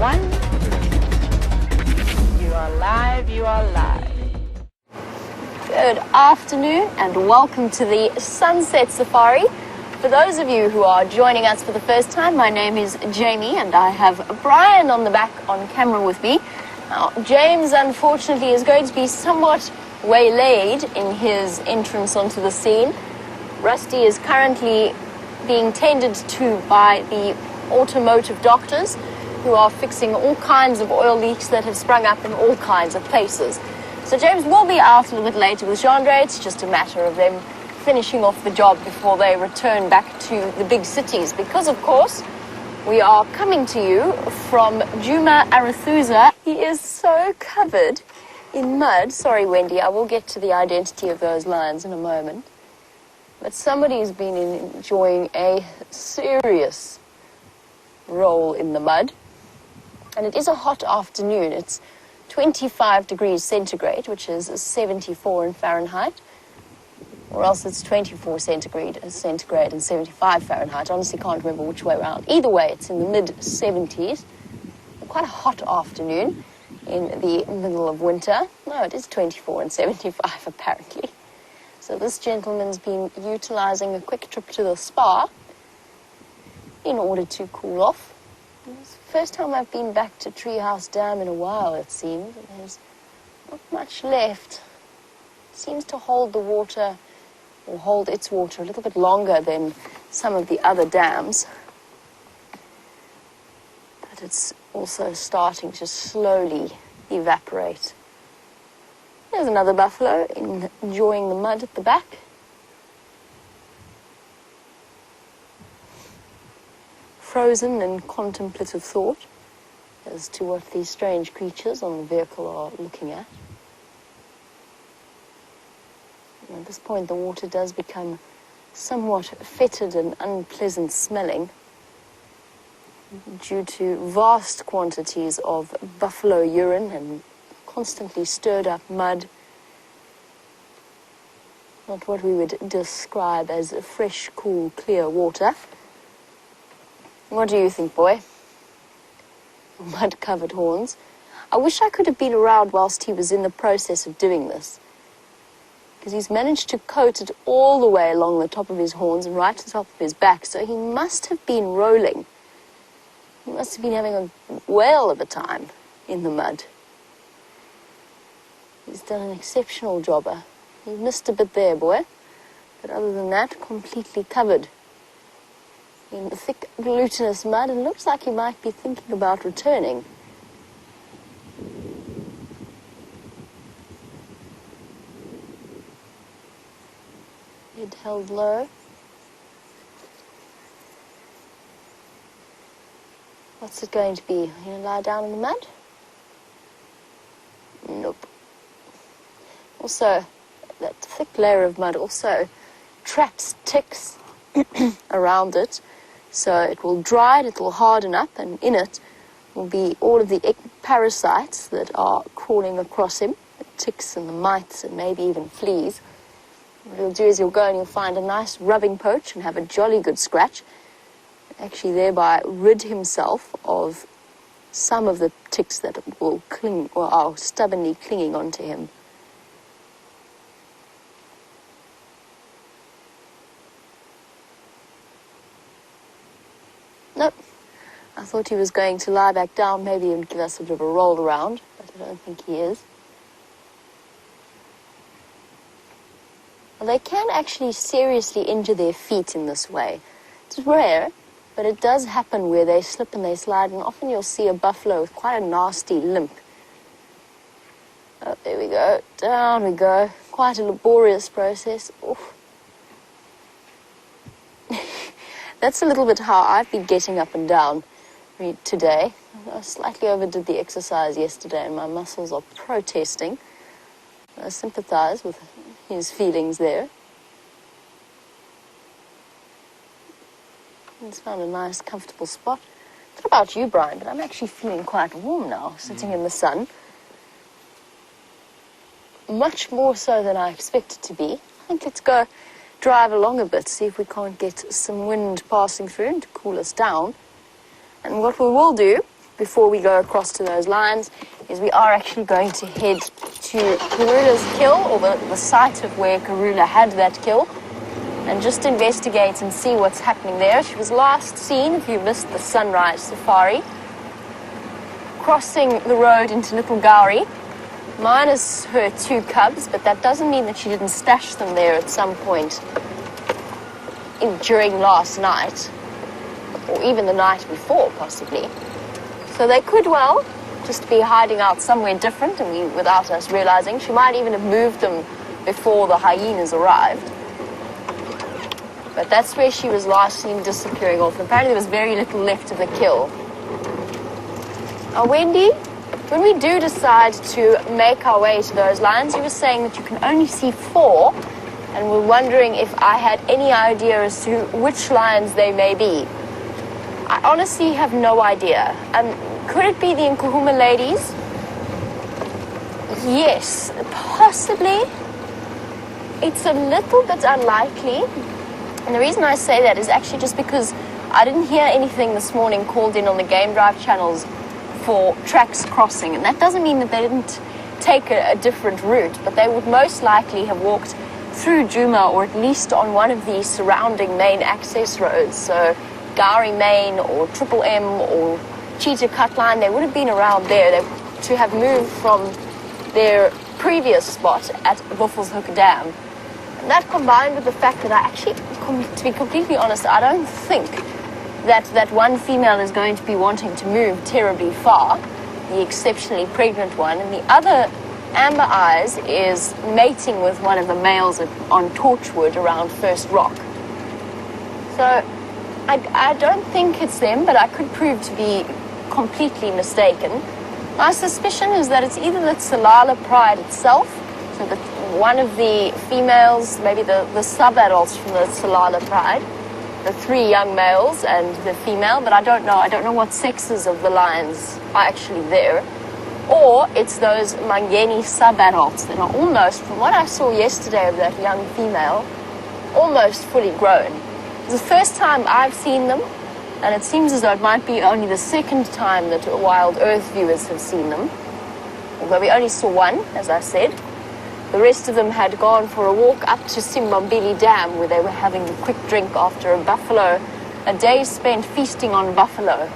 1. You are live, you are live. Good afternoon and welcome to the Sunset Safari. For those of you who are joining us for the first time, my name is Jamie and I have Bryan on the back on camera with me. Now, James unfortunately is going to be somewhat waylaid in his entrance onto the scene. Rusty is currently being tended to by the automotive doctors who are fixing all kinds of oil leaks that have sprung up in all kinds of places. So James will be out a little bit later with Jeandre. It's just a matter of them finishing off the job before they return back to the big cities. Because, of course, we are coming to you from Juma Arathusa. He is so covered in mud. Sorry, Wendy, I will get to the identity of those lions in a moment. But somebody's been enjoying a serious roll in the mud. And it is a hot afternoon. It's 25 degrees centigrade, which is 74 in Fahrenheit. Or else it's 24 centigrade and 75 Fahrenheit. I honestly can't remember which way around. Either way, it's in the mid-70s. Quite a hot afternoon in the middle of winter. No, it is 24 and 75 apparently. So this gentleman's been utilizing a quick trip to the spa in order to cool off. It's the first time I've been back to Treehouse Dam in a while, it seems. There's not much left. It seems to hold the water, or hold its water, a little bit longer than some of the other dams. But it's also starting to slowly evaporate. There's another buffalo enjoying the mud at the back. Frozen in contemplative thought as to what these strange creatures on the vehicle are looking at. And at this point, the water does become somewhat fetid and unpleasant smelling due to vast quantities of buffalo urine and constantly stirred up mud. Not what we would describe as fresh, cool, clear water. What do you think, boy? Mud-covered horns. I wish I could have been around whilst he was in the process of doing this, because he's managed to coat it all the way along the top of his horns and right to the top of his back, so he must have been rolling. He must have been having a whale of a time in the mud. He's done an exceptional jobber. You missed a bit there, boy. But other than that, completely covered in the thick, glutinous mud, and looks like he might be thinking about returning. Head held low. What's it going to be? Are you going to lie down in the mud? Nope. Also, that thick layer of mud also traps ticks around it. So it will dry, it will harden up, and in it will be all of the parasites that are crawling across him, the ticks and the mites and maybe even fleas. What you'll do is you'll go and you'll find a nice rubbing poach and have a jolly good scratch, actually thereby rid himself of some of the ticks that will cling or are stubbornly clinging onto him. Nope. I thought he was going to lie back down maybe and give us a bit of a roll around, but I don't think he is. Well, they can actually seriously injure their feet in this way. It's rare, but it does happen where they slip and they slide, and often you'll see a buffalo with quite a nasty limp. Oh, there we go. Down we go. Quite a laborious process. Oof. That's a little bit how I've been getting up and down today. I slightly overdid the exercise yesterday and my muscles are protesting. I sympathize with his feelings there. He's found a nice, comfortable spot. What about you, Bryan? But I'm actually feeling quite warm now, sitting in the sun. Much more so than I expected to be. I think let's go drive along a bit, see if we can't get some wind passing through and to cool us down. And what we will do before we go across to those lions is we are actually going to head to Karula's kill, or the site of where Karula had that kill, and just investigate and see what's happening there. She was last seen, if you missed the sunrise safari, crossing the road into Little Gowrie, minus her 2 cubs, but that doesn't mean that she didn't stash them there at some point during last night, or even the night before, possibly. So they could well just be hiding out somewhere different, and without us realizing. She might even have moved them before the hyenas arrived. But that's where she was last seen disappearing off. Apparently there was very little left of the kill. Now, Wendy, when we do decide to make our way to those lions, you were saying that you can only see 4, and we're wondering if I had any idea as to which lions they may be. I honestly have no idea. Could it be the Nkuhuma ladies? Yes, possibly. It's a little bit unlikely. And the reason I say that is actually just because I didn't hear anything this morning called in on the Game Drive channels for tracks crossing. And that doesn't mean that they didn't take a different route, but they would most likely have walked through Djuma, or at least on one of the surrounding main access roads. So Gowrie Main or Triple M or Cheetah Cut Line, they would have been around there. To have moved from their previous spot at Buffelshoek Dam. And that combined with the fact that I actually, to be completely honest, I don't think that one female is going to be wanting to move terribly far, the exceptionally pregnant one, and the other, Amber Eyes, is mating with one of the males on Torchwood around First Rock. So I don't think it's them, but I could prove to be completely mistaken. My suspicion is that it's either the Tsalala pride itself, so that one of the females, maybe the sub-adults from the Tsalala pride, the 3 young males and the female, but I don't know. I don't know what sexes of the lions are actually there. Or it's those Mangeni sub-adults that are almost, from what I saw yesterday of that young female, almost fully grown. It's the first time I've seen them, and it seems as though it might be only the second time that WildEarth viewers have seen them. Although we only saw one, as I said. The rest of them had gone for a walk up to Simbambili Dam, where they were having a quick drink after a day spent feasting on buffalo.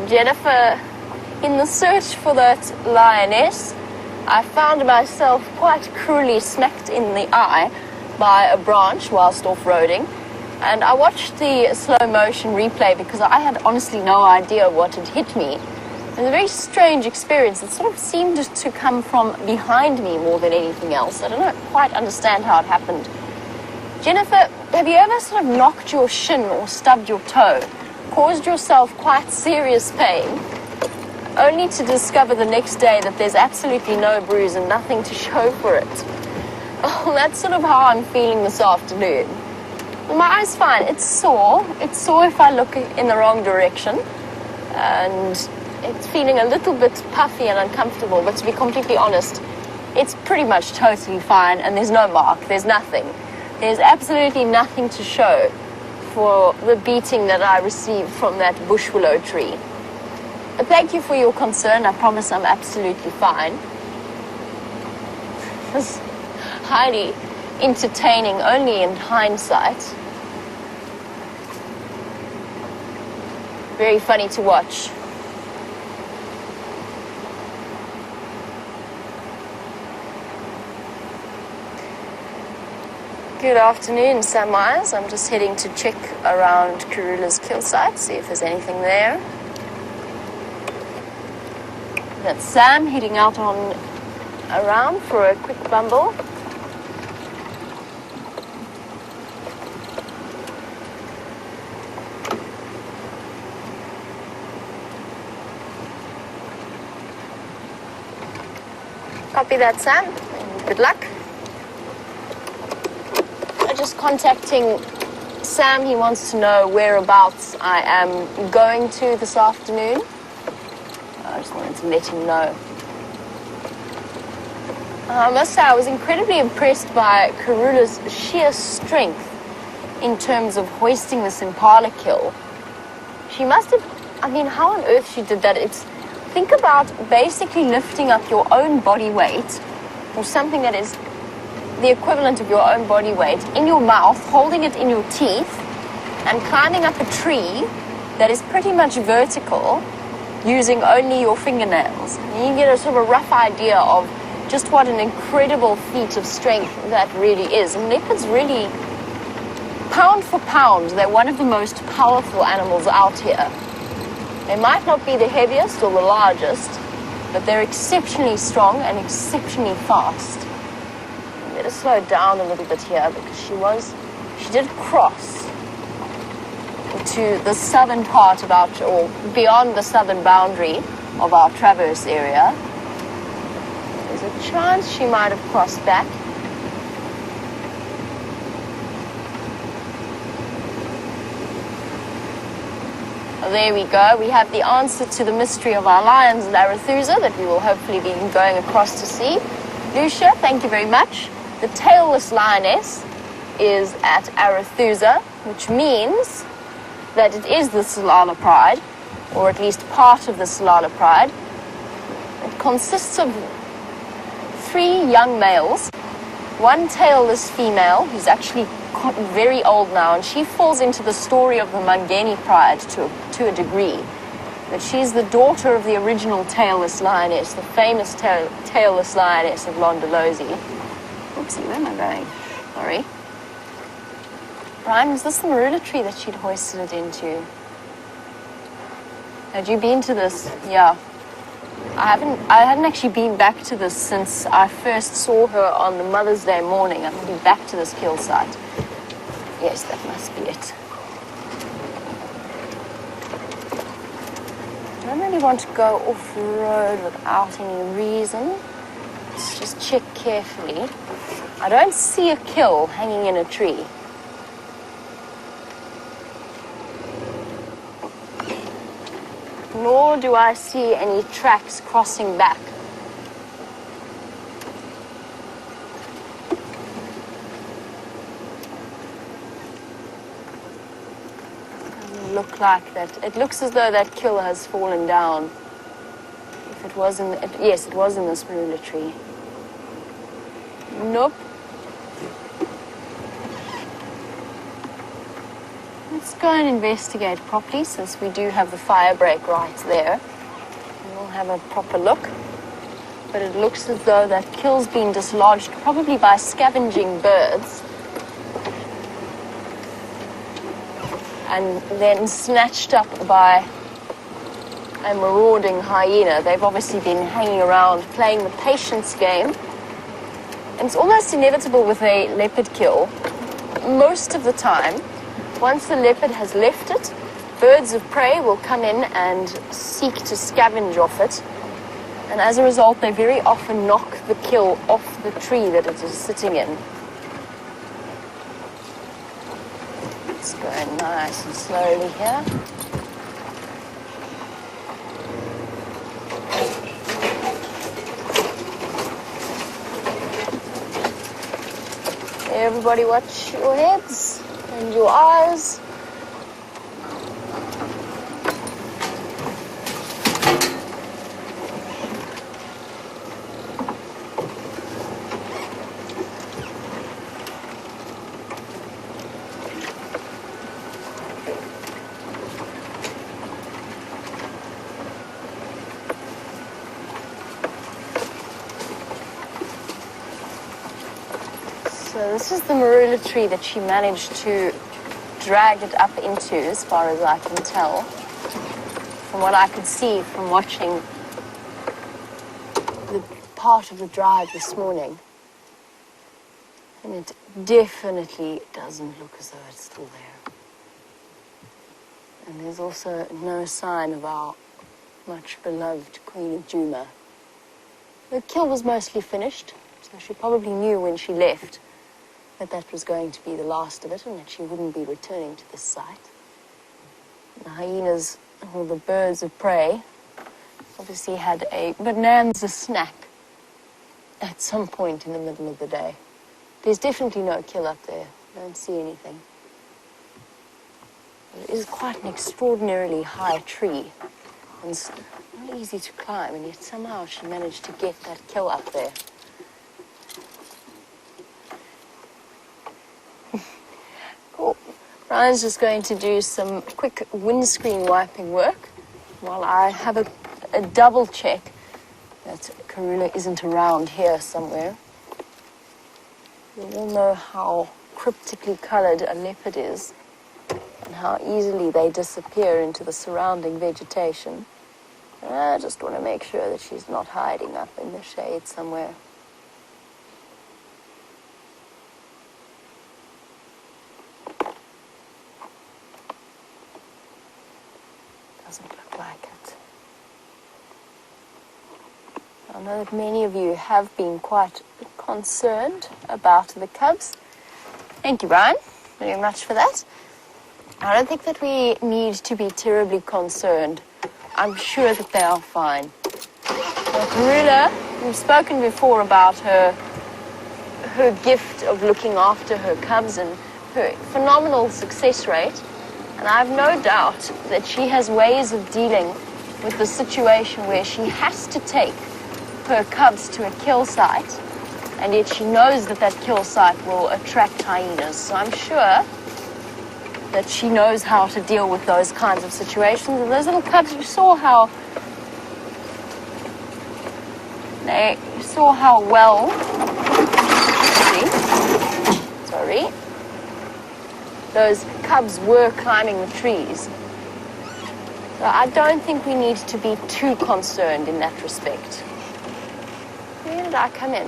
Jennifer, in the search for that lioness, I found myself quite cruelly smacked in the eye by a branch whilst off-roading, and I watched the slow motion replay because I had honestly no idea what had hit me. It was a very strange experience. It sort of seemed to come from behind me more than anything else. I don't quite understand how it happened. Jennifer, have you ever sort of knocked your shin or stubbed your toe, caused yourself quite serious pain, only to discover the next day that there's absolutely no bruise and nothing to show for it? Oh, that's sort of how I'm feeling this afternoon. Well, my eye's fine. It's sore. It's sore if I look in the wrong direction. And it's feeling a little bit puffy and uncomfortable. But to be completely honest, it's pretty much totally fine. And there's no mark. There's nothing. There's absolutely nothing to show for the beating that I received from that bush willow tree. But thank you for your concern. I promise I'm absolutely fine. It's highly entertaining, only in hindsight. Very funny to watch. Good afternoon, Sam Myers. I'm just heading to check around Karula's kill site, see if there's anything there. That's Sam heading out on around for a quick bumble. Copy that, Sam. Good luck. I'm just contacting Sam. He wants to know whereabouts I am going to this afternoon. I just wanted to let him know. I must say I was incredibly impressed by Karula's sheer strength in terms of hoisting this impala kill. She must have, I mean, how on earth she did that? Think about basically lifting up your own body weight, or something that is the equivalent of your own body weight, in your mouth, holding it in your teeth, and climbing up a tree that is pretty much vertical, using only your fingernails. And you get a sort of a rough idea of just what an incredible feat of strength that really is. And leopards really, pound for pound, they're one of the most powerful animals out here. They might not be the heaviest or the largest, but they're exceptionally strong and exceptionally fast. I'm going to slow down a little bit here because she did cross to the southern part of or beyond the southern boundary of our traverse area. There's a chance she might have crossed back. Well, there we go. We have the answer to the mystery of our lions at Arathusa that we will hopefully be going across to see. Lucia, thank you very much. The tailless lioness is at Arathusa, which means that it is the Tsalala pride, or at least part of the Tsalala pride. It consists of 3 young males, 1 tailless female who's actually very old now, and she falls into the story of the Mangeni pride to a degree. But she's the daughter of the original tailless lioness, the famous tailless lioness of Londolozi. Oopsie, where am I going? Sorry. Bryan, was this the marula tree that she'd hoisted it into? Had you been to this? Yeah. I hadn't actually been back to this since I first saw her on the Mother's Day morning. I'm going back to this kill site. Yes, that must be it. I don't really want to go off-road without any reason. Let's just check carefully. I don't see a kill hanging in a tree. Nor do I see any tracks crossing back. Doesn't look like that. It looks as though that kill has fallen down. If it was yes, it was in this marula tree. Nope. Let's go and investigate properly, since we do have the fire break right there. And we'll have a proper look. But it looks as though that kill's been dislodged, probably by scavenging birds, and then snatched up by a marauding hyena. They've obviously been hanging around playing the patience game. And it's almost inevitable with a leopard kill. Most of the time, once the leopard has left it, birds of prey will come in and seek to scavenge off it. And as a result, they very often knock the kill off the tree that it is sitting in. Let's go nice and slowly here. Everybody watch your heads and your eyes. So this is the marula tree that she managed to drag it up into, as far as I can tell, from what I could see from watching the part of the drive this morning. And it definitely doesn't look as though it's still there. And there's also no sign of our much beloved Queen of Juma. The kill was mostly finished, so she probably knew when she left that was going to be the last of it, and that she wouldn't be returning to this site. The hyenas, or the birds of prey, obviously had a bonanza snack at some point in the middle of the day. There's definitely no kill up there. I don't see anything. It is quite an extraordinarily high tree. And it's not easy to climb, and yet somehow she managed to get that kill up there. Cool. Bryan's just going to do some quick windscreen wiping work while I have a double check that Karula isn't around here somewhere. You all know how cryptically colored a leopard is and how easily they disappear into the surrounding vegetation. I just want to make sure that she's not hiding up in the shade somewhere. Doesn't look like it. I know that many of you have been quite concerned about the cubs. Thank you, Bryan, very much for that. I don't think that we need to be terribly concerned. I'm sure that they are fine. Now, Karula, we've spoken before about her gift of looking after her cubs and her phenomenal success rate. And I have no doubt that she has ways of dealing with the situation where she has to take her cubs to a kill site, and yet she knows that that kill site will attract hyenas. So I'm sure that she knows how to deal with those kinds of situations. And those little cubs, you saw how well, sorry, those cubs were climbing the trees. So I don't think we need to be too concerned in that respect. Where did I come in?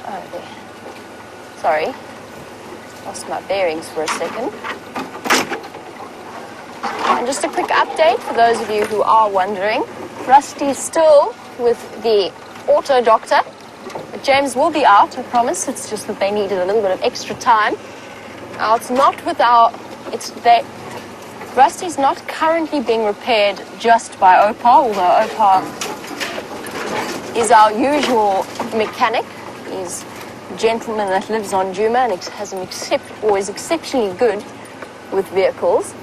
Oh, there. Sorry. Lost my bearings for a second. And just a quick update for those of you who are wondering. Rusty's still with the auto doctor. But James will be out, I promise. It's just that they needed a little bit of extra time. Now, it's not with Rusty's not currently being repaired just by Opa, although Opa is our usual mechanic. He's a gentleman that lives on Djuma and is exceptionally good with vehicles.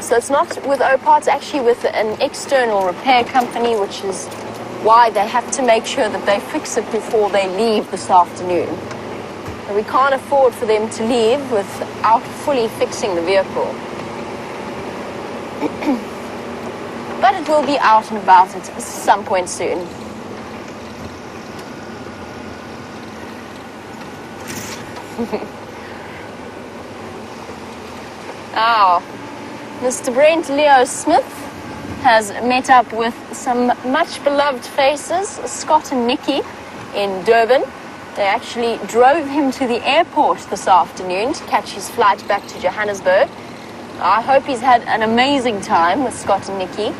So it's not with Opa, it's actually with an external repair company, which is why they have to make sure that they fix it before they leave this afternoon. And we can't afford for them to leave without fully fixing the vehicle. But it will be out and about at some point soon. Now, Mr. Brent Leo Smith has met up with some much beloved faces, Scott and Nikki, in Durban. They actually drove him to the airport this afternoon to catch his flight back to Johannesburg. I hope he's had an amazing time with Scott and Nikki,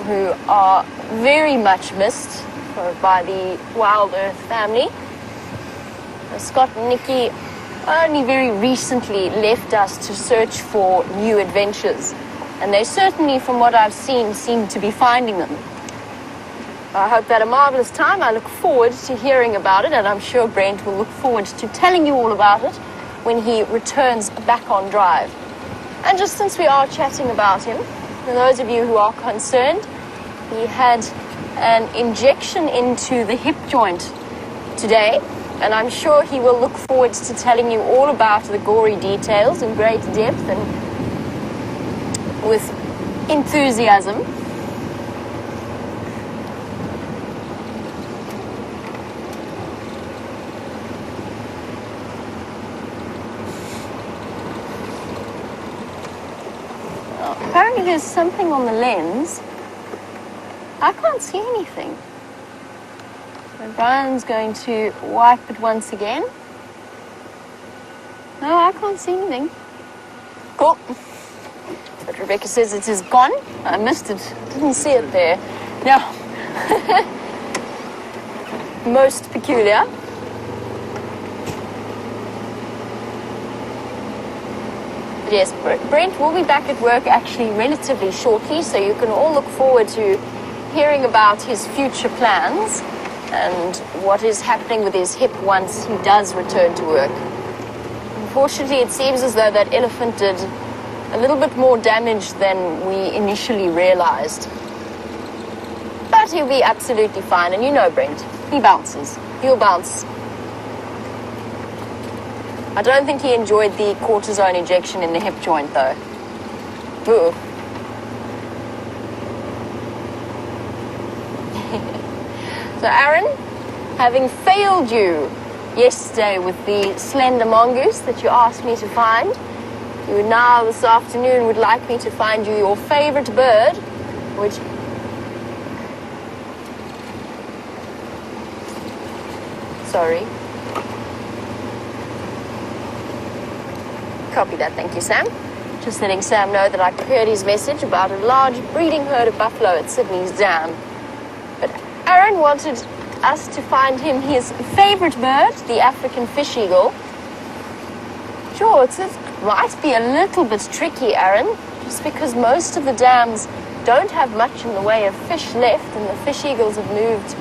who are very much missed by the WildEarth family. Scott and Nikki only very recently left us to search for new adventures, and they certainly, from what I've seen, seem to be finding them. I hope they had a marvelous time. I look forward to hearing about it, and I'm sure Brent will look forward to telling you all about it when he returns back on drive. And just since we are chatting about him, for those of you who are concerned, he had an injection into the hip joint today, and I'm sure he will look forward to telling you all about the gory details in great depth and with enthusiasm. Apparently there's something on the lens. I can't see anything. So Bryan's going to wipe it once again. No, I can't see anything. Cool. But Rebecca says it is gone. I missed it. Didn't see it there. Now, most peculiar. But yes, Brent will be back at work actually relatively shortly, so you can all look forward to hearing about his future plans and what is happening with his hip once he does return to work. And Unfortunately, it seems as though that elephant did a little bit more damage than we initially realized. But he'll be absolutely fine, and you know Brent, he bounces. He'll bounce. I don't think he enjoyed the cortisone injection in the hip joint, though. Ooh. So Aaron, having failed you yesterday with the slender mongoose that you asked me to find, you now this afternoon would like me to find you your favorite bird, which... Sorry. Copy that, thank you, Sam. Just letting Sam know that I heard his message about a large breeding herd of buffalo at Sydney's Dam. But Aaron wanted us to find him his favorite bird, the African fish eagle. Sure, it might be a little bit tricky, Aaron, just because most of the dams don't have much in the way of fish left, and the fish eagles have moved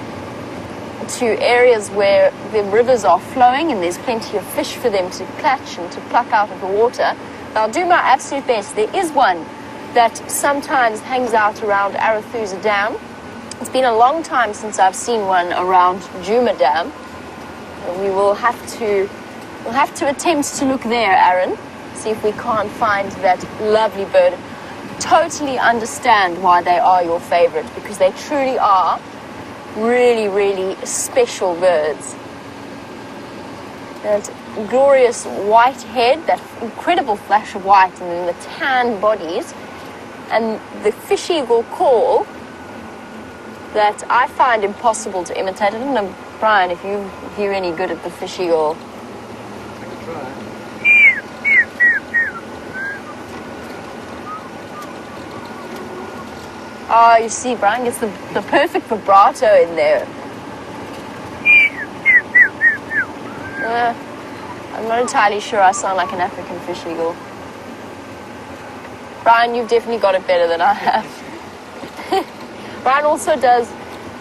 to areas where the rivers are flowing and there's plenty of fish for them to catch and to pluck out of the water. I'll do my absolute best. There is one that sometimes hangs out around Arathusa Dam. It's been a long time since I've seen one around Jeandre Dam. We'll have to attempt to look there, Aaron, see if we can't find that lovely bird. Totally understand why they are your favorite, because they truly are really, really special birds. That glorious white head, that incredible flash of white, and then the tan bodies, and the fish eagle call that I find impossible to imitate. I don't know, Brian, if you're any good at the fish eagle. I can try. Oh, you see, Brian gets the perfect vibrato in there. I'm not entirely sure I sound like an African fish eagle. Brian, you've definitely got it better than I have. Brian also does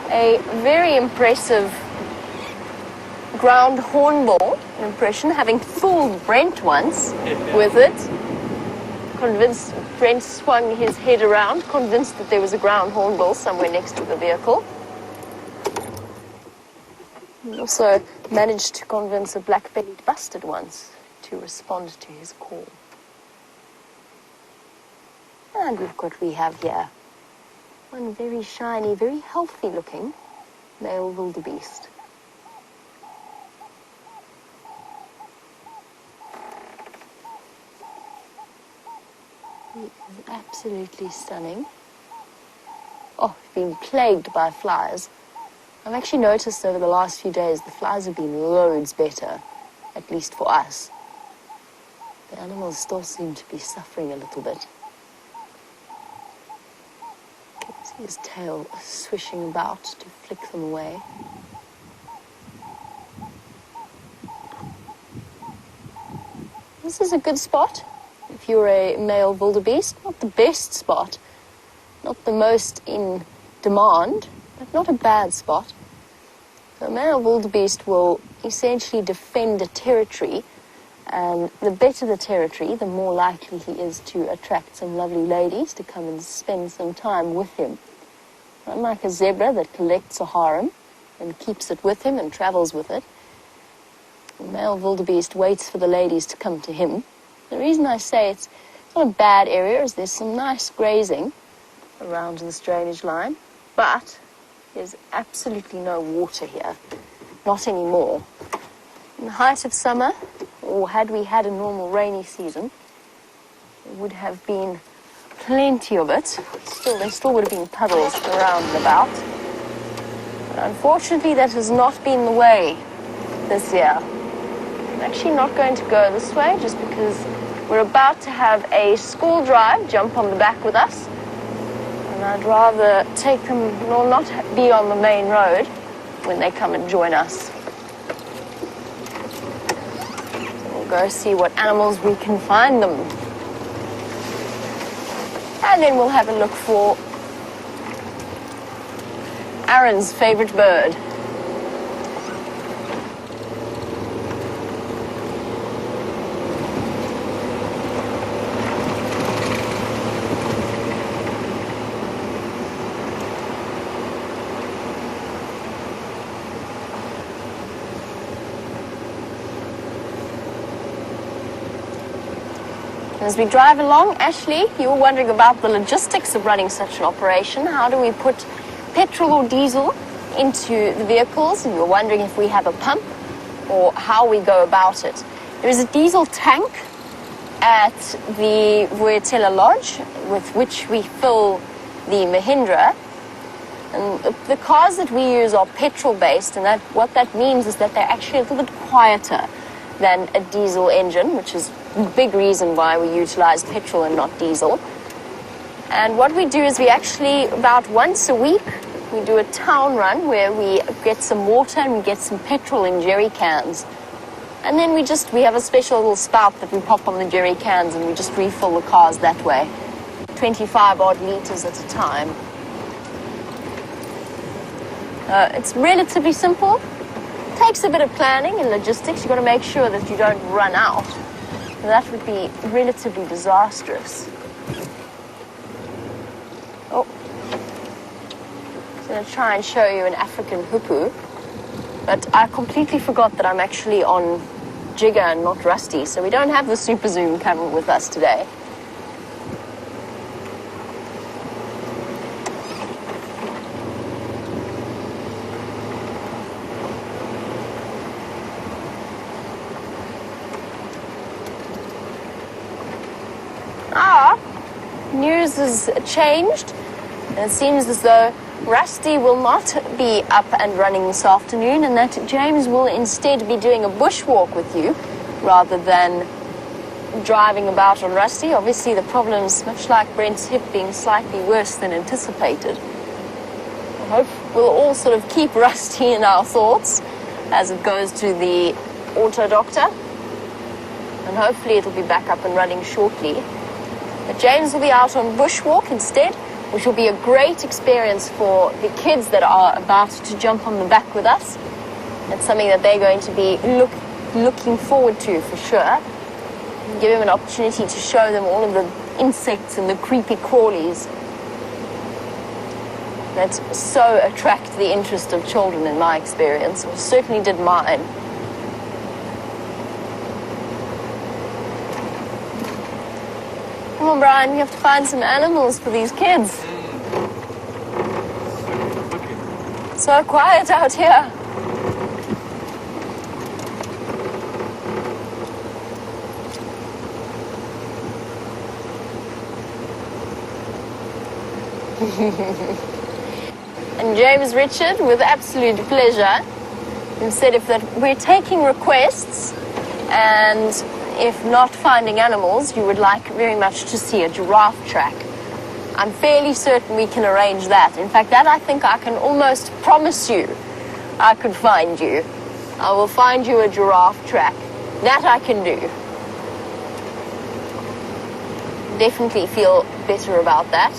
a very impressive ground hornbill impression, having fooled Brent once with it. Convinced, Brent swung his head around, convinced that there was a ground hornbill somewhere next to the vehicle. He also managed to convince a black-bellied bustard once to respond to his call. And look what we have here. One very shiny, very healthy-looking male wildebeest. He is absolutely stunning. Oh, been plagued by flies. I've actually noticed over the last few days the flies have been loads better, at least for us. The animals still seem to be suffering a little bit. You can see his tail swishing about to flick them away. This is a good spot if you're a male wildebeest. Not the best spot, not the most in demand, but not a bad spot. So a male wildebeest will essentially defend a territory, and the better the territory, the more likely he is to attract some lovely ladies to come and spend some time with him. Unlike a zebra that collects a harem and keeps it with him and travels with it, the male wildebeest waits for the ladies to come to him. The reason I say it's not a bad area is there's some nice grazing around this drainage line, but there's absolutely no water here. Not anymore. In the height of summer, or had we had a normal rainy season, there would have been plenty of it. There still would have been puddles around and about. But unfortunately, that has not been the way this year. I'm actually not going to go this way just because we're about to have a school drive jump on the back with us. And I'd rather take them, or not be on the main road when they come and join us. So we'll go see what animals we can find them. And then we'll have a look for Aaron's favorite bird. As we drive along, Ashley, you were wondering about the logistics of running such an operation. How do we put petrol or diesel into the vehicles? And you're wondering if we have a pump or how we go about it. There is a diesel tank at the Warthog Lodge with which we fill the Mahindra. And the cars that we use are petrol-based, and what that means is that they're actually a little bit quieter than a diesel engine, which is a big reason why we utilize petrol and not diesel. And what we do is we actually, about once a week, we do a town run where we get some water and we get some petrol in jerry cans. And then we have a special little spout that we pop on the jerry cans and we just refill the cars that way. 25 odd liters at a time. It's relatively simple. Takes a bit of planning and logistics. You've got to make sure that you don't run out. And that would be relatively disastrous. Oh. I'm going to try and show you an African hippo. But I completely forgot that I'm actually on Jigger and not Rusty, so we don't have the super zoom camera with us today. News has changed, and it seems as though Rusty will not be up and running this afternoon, and that James will instead be doing a bushwalk with you rather than driving about on Rusty. Obviously the problem's much like Brent's hip being slightly worse than anticipated. I hope we'll all sort of keep Rusty in our thoughts as it goes to the auto doctor, and hopefully it'll be back up and running shortly. But James will be out on bushwalk instead, which will be a great experience for the kids that are about to jump on the back with us. It's something that they're going to be looking forward to for sure. Give them an opportunity to show them all of the insects and the creepy crawlies that so attract the interest of children in my experience. It certainly did mine. Come on, Bryan, we have to find some animals for these kids. So quiet out here. And James Richard, with absolute pleasure, said if that we're taking requests and if not finding animals, you would like very much to see a giraffe track. I'm fairly certain we can arrange that. In fact, that I think I can almost promise you I could find you. I will find you a giraffe track. That I can do. Definitely feel better about that.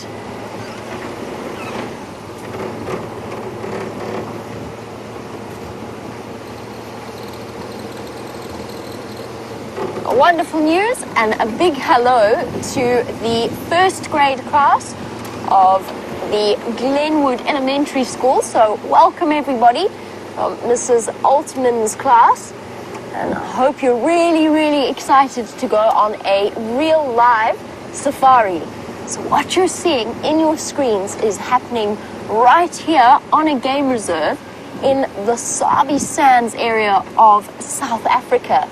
Wonderful news and a big hello to the first grade class of the Glenwood Elementary School. So welcome everybody from Mrs. Altman's class, and I hope you're really, really excited to go on a real live safari. So what you're seeing in your screens is happening right here on a game reserve in the Sabi Sands area of South Africa.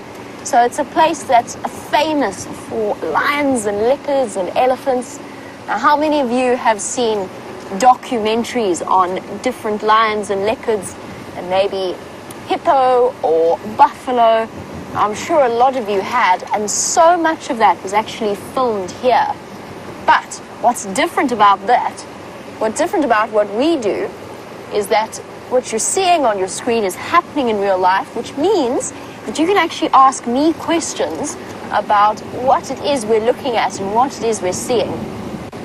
So it's a place that's famous for lions and leopards and elephants. Now, how many of you have seen documentaries on different lions and leopards and maybe hippo or buffalo? I'm sure a lot of you had, and so much of that was actually filmed here. But what's different about that, what's different about what we do, is that what you're seeing on your screen is happening in real life, which means that you can actually ask me questions about what it is we're looking at and what it is we're seeing.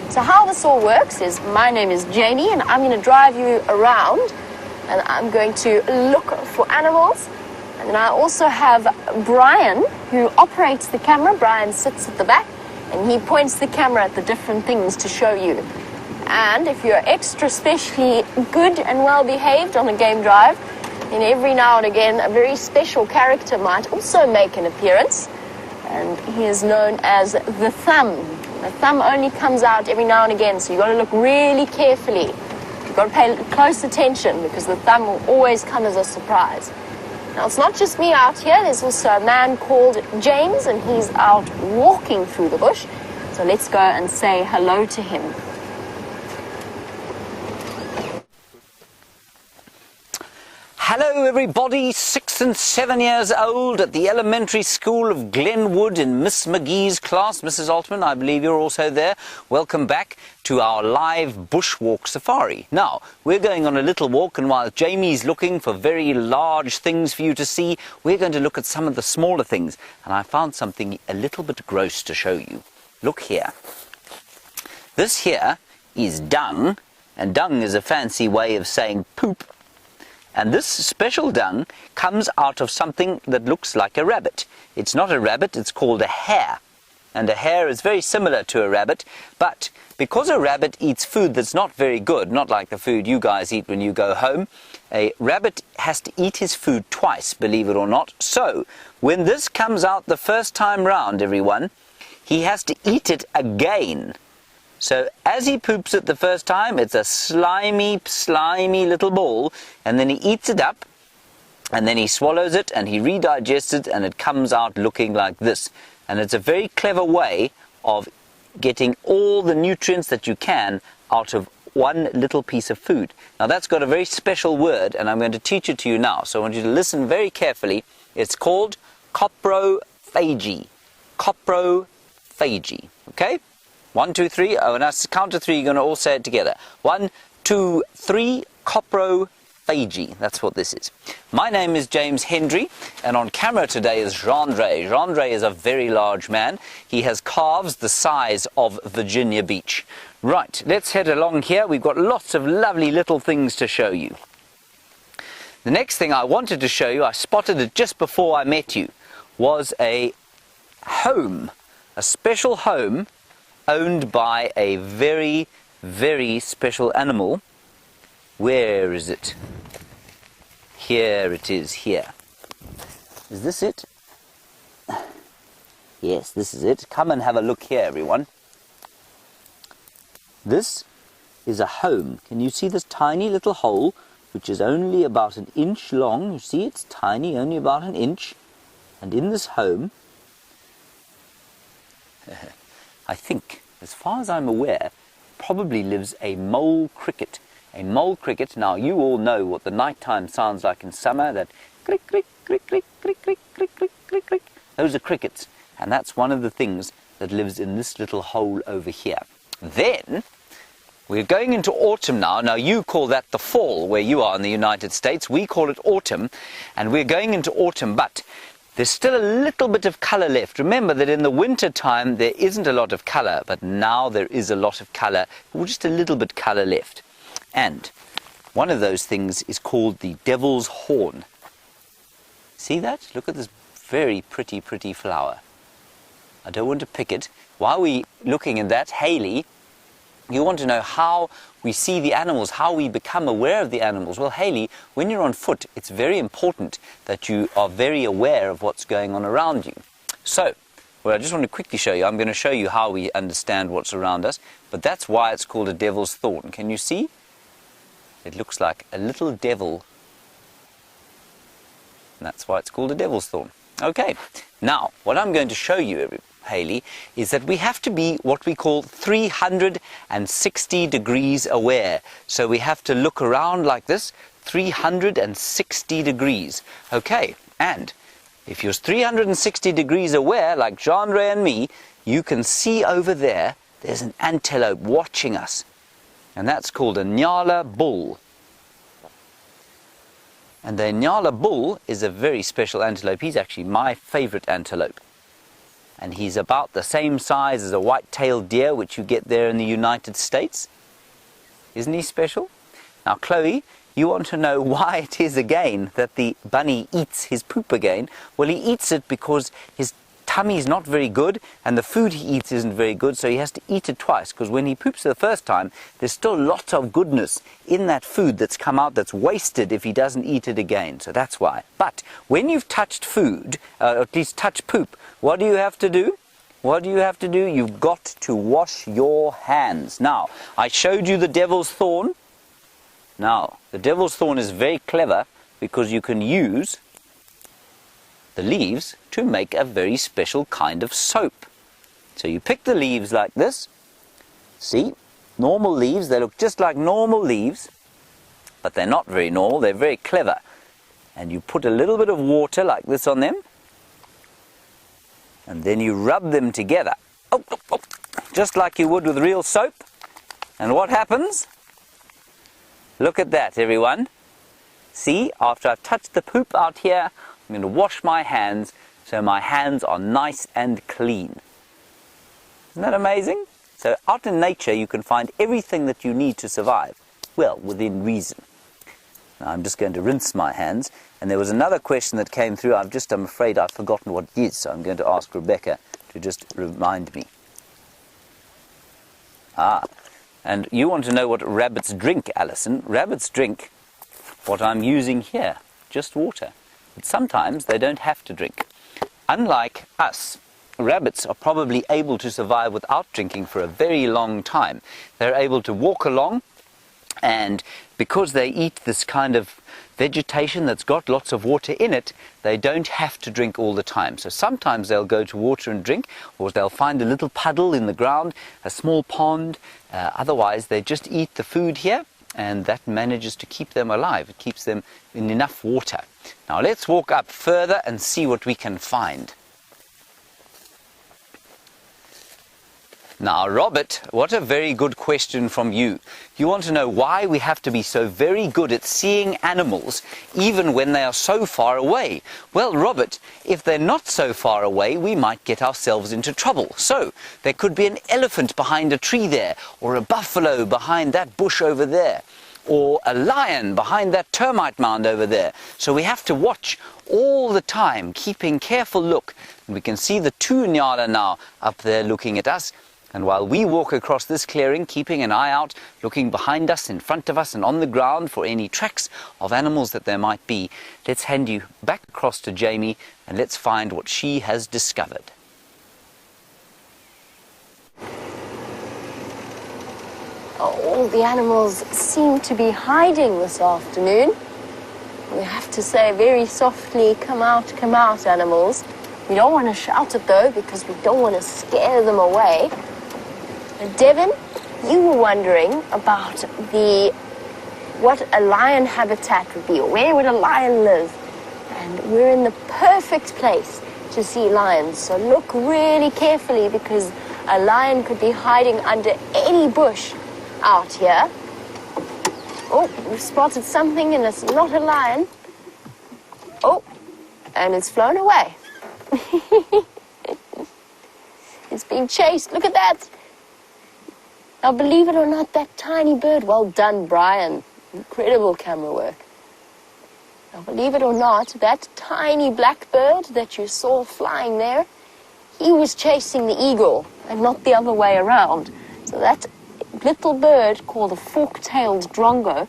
So how this all works is, my name is Jamie, and I'm going to drive you around, and I'm going to look for animals. And then I also have Bryan, who operates the camera. Bryan sits at the back, and he points the camera at the different things to show you. And if you're extra specially good and well behaved on a game drive, then every now and again a very special character might also make an appearance. And he is known as the thumb. The thumb only comes out every now and again, so you've got to look really carefully. You've got to pay close attention because the thumb will always come as a surprise. Now, it's not just me out here. There's also a man called James, and he's out walking through the bush. So let's go and say hello to him. Hello everybody, 6 and 7 years old at the elementary school of Glenwood in Miss McGee's class. Mrs. Altman, I believe you're also there. Welcome back to our live bushwalk safari. Now, we're going on a little walk, and while Jamie's looking for very large things for you to see, we're going to look at some of the smaller things. And I found something a little bit gross to show you. Look here. This here is dung, and dung is a fancy way of saying poop. And this special dung comes out of something that looks like a rabbit. It's not a rabbit, it's called a hare. And a hare is very similar to a rabbit, but because a rabbit eats food that's not very good, not like the food you guys eat when you go home, a rabbit has to eat his food twice, believe it or not. So, when this comes out the first time round, everyone, he has to eat it again. So as he poops it the first time, it's a slimy, slimy little ball, and then he eats it up, and then he swallows it, and he redigests it, and it comes out looking like this. And it's a very clever way of getting all the nutrients that you can out of one little piece of food. Now that's got a very special word, and I'm going to teach it to you now. So I want you to listen very carefully. It's called coprophagy. Coprophagy, okay? 1, 2, 3. Oh, and I count to 3. You're going to all say it together. 1, 2, 3. Coprophagy. That's what this is. My name is Jeandre, and on camera today is Jeandre. Jeandre is a very large man. He has calves the size of Virginia Beach. Right, let's head along here. We've got lots of lovely little things to show you. The next thing I wanted to show you, I spotted it just before I met you, was a home, a special home owned by a very, very special animal. Where is it? Here it is, here. Is this it? Yes, this is it. Come and have a look here, everyone. This is a home. Can you see this tiny little hole, which is only about 1 inch long? You see, it's tiny, only about 1 inch. And in this home, I think, as far as I'm aware, probably lives a mole cricket. A mole cricket. Now, you all know what the nighttime sounds like in summer, that click, click, click, click, click, click, click, click, click, click. Those are crickets. And that's one of the things that lives in this little hole over here. Then, we're going into autumn now. Now, you call that the fall where you are in the United States. We call it autumn. And we're going into autumn, but there's still a little bit of colour left. Remember that in the winter time there isn't a lot of colour, but now there is a lot of colour, or just a little bit colour left. And one of those things is called the devil's horn. See that? Look at this very pretty, pretty flower. I don't want to pick it. While we're looking at that, Haley, you want to know how we see the animals, how we become aware of the animals. Well, Haley, when you're on foot, it's very important that you are very aware of what's going on around you. So, well, I just want to quickly show you. I'm going to show you how we understand what's around us, but that's why it's called a devil's thorn. Can you see? It looks like a little devil. And that's why it's called a devil's thorn. Okay, now, what I'm going to show you, Haley, is that we have to be what we call 360 degrees aware. So we have to look around like this, 360 degrees. Okay, and if you're 360 degrees aware, like Jeandre and me, you can see over there, there's an antelope watching us. And that's called a Nyala bull. And the Nyala bull is a very special antelope. He's actually my favorite antelope. And he's about the same size as a white-tailed deer, which you get there in the United States. Isn't he special? Now, Chloe, you want to know why it is again that the bunny eats his poop again? Well, he eats it because his tummy is not very good, and the food he eats isn't very good, so he has to eat it twice, because when he poops the first time, there's still lots of goodness in that food that's come out that's wasted if he doesn't eat it again. So that's why. But when you've touched food, or at least touched poop, what do you have to do? what do you have to do? You've got to wash your hands. Now, I showed you the devil's thorn. Now, the devil's thorn is very clever because you can use the leaves to make a very special kind of soap. So you pick the leaves like this. See, normal leaves, they look just like normal leaves, but they're not very normal, they're very clever. And you put a little bit of water like this on them, and then you rub them together, just like you would with real soap. And what happens? Look at that, everyone. See, after I've touched the poop out here, I'm going to wash my hands so my hands are nice and clean. Isn't that amazing? So out in nature you can find everything that you need to survive, well, within reason. Now I'm just going to rinse my hands. And there was another question that came through. I'm afraid I've forgotten what it is, so I'm going to ask Rebecca to just remind me. And you want to know what rabbits drink, Alison. Rabbits drink what I'm using here, just water. But sometimes they don't have to drink. Unlike us, rabbits are probably able to survive without drinking for a very long time. They're able to walk along, and because they eat this kind of vegetation that's got lots of water in it, they don't have to drink all the time. So sometimes they'll go to water and drink, or they'll find a little puddle in the ground, a small pond. Otherwise, they just eat the food here, and that manages to keep them alive. It keeps them in enough water. Now let's walk up further and see what we can find. Now, Robert, what a very good question from you. You want to know why we have to be so very good at seeing animals even when they are so far away. Well, Robert, if they're not so far away, we might get ourselves into trouble. So, there could be an elephant behind a tree there, or a buffalo behind that bush over there, or a lion behind that termite mound over there. So we have to watch all the time, keeping careful look. And we can see the two Nyala now up there looking at us. And while we walk across this clearing, keeping an eye out, looking behind us, in front of us, and on the ground for any tracks of animals that there might be, let's hand you back across to Jamie and let's find what she has discovered. All the animals seem to be hiding this afternoon. We have to say very softly, come out, animals. We don't want to shout it though, because we don't want to scare them away. Devin, you were wondering about what a lion habitat would be, or where would a lion live? And we're in the perfect place to see lions. So look really carefully, because a lion could be hiding under any bush out here. Oh, we've spotted something and it's not a lion. Oh, and it's flown away. It's being chased. Look at that. Now, believe it or not, that tiny bird, well done, Bryan. Incredible camera work. Now, believe it or not, that tiny black bird that you saw flying there, he was chasing the eagle and not the other way around. So that little bird called a fork-tailed drongo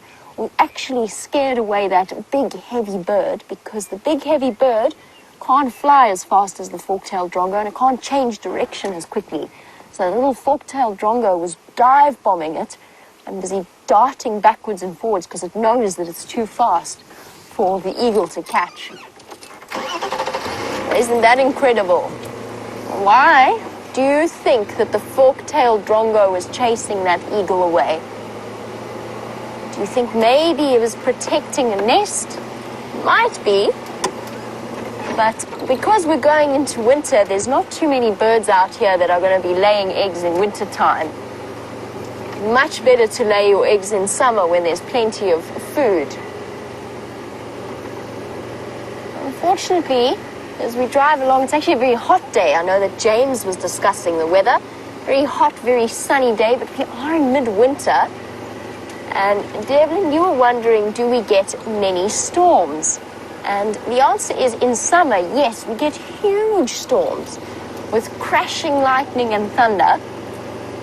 actually scared away that big, heavy bird, because the big, heavy bird can't fly as fast as the fork-tailed drongo, and it can't change direction as quickly. So the little fork-tailed drongo was dive-bombing it and busy darting backwards and forwards because it knows that it's too fast for the eagle to catch. Isn't that incredible? Why do you think that the fork-tailed drongo was chasing that eagle away? Do you think maybe it was protecting a nest? Might be. But because we're going into winter, there's not too many birds out here that are going to be laying eggs in winter time. Much better to lay your eggs in summer when there's plenty of food. Unfortunately, as we drive along, it's actually a very hot day. I know that James was discussing the weather. Very hot, very sunny day, but we are in midwinter. And Devlin, you were wondering, do we get many storms? And the answer is, in summer, yes, we get huge storms with crashing lightning and thunder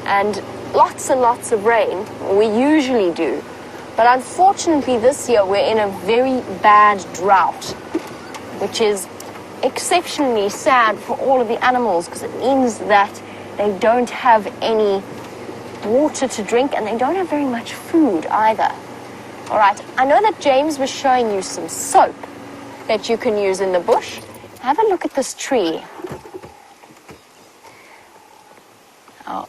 and lots of rain. We usually do. But unfortunately this year we're in a very bad drought, which is exceptionally sad for all of the animals because it means that they don't have any water to drink and they don't have very much food either. All right, I know that James was showing you some soap that you can use in the bush. Have a look at this tree. Oh,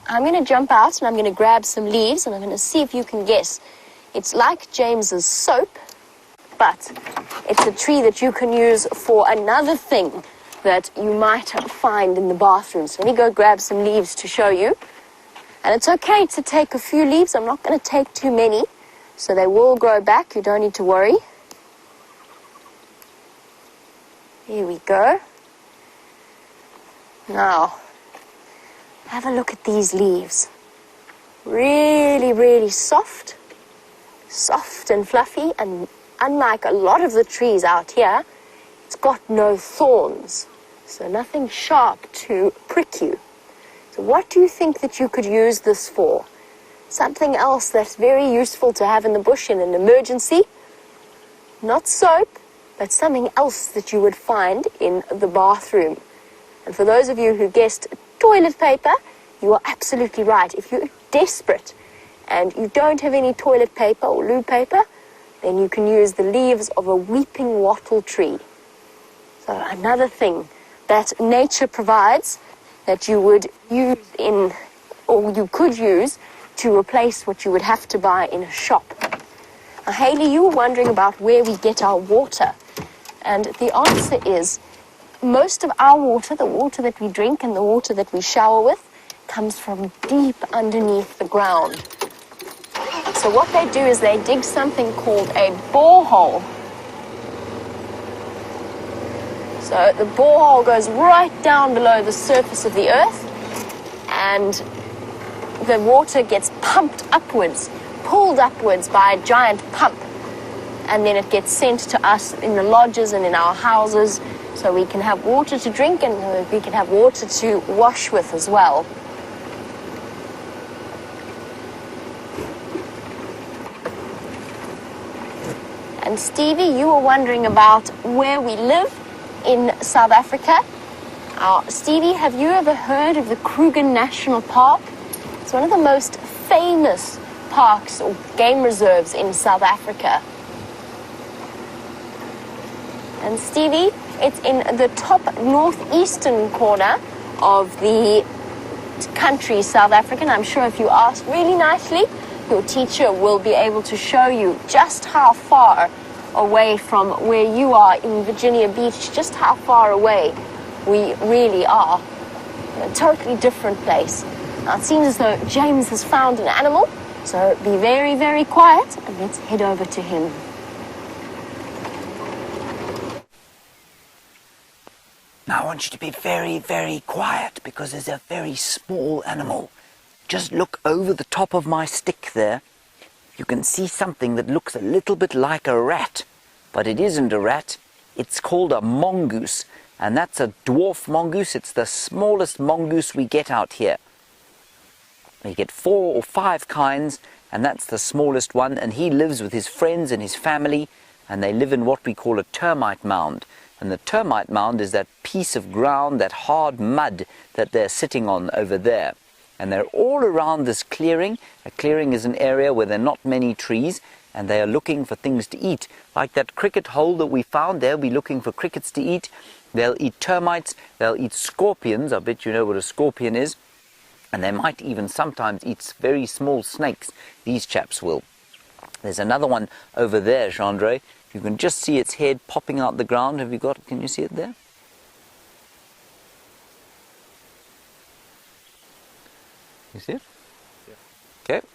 I'm going to jump out and I'm going to grab some leaves and I'm going to see if you can guess. It's like James's soap, but it's a tree that you can use for another thing that you might find in the bathroom. So let me go grab some leaves to show you. And it's okay to take a few leaves. I'm not going to take too many, so they will grow back. You don't need to worry. Here we go. Now, have a look at these leaves. Really, really soft. Soft and fluffy, and unlike a lot of the trees out here, it's got no thorns. So nothing sharp to prick you. So what do you think that you could use this for? Something else that's very useful to have in the bush in an emergency. Not soap, but something else that you would find in the bathroom. And for those of you who guessed toilet paper, you are absolutely right. If you're desperate and you don't have any toilet paper or loo paper, then you can use the leaves of a weeping wattle tree. So another thing that nature provides that you would use in, or you could use to replace what you would have to buy in a shop. Now, Haley, you were wondering about where we get our water. And the answer is most of our water, the water that we drink and the water that we shower with, comes from deep underneath the ground. So what they do is they dig something called a borehole. So the borehole goes right down below the surface of the earth and the water gets pumped upwards, pulled upwards by a giant pump. And then it gets sent to us in the lodges and in our houses so we can have water to drink and we can have water to wash with as well. And Stevie, you were wondering about where we live in South Africa. Stevie, have you ever heard of the Kruger National Park? It's one of the most famous parks or game reserves in South Africa. And Stevie, it's in the top northeastern corner of the country, South Africa. And I'm sure if you ask really nicely, your teacher will be able to show you just how far away from where you are in Virginia Beach, just how far away we really are. A totally different place. Now it seems as though James has found an animal, so be very, very quiet and let's head over to him. Now I want you to be very, very quiet because there's a very small animal. Just look over the top of my stick there. You can see something that looks a little bit like a rat, but it isn't a rat. It's called a mongoose, and that's a dwarf mongoose. It's the smallest mongoose we get out here. We get 4 or 5 kinds, and that's the smallest one, and he lives with his friends and his family, and they live in what we call a termite mound. And the termite mound is that piece of ground, that hard mud that they're sitting on over there. And they're all around this clearing. A clearing is an area where there are not many trees, and they are looking for things to eat. Like that cricket hole that we found, they'll be looking for crickets to eat. They'll eat termites, they'll eat scorpions. I bet you know what a scorpion is. And they might even sometimes eat very small snakes. These chaps will. There's another one over there, Jeandre. You can just see its head popping out the ground. Have you got, can you see it there? You see it? Yeah. Okay.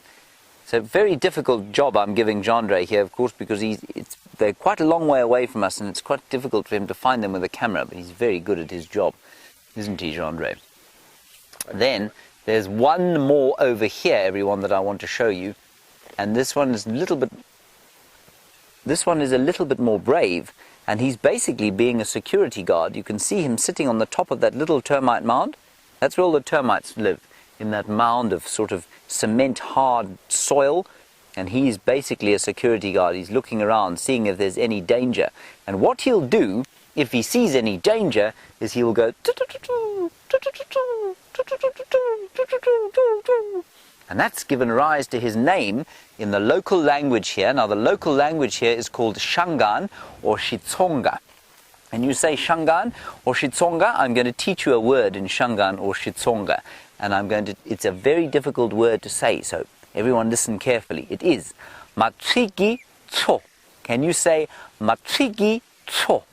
So very difficult job I'm giving Jeandre here, of course, because they're quite a long way away from us and it's quite difficult for him to find them with a camera, but he's very good at his job, isn't he, Jeandre? Then there's one more over here, everyone, that I want to show you, and this one is a little bit more brave, and he's basically being a security guard. You can see him sitting on the top of that little termite mound. That's where all the termites live, in that mound of sort of cement hard soil, and he's basically a security guard. He's looking around, seeing if there's any danger. And what he'll do if he sees any danger, is he will go, and that's given rise to his name in the local language here. Now, the local language here is called Shangaan or Xitsonga. And you say Shangaan or Xitsonga, I'm going to teach you a word in Shangaan or Xitsonga. And it's a very difficult word to say, so everyone listen carefully. It is Matriki Tso. Can you say Matriki Tso?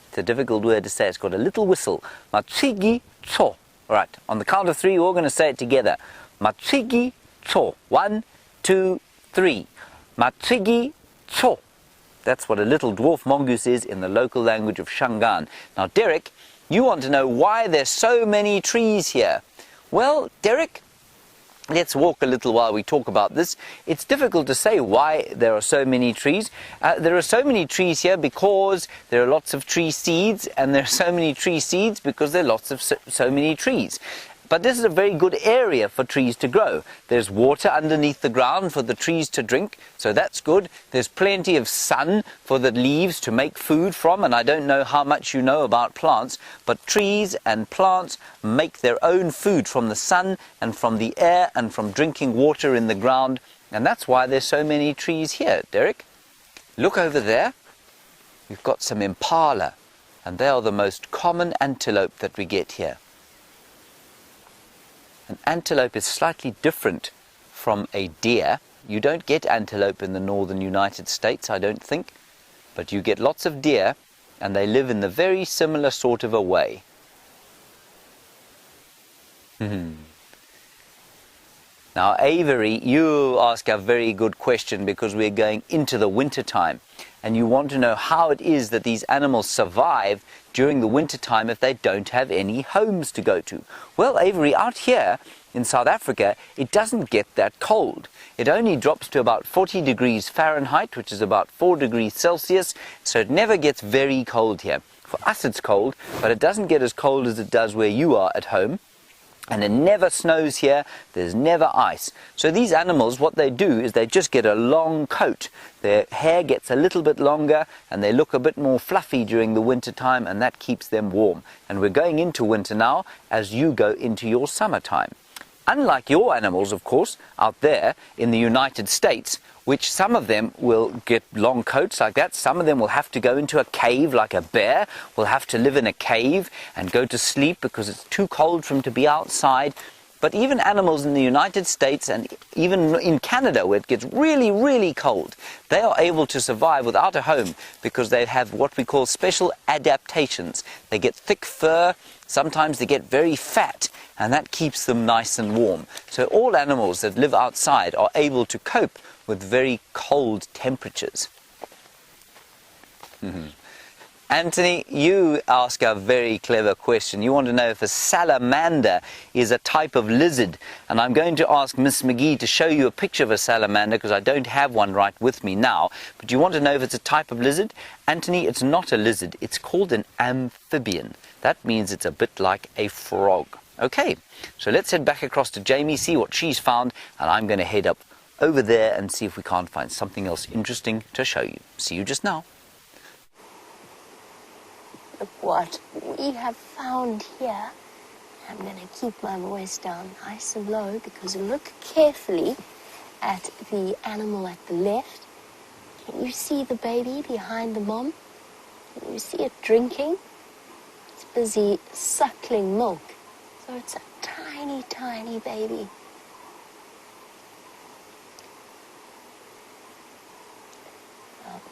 It's a difficult word to say. It's got a little whistle. Matriki Tso. All right, on the count of 3, we're all going to say it together. Matriki Tso. 1, 2, 3. Matriki Tso. That's what a little dwarf mongoose is in the local language of Shangaan. Now, Derek, you want to know why there's so many trees here. Well, Derek, let's walk a little while we talk about this. It's difficult to say why there are so many trees. There are so many trees here because there are lots of tree seeds, and there are so many tree seeds because there are lots of so many trees. But this is a very good area for trees to grow. There's water underneath the ground for the trees to drink, so that's good. There's plenty of sun for the leaves to make food from, and I don't know how much you know about plants, but trees and plants make their own food from the sun and from the air and from drinking water in the ground, and that's why there's so many trees here, Derek. Look over there. We've got some impala, and they are the most common antelope that we get here. An antelope is slightly different from a deer. You don't get antelope in the northern United States, I don't think, but you get lots of deer, and they live in the very similar sort of a way. Now, Avery, you ask a very good question because we're going into the winter time, and you want to know how it is that these animals survive during the winter time if they don't have any homes to go to. Well, Avery, out here in South Africa, it doesn't get that cold. It only drops to about 40 degrees Fahrenheit, which is about 4 degrees Celsius, so it never gets very cold here. For us it's cold, but it doesn't get as cold as it does where you are at home. And it never snows here, there's never ice. So these animals, what they do is they just get a long coat. Their hair gets a little bit longer and they look a bit more fluffy during the winter time, and that keeps them warm. And we're going into winter now as you go into your summertime. Unlike your animals, of course, out there in the United States, which some of them will get long coats like that. Some of them will have to go into a cave, like a bear will have to live in a cave and go to sleep because it's too cold for them to be outside. But even animals in the United States and even in Canada, where it gets really, really cold, they are able to survive without a home because they have what we call special adaptations. They get thick fur, sometimes they get very fat, and that keeps them nice and warm. So all animals that live outside are able to cope with very cold temperatures. Anthony, you ask a very clever question. You want to know if a salamander is a type of lizard. And I'm going to ask Miss McGee to show you a picture of a salamander because I don't have one right with me now. But you want to know if it's a type of lizard? Anthony, it's not a lizard. It's called an amphibian. That means it's a bit like a frog. Okay, so let's head back across to Jamie, see what she's found, and I'm going to head up over there and see if we can't find something else interesting to show you. See you just now. Look what we have found here. I'm going to keep my voice down nice and low because look carefully at the animal at the left. Can you see the baby behind the mom? Can you see it drinking? It's busy suckling milk. So it's a tiny, tiny baby.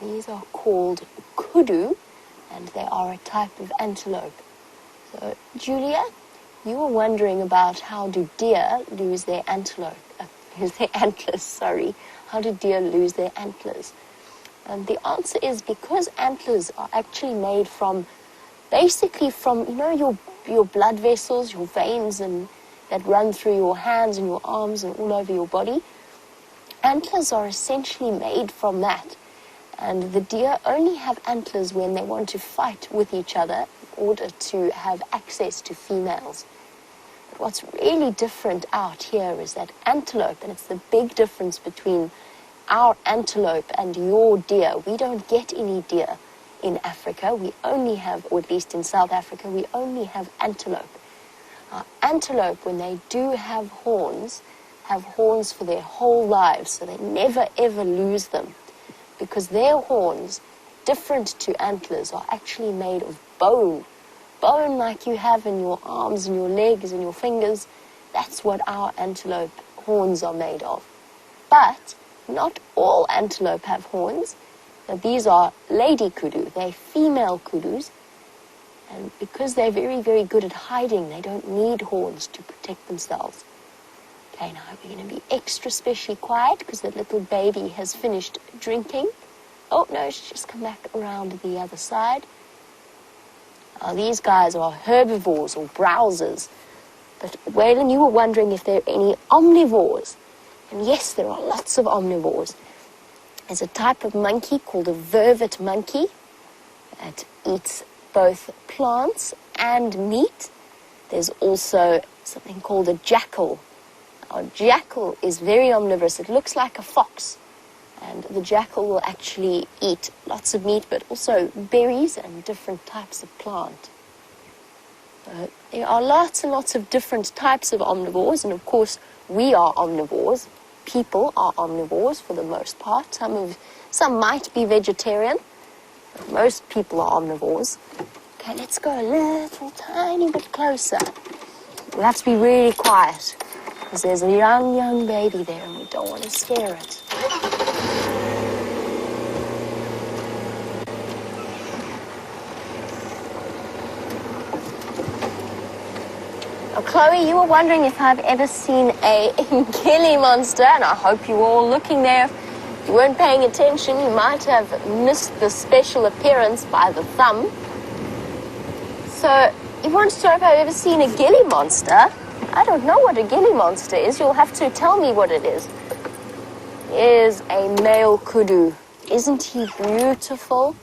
These are called kudu, and they are a type of antelope. So, Julia, you were wondering about how do deer lose their antlers, sorry. How do deer lose their antlers? And the answer is because antlers are actually made from, basically from, you know, your blood vessels, your veins, and that run through your hands and your arms and all over your body. Antlers are essentially made from that. And the deer only have antlers when they want to fight with each other in order to have access to females. But what's really different out here is that antelope, and it's the big difference between our antelope and your deer. We don't get any deer in Africa, we only have, or at least in South Africa, we only have antelope. Antelope, when they do have horns for their whole lives, so they never ever lose them, because their horns, different to antlers, are actually made of bone. Bone like you have in your arms and your legs and your fingers. That's what our antelope horns are made of. But not all antelope have horns. Now, these are lady kudu. They're female kudus. And because they're very, very good at hiding, they don't need horns to protect themselves. Okay, now we're going to be extra specially quiet because that little baby has finished drinking. Oh, no, she's just come back around to the other side. These guys are herbivores or browsers. But Waylon, you were wondering if there are any omnivores. And yes, there are lots of omnivores. There's a type of monkey called a vervet monkey that eats both plants and meat. There's also something called a jackal. A jackal is very omnivorous. It looks like a fox. And the jackal will actually eat lots of meat, but also berries and different types of plant. There are lots and lots of different types of omnivores, and of course, we are omnivores. People are omnivores for the most part. Some might be vegetarian, but most people are omnivores. Okay, let's go a little tiny bit closer. We have to be really quiet, because there's a young baby there, and we don't want to scare it. Now, Chloe, you were wondering if I've ever seen a ghillie monster, and I hope you were all looking there. If you weren't paying attention, you might have missed the special appearance by the thumb. So, you wanted to know if I've ever seen a ghillie monster. I don't know what a ghillie monster is. You'll have to tell me what it is. Here's a male kudu. Isn't he beautiful?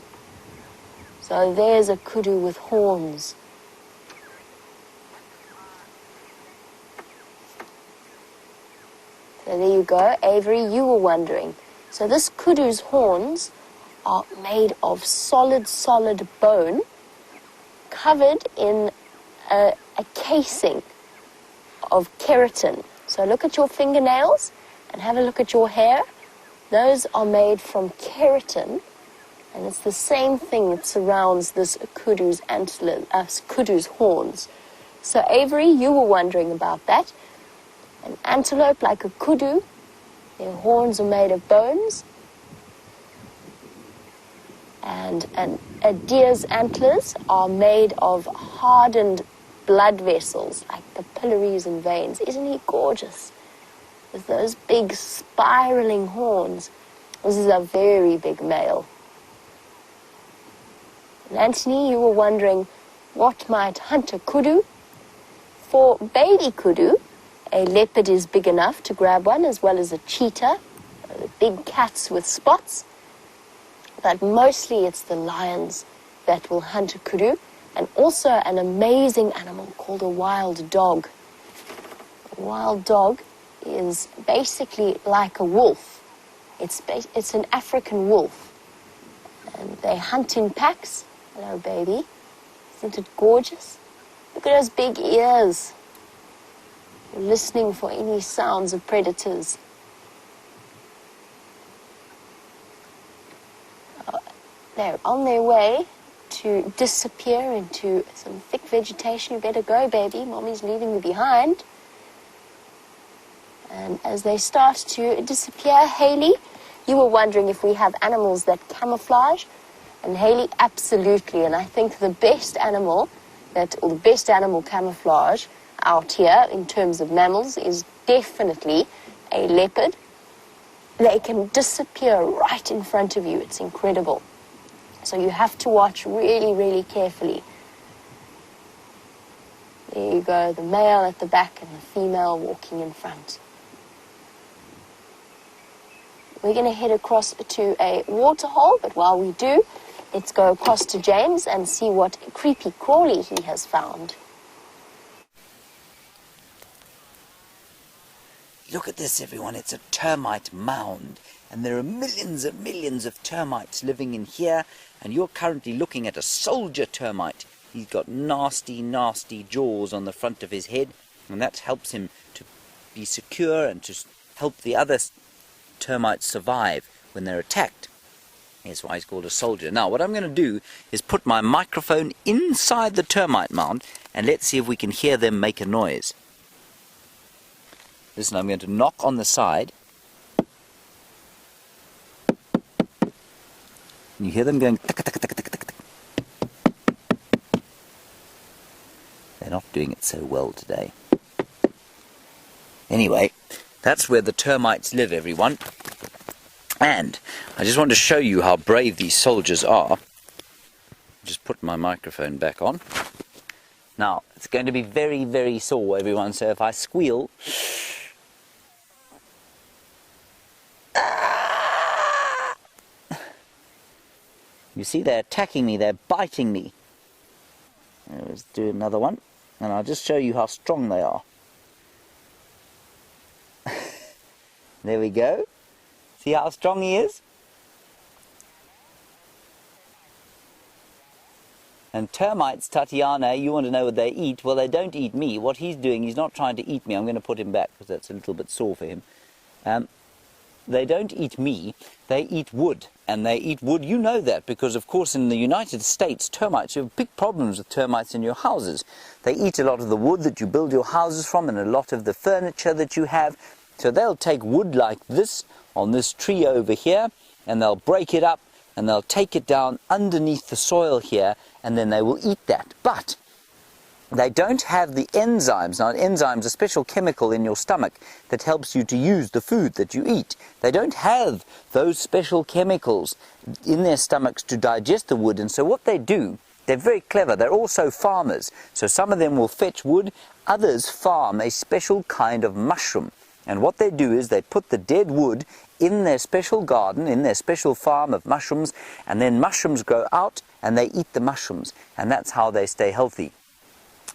So there's a kudu with horns. So there you go. Avery, you were wondering. So this kudu's horns are made of solid bone covered in a casing of keratin. So look at your fingernails and have a look at your hair. Those are made from keratin, and it's the same thing that surrounds this kudu's kudu's horns. So Avery, you were wondering about that. An antelope, like a kudu, their horns are made of bones. And a deer's antlers are made of hardened blood vessels, like capillaries and veins. Isn't he gorgeous? With those big spiraling horns. This is a very big male. And Anthony, you were wondering what might hunt a kudu. For baby kudu, a leopard is big enough to grab one, as well as a cheetah, the big cats with spots. But mostly it's the lions that will hunt a kudu, and also an amazing animal called a wild dog. A wild dog is basically like a wolf. It's an African wolf. And they hunt in packs. Hello, baby. Isn't it gorgeous? Look at those big ears. You're listening for any sounds of predators. They're on their way to disappear into some thick vegetation. You better go, baby. Mommy's leaving you behind. And as they start to disappear, Haley, you were wondering if we have animals that camouflage. And Haley, absolutely. And I think the best animal camouflage out here in terms of mammals is definitely a leopard. They can disappear right in front of you. It's incredible. So you have to watch really, really carefully. There you go, the male at the back and the female walking in front. We're going to head across to a waterhole, but while we do, let's go across to James and see what creepy crawly he has found. Look at this, everyone. It's a termite mound. And there are millions and millions of termites living in here. And you're currently looking at a soldier termite. He's got nasty, nasty jaws on the front of his head. And that helps him to be secure and to help the other termites survive when they're attacked. That's why he's called a soldier. Now, what I'm going to do is put my microphone inside the termite mound. And let's see if we can hear them make a noise. Listen, I'm going to knock on the side. And you hear them going tick, tick, tick, tick, tick, tick. They're not doing it so well today. Anyway, that's where the termites live, everyone. And I just want to show you how brave these soldiers are. Just put my microphone back on. Now, it's going to be very, very sore, everyone. So if I squeal... You see, they're attacking me, they're biting me. Let's do another one, and I'll just show you how strong they are. There we go. See how strong he is? And termites, Tatiana, you want to know what they eat? Well, they don't eat me. What he's doing, he's not trying to eat me. I'm going to put him back because that's a little bit sore for him. They don't eat me, they eat wood. And they eat wood, you know that, because of course in the United States, termites, you have big problems with termites in your houses. They eat a lot of the wood that you build your houses from and a lot of the furniture that you have. So they'll take wood like this, on this tree over here, and they'll break it up, and they'll take it down underneath the soil here, and then they will eat that. But they don't have the enzymes. Now, an enzyme is a special chemical in your stomach that helps you to use the food that you eat. They don't have those special chemicals in their stomachs to digest the wood. And so what they do, they're very clever. They're also farmers. So some of them will fetch wood. Others farm a special kind of mushroom. And what they do is they put the dead wood in their special garden, in their special farm of mushrooms. And then mushrooms grow out and they eat the mushrooms. And that's how they stay healthy.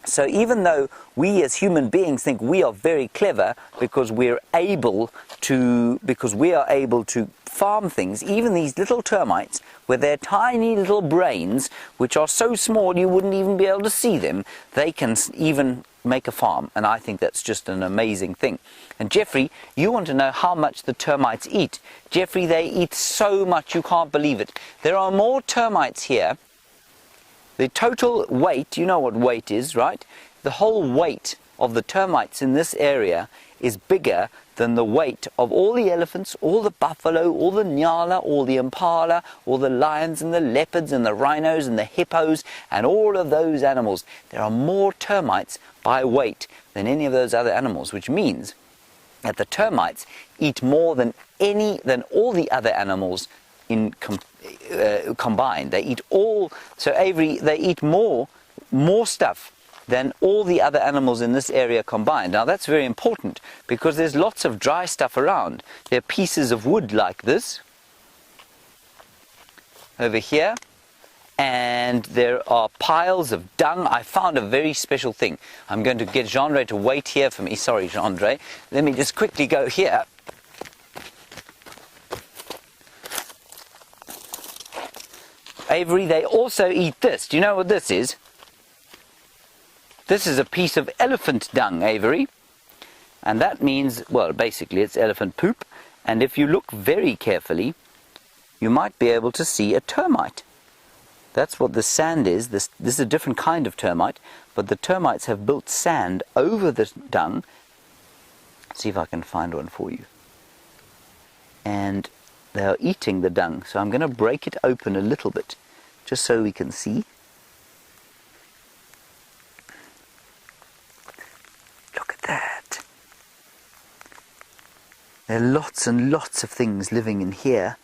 So even though we as human beings think we are very clever because we are able to farm things, even these little termites with their tiny little brains, which are so small you wouldn't even be able to see them, they can even make a farm. And I think that's just an amazing thing. And Jeffrey, you want to know how much the termites eat. Jeffrey, they eat so much you can't believe it. There are more termites here. The total weight, you know what weight is, right? The whole weight of the termites in this area is bigger than the weight of all the elephants, all the buffalo, all the nyala, all the impala, all the lions and the leopards and the rhinos and the hippos and all of those animals. There are more termites by weight than any of those other animals, which means that the termites eat more than all the other animals combined. They eat all, so Avery, they eat more stuff than all the other animals in this area combined. Now that's very important because there's lots of dry stuff around. There are pieces of wood like this over here, and there are piles of dung. I found a very special thing. I'm going to get Jeandre to wait here for me. Sorry, Jeandre. Let me just quickly go here. Avery, they also eat this. Do you know what this is? This is a piece of elephant dung, Avery. And that means, well, basically it's elephant poop. And if you look very carefully, you might be able to see a termite. That's what the sand is. This is a different kind of termite. But the termites have built sand over the dung. Let's see if I can find one for you. And they are eating the dung. So I'm going to break it open a little bit, just so we can see. Look at that. There are lots and lots of things living in here.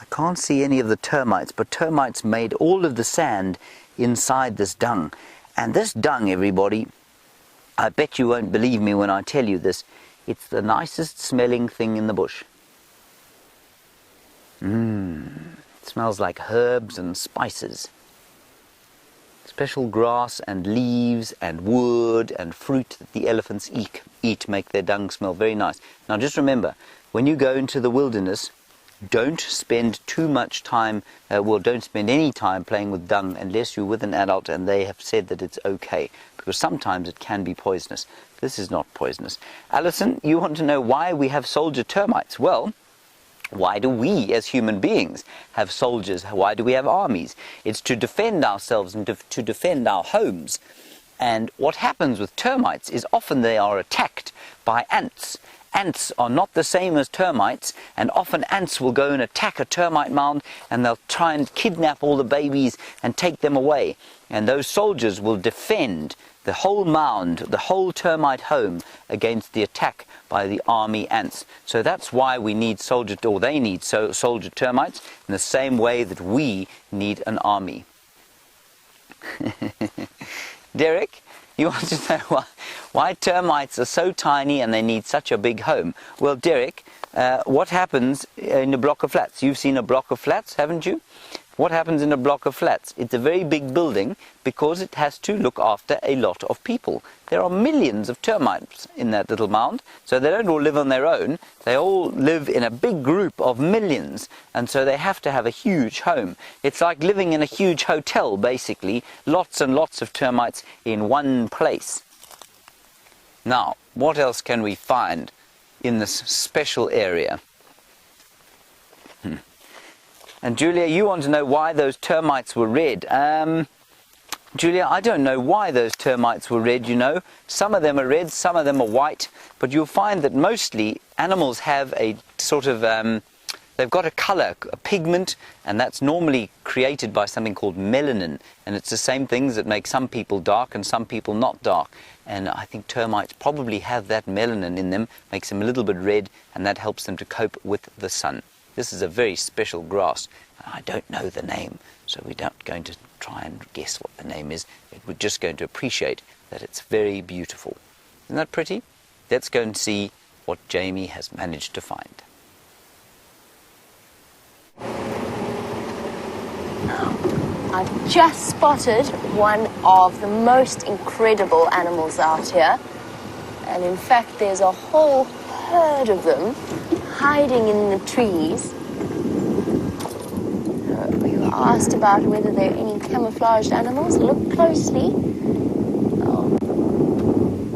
I can't see any of the termites, but termites made all of the sand inside this dung. And this dung, everybody, I bet you won't believe me when I tell you this, it's the nicest smelling thing in the bush. It smells like herbs and spices. special grass and leaves and wood and fruit that the elephants eat make their dung smell very nice. Now just remember, when you go into the wilderness, don't spend too much time, don't spend any time playing with dung unless you're with an adult and they have said that it's okay, because sometimes it can be poisonous. This is not poisonous. Alison, you want to know why we have soldier termites? Well, why do we as human beings have soldiers? Why do we have armies? It's to defend ourselves and to defend our homes. And what happens with termites is often they are attacked by ants. Ants are not the same as termites, and often ants will go and attack a termite mound and they'll try and kidnap all the babies and take them away. And those soldiers will defend the whole mound, the whole termite home against the attack by the army ants. So that's why we need soldier termites in the same way that we need an army. Derek, you want to know why termites are so tiny and they need such a big home? Well, Derek, what happens in a block of flats? You've seen a block of flats, haven't you? What happens in a block of flats? It's a very big building because it has to look after a lot of people. There are millions of termites in that little mound, so they don't all live on their own. They all live in a big group of millions, and so they have to have a huge home. It's like living in a huge hotel, basically. Lots and lots of termites in one place. Now, what else can we find in this special area? And Julia, you want to know why those termites were red. Julia, I don't know why those termites were red, you know. Some of them are red, some of them are white, but you'll find that mostly animals have a sort of, they've got a colour, a pigment, and that's normally created by something called melanin. And it's the same things that make some people dark and some people not dark. And I think termites probably have that melanin in them, makes them a little bit red, and that helps them to cope with the sun. This is a very special grass. I don't know the name, so we're not going to try and guess what the name is. We're just going to appreciate that it's very beautiful. Isn't that pretty? Let's go and see what Jamie has managed to find. I've just spotted one of the most incredible animals out here. And in fact, there's a whole herd of them hiding in the trees. We were asked about whether there are any camouflaged animals. Look closely. Oh,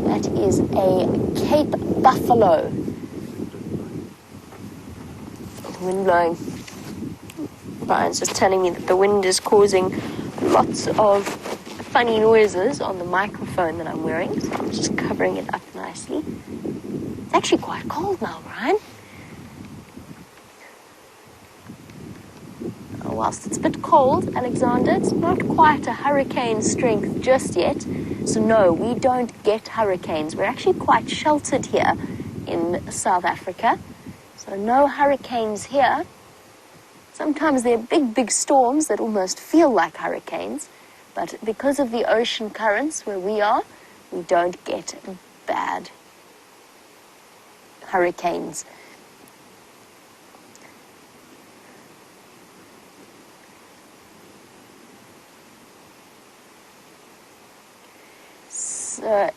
that is a Cape buffalo. The wind blowing. Bryan's just telling me that the wind is causing lots of funny noises on the microphone that I'm wearing, so I'm just covering it up nicely. It's actually quite cold now, Bryan. Whilst it's a bit cold, Alexander, it's not quite a hurricane strength just yet. So no, we don't get hurricanes. We're actually quite sheltered here in South Africa. So no hurricanes here. Sometimes there are big, big storms that almost feel like hurricanes. But because of the ocean currents where we are, we don't get bad hurricanes. So,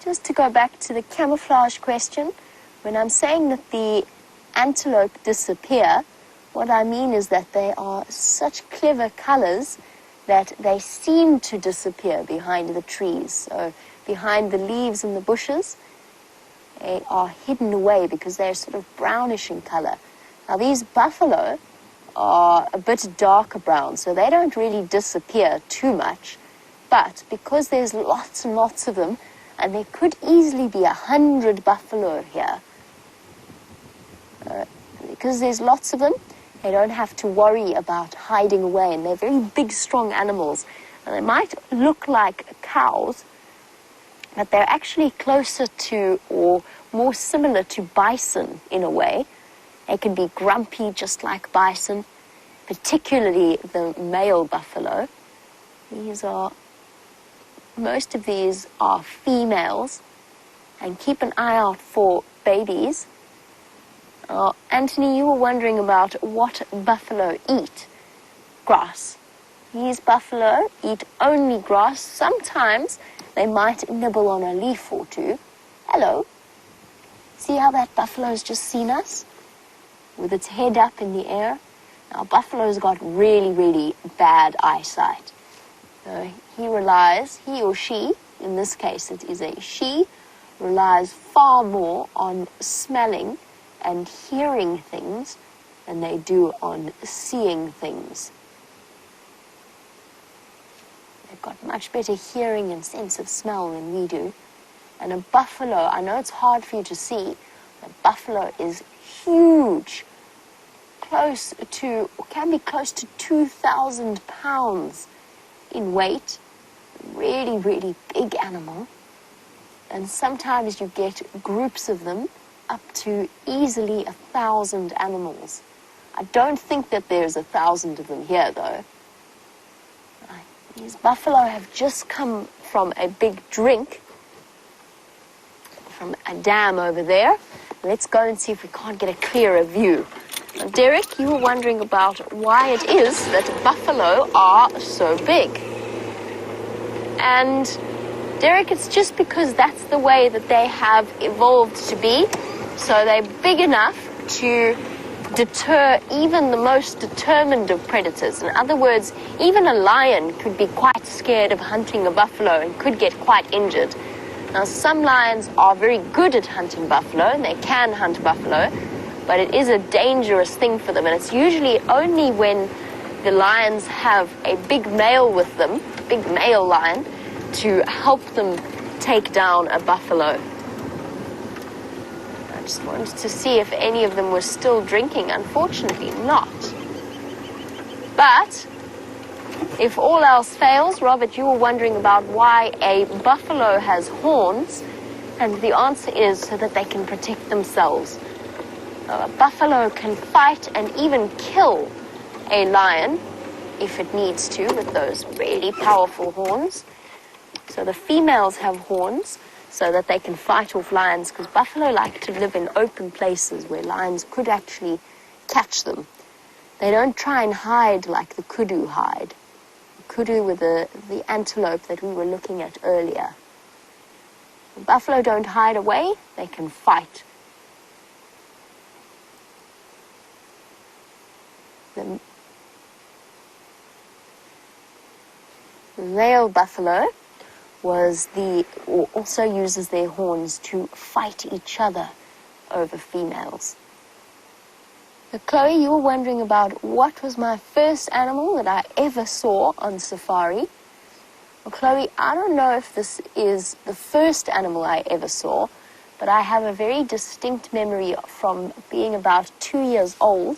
just to go back to the camouflage question, when I'm saying that the antelope disappear, what I mean is that they are such clever colors that they seem to disappear behind the trees. So behind the leaves and the bushes, they are hidden away because they're sort of brownish in color. Now these buffalo are a bit darker brown, so they don't really disappear too much. But because there's lots and lots of them, and there could easily be 100 buffalo here, because there's lots of them, they don't have to worry about hiding away, and they're very big, strong animals. And they might look like cows, but they're actually closer to, or more similar to bison in a way. They can be grumpy just like bison, particularly the male buffalo. Most of these are females, and keep an eye out for babies. Anthony, you were wondering about what buffalo eat. Grass. These buffalo eat only grass. Sometimes they might nibble on a leaf or two. Hello. See how that buffalo's just seen us? With its head up in the air. Now, buffalo's got really, really bad eyesight. So he or she, in this case it is a she, relies far more on smelling and hearing things than they do on seeing things. They've got much better hearing and sense of smell than we do. And a buffalo, I know it's hard for you to see, but a buffalo is huge. Can be close to 2,000 pounds in weight. Really, really big animal. And sometimes you get groups of them up to easily 1,000 animals. I don't think that there's 1,000 of them here, though. These buffalo have just come from a big drink from a dam over there. Let's go and see if we can't get a clearer view. Now, Derek, you were wondering about why it is that buffalo are so big. And Derek, it's just because that's the way that they have evolved to be. So they're big enough to deter even the most determined of predators. In other words, even a lion could be quite scared of hunting a buffalo and could get quite injured. Now, some lions are very good at hunting buffalo, and they can hunt buffalo, but it is a dangerous thing for them, and it's usually only when the lions have a big male with them, big male lion, to help them take down a buffalo. I just wanted to see if any of them were still drinking. Unfortunately not. But if all else fails, Robert, you were wondering about why a buffalo has horns, and the answer is so that they can protect themselves. A buffalo can fight and even kill a lion if it needs to with those really powerful horns. So the females have horns so that they can fight off lions, because buffalo like to live in open places where lions could actually catch them. They don't try and hide like the kudu hide. The kudu with the antelope that we were looking at earlier. The buffalo don't hide away, they can fight. The male buffalo also uses their horns to fight each other over females. So Chloe, you were wondering about what was my first animal that I ever saw on safari. Well, Chloe, I don't know if this is the first animal I ever saw, but I have a very distinct memory from being about 2 years old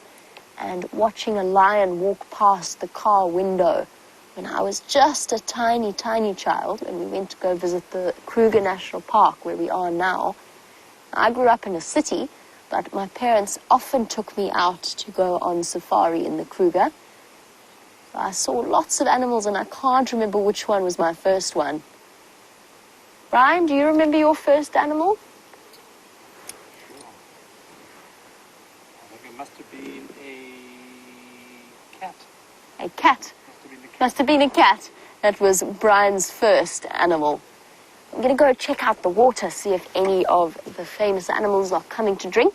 and watching a lion walk past the car window when I was just a tiny, tiny child, and we went to go visit the Kruger National Park where we are now. I grew up in a city, but my parents often took me out to go on safari in the Kruger. So I saw lots of animals, and I can't remember which one was my first one. Bryan, do you remember your first animal? I think it must have been a cat. A cat. Must have been a cat. That was Bryan's first animal. I'm going to go check out the water, see if any of the famous animals are coming to drink.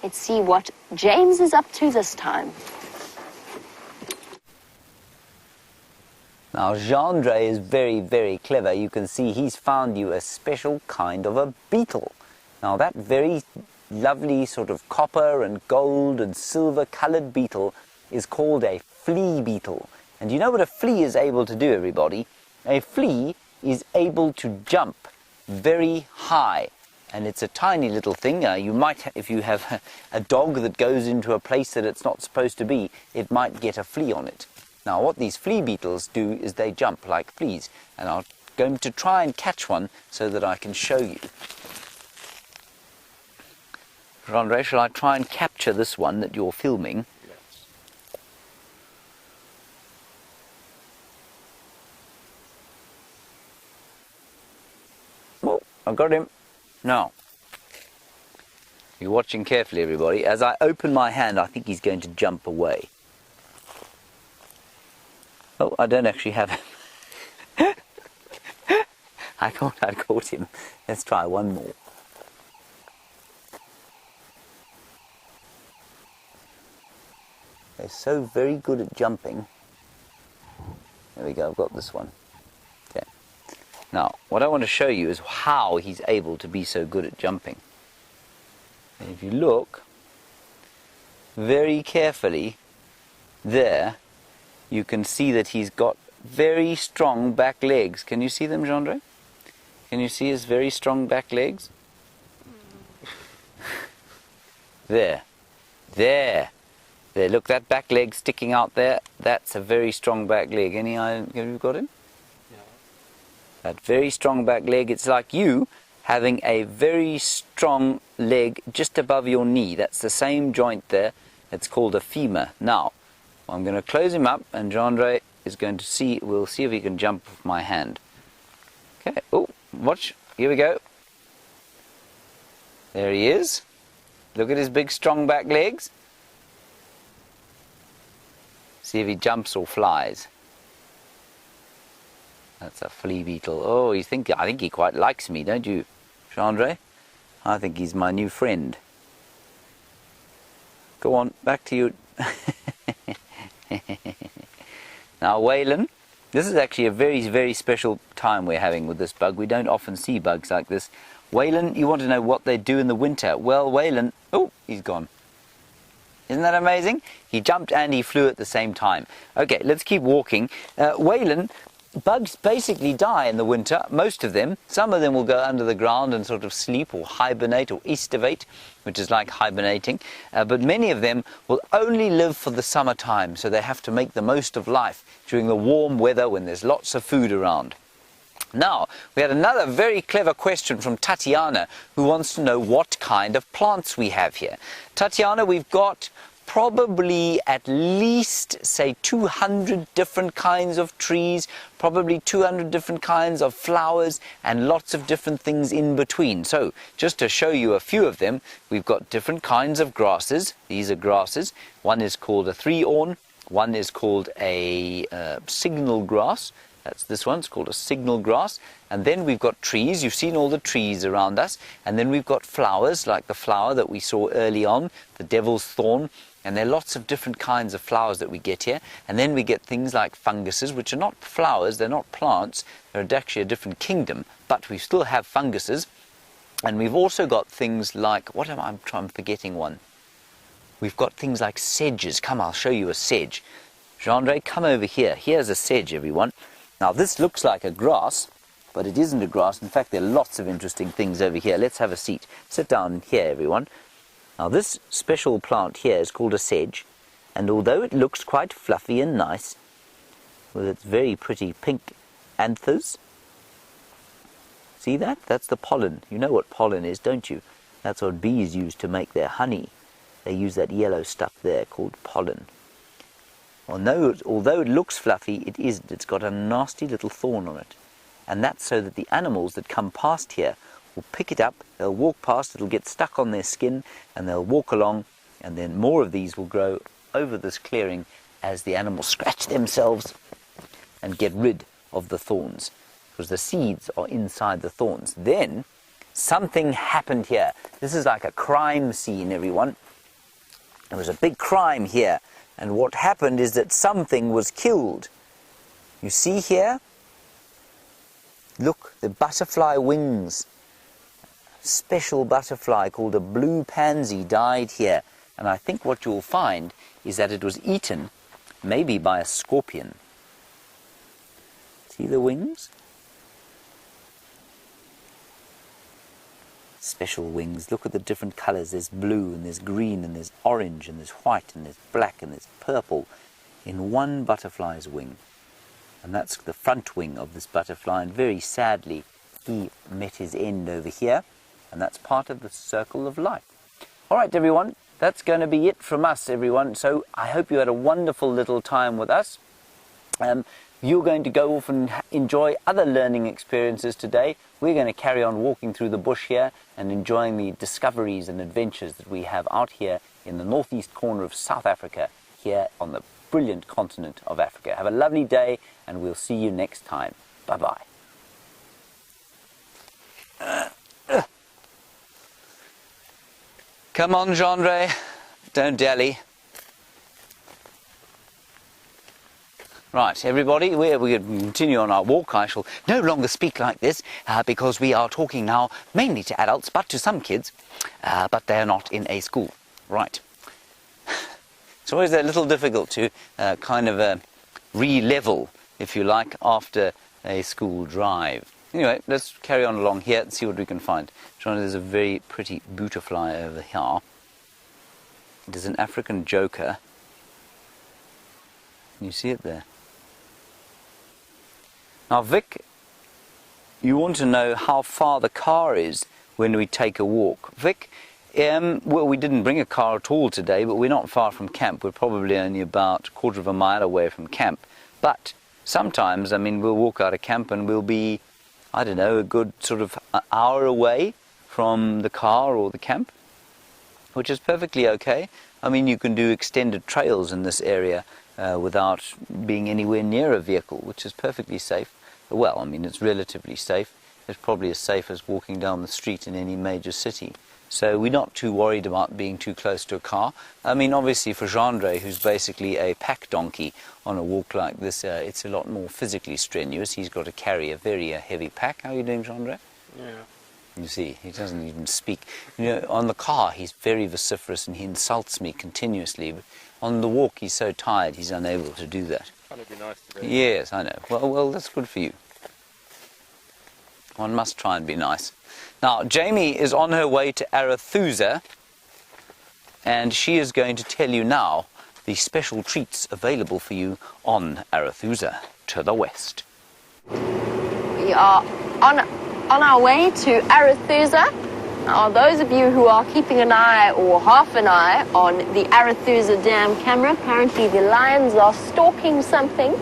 Let's see what James is up to this time. Now, Jeandre is very, very clever. You can see he's found you a special kind of a beetle. Now, that very lovely sort of copper and gold and silver coloured beetle is called a flea beetle. And you know what a flea is able to do, everybody? A flea is able to jump very high. And it's a tiny little thing. You might, if you have a dog that goes into a place that it's not supposed to be, it might get a flea on it. Now, what these flea beetles do is they jump like fleas. And I'm going to try and catch one so that I can show you. Jeandre, shall I try and capture this one that you're filming? Oh, I've got him. Now, you're watching carefully, everybody. As I open my hand, I think he's going to jump away. Oh, I don't actually have him. I thought I'd caught him. Let's try one more. They're so very good at jumping. There we go, I've got this one. Okay. Now, what I want to show you is how he's able to be so good at jumping. And if you look very carefully there, you can see that he's got very strong back legs. Can you see them, Jeandre? Can you see his very strong back legs? There. There. There. Look, that back leg sticking out there, that's a very strong back leg. Any idea? Have you got him? Yeah. That very strong back leg. It's like you having a very strong leg just above your knee. That's the same joint there. It's called a femur. Now, I'm going to close him up, and Jeandre is going to see, we'll see if he can jump off my hand. Okay, oh, watch, here we go. There he is. Look at his big strong back legs. See if he jumps or flies. That's a flea beetle. Oh, I think he quite likes me, don't you, Jeandre? I think he's my new friend. Go on, back to you. Now, Waylon, this is actually a very, very special time we're having with this bug. We don't often see bugs like this. Waylon, you want to know what they do in the winter? Well, Waylon, oh, he's gone. Isn't that amazing? He jumped and he flew at the same time. Okay, let's keep walking. Waylon, bugs basically die in the winter, most of them. Some of them will go under the ground and sort of sleep or hibernate or estivate, which is like hibernating. But many of them will only live for the summertime, so they have to make the most of life during the warm weather when there's lots of food around. Now, we had another very clever question from Tatiana, who wants to know what kind of plants we have here. Tatiana, we've got probably at least, say, 200 different kinds of trees, probably 200 different kinds of flowers, and lots of different things in between. So, just to show you a few of them, we've got different kinds of grasses. These are grasses. One is called a three-awn, one is called a signal grass. That's this one, it's called a signal grass. And then we've got trees. You've seen all the trees around us. And then we've got flowers, like the flower that we saw early on, the devil's thorn. And there are lots of different kinds of flowers that we get here. And then we get things like funguses, which are not flowers, they're not plants. They're actually a different kingdom. But we still have funguses. And we've also got things like, I'm forgetting one. We've got things like sedges. Come, I'll show you a sedge. Jeandre, come over here. Here's a sedge, everyone. Now, this looks like a grass, but it isn't a grass. In fact, there are lots of interesting things over here. Let's have a seat. Sit down here, everyone. Now, this special plant here is called a sedge, and although it looks quite fluffy and nice, with its very pretty pink anthers, see that? That's the pollen. You know what pollen is, don't you? That's what bees use to make their honey. They use that yellow stuff there called pollen. Although it looks fluffy, it isn't. It's got a nasty little thorn on it. And that's so that the animals that come past here will pick it up, they'll walk past, it'll get stuck on their skin, and they'll walk along, and then more of these will grow over this clearing as the animals scratch themselves and get rid of the thorns, because the seeds are inside the thorns. Then, something happened here. This is like a crime scene, everyone. There was a big crime here. And what happened is that something was killed. You see here? Look, the butterfly wings. A special butterfly called a blue pansy died here. And I think what you'll find is that it was eaten, maybe by a scorpion. See the wings? Special wings. Look at the different colors. There's blue and there's green and there's orange and there's white and there's black and there's purple in one butterfly's wing. And that's the front wing of this butterfly, and very sadly he met his end over here, and that's part of the circle of life. All right, everyone, that's going to be it from us, everyone. So I hope you had a wonderful little time with us. You're going to go off and enjoy other learning experiences today. We're going to carry on walking through the bush here and enjoying the discoveries and adventures that we have out here in the northeast corner of South Africa, here on the brilliant continent of Africa. Have a lovely day, and we'll see you next time. Bye-bye. Come on, Jeandre. Don't dally. Right, everybody, we're going to continue on our walk. I shall no longer speak like this because we are talking now mainly to adults, but to some kids, but they are not in a school. Right. It's always a little difficult to kind of re-level, if you like, after a school drive. Anyway, let's carry on along here and see what we can find. There's a very pretty butterfly over here. It is an African joker. You see it there. Now, Vic, you want to know how far the car is when we take a walk. Vic, well, we didn't bring a car at all today, but we're not far from camp. We're probably only about a quarter of a mile away from camp. But sometimes, I mean, we'll walk out of camp and we'll be, I don't know, a good sort of an hour away from the car or the camp, which is perfectly okay. I mean, you can do extended trails in this area without being anywhere near a vehicle, which is perfectly safe. Well, I mean, it's relatively safe. It's probably as safe as walking down the street in any major city. So we're not too worried about being too close to a car. I mean, obviously for Jeandre, who's basically a pack donkey on a walk like this, it's a lot more physically strenuous. He's got to carry a very heavy pack. How are you doing, Jeandre? Yeah. You see, he doesn't even speak. You know, on the car, he's very vociferous and he insults me continuously. But on the walk, he's so tired, he's unable to do that. Trying to be nice today. Yes, I know. Well, that's good for you. One must try and be nice. Now, Jamie is on her way to Arathusa, and she is going to tell you now the special treats available for you on Arathusa to the west. We are on our way to Arathusa. Now, those of you who are keeping an eye or half an eye on the Arathusa Dam camera, apparently the lions are stalking something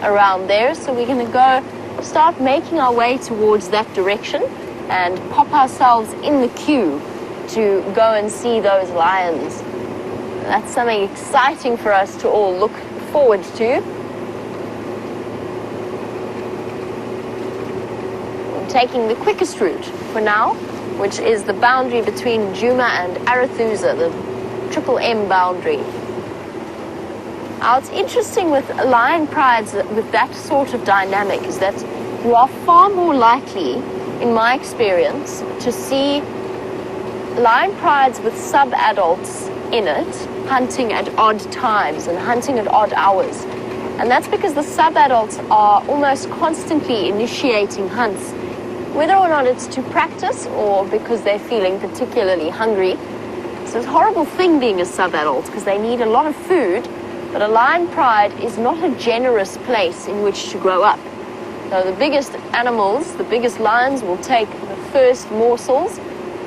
around there, so we're going to go start making our way towards that direction and pop ourselves in the queue to go and see those lions. That's something exciting for us to all look forward to. I'm taking the quickest route for now, which is the boundary between Djuma and Arathusa, the triple M boundary. Now, it's interesting with lion prides with that sort of dynamic is that you are far more likely, in my experience, to see lion prides with sub-adults in it hunting at odd times and hunting at odd hours. And that's because the sub-adults are almost constantly initiating hunts, whether or not it's to practice or because they're feeling particularly hungry. So it's a horrible thing being a sub-adult because they need a lot of food, but a lion pride is not a generous place in which to grow up. So the biggest animals, the biggest lions will take the first morsels,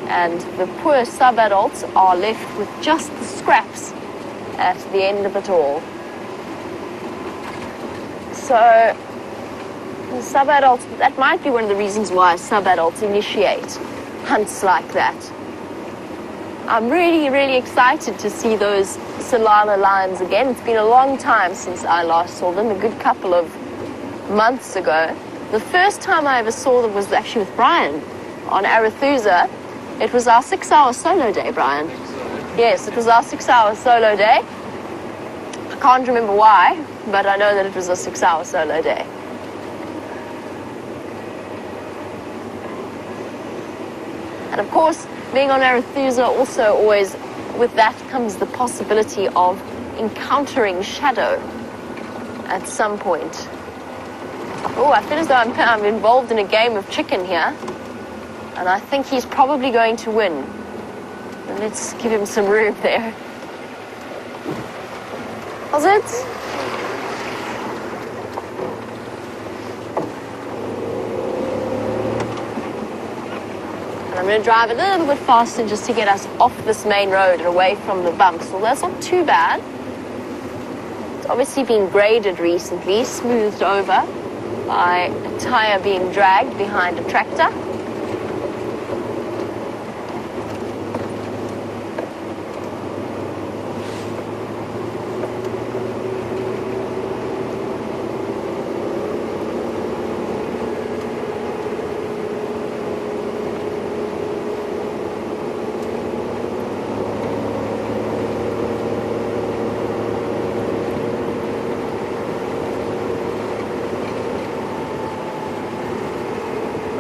and the poor sub-adults are left with just the scraps at the end of it all. So the sub-adults, that might be one of the reasons why sub-adults initiate hunts like that. I'm really, really excited to see those Tsalala lions again. It's been a long time since I last saw them, a good couple of months ago. The first time I ever saw them was actually with Bryan on Arathusa. It was our 6-hour solo day, Bryan. Yes, it was our 6-hour solo day. I can't remember why, but I know that it was a 6-hour solo day. And of course, being on Arathusa also always, with that comes the possibility of encountering Shadow at some point. Oh, I feel as though I'm involved in a game of chicken here. And I think he's probably going to win. And let's give him some room there. Was it? And I'm going to drive a little bit faster just to get us off this main road and away from the bumps. Well, that's not too bad. It's obviously been graded recently, smoothed over by a tire being dragged behind a tractor.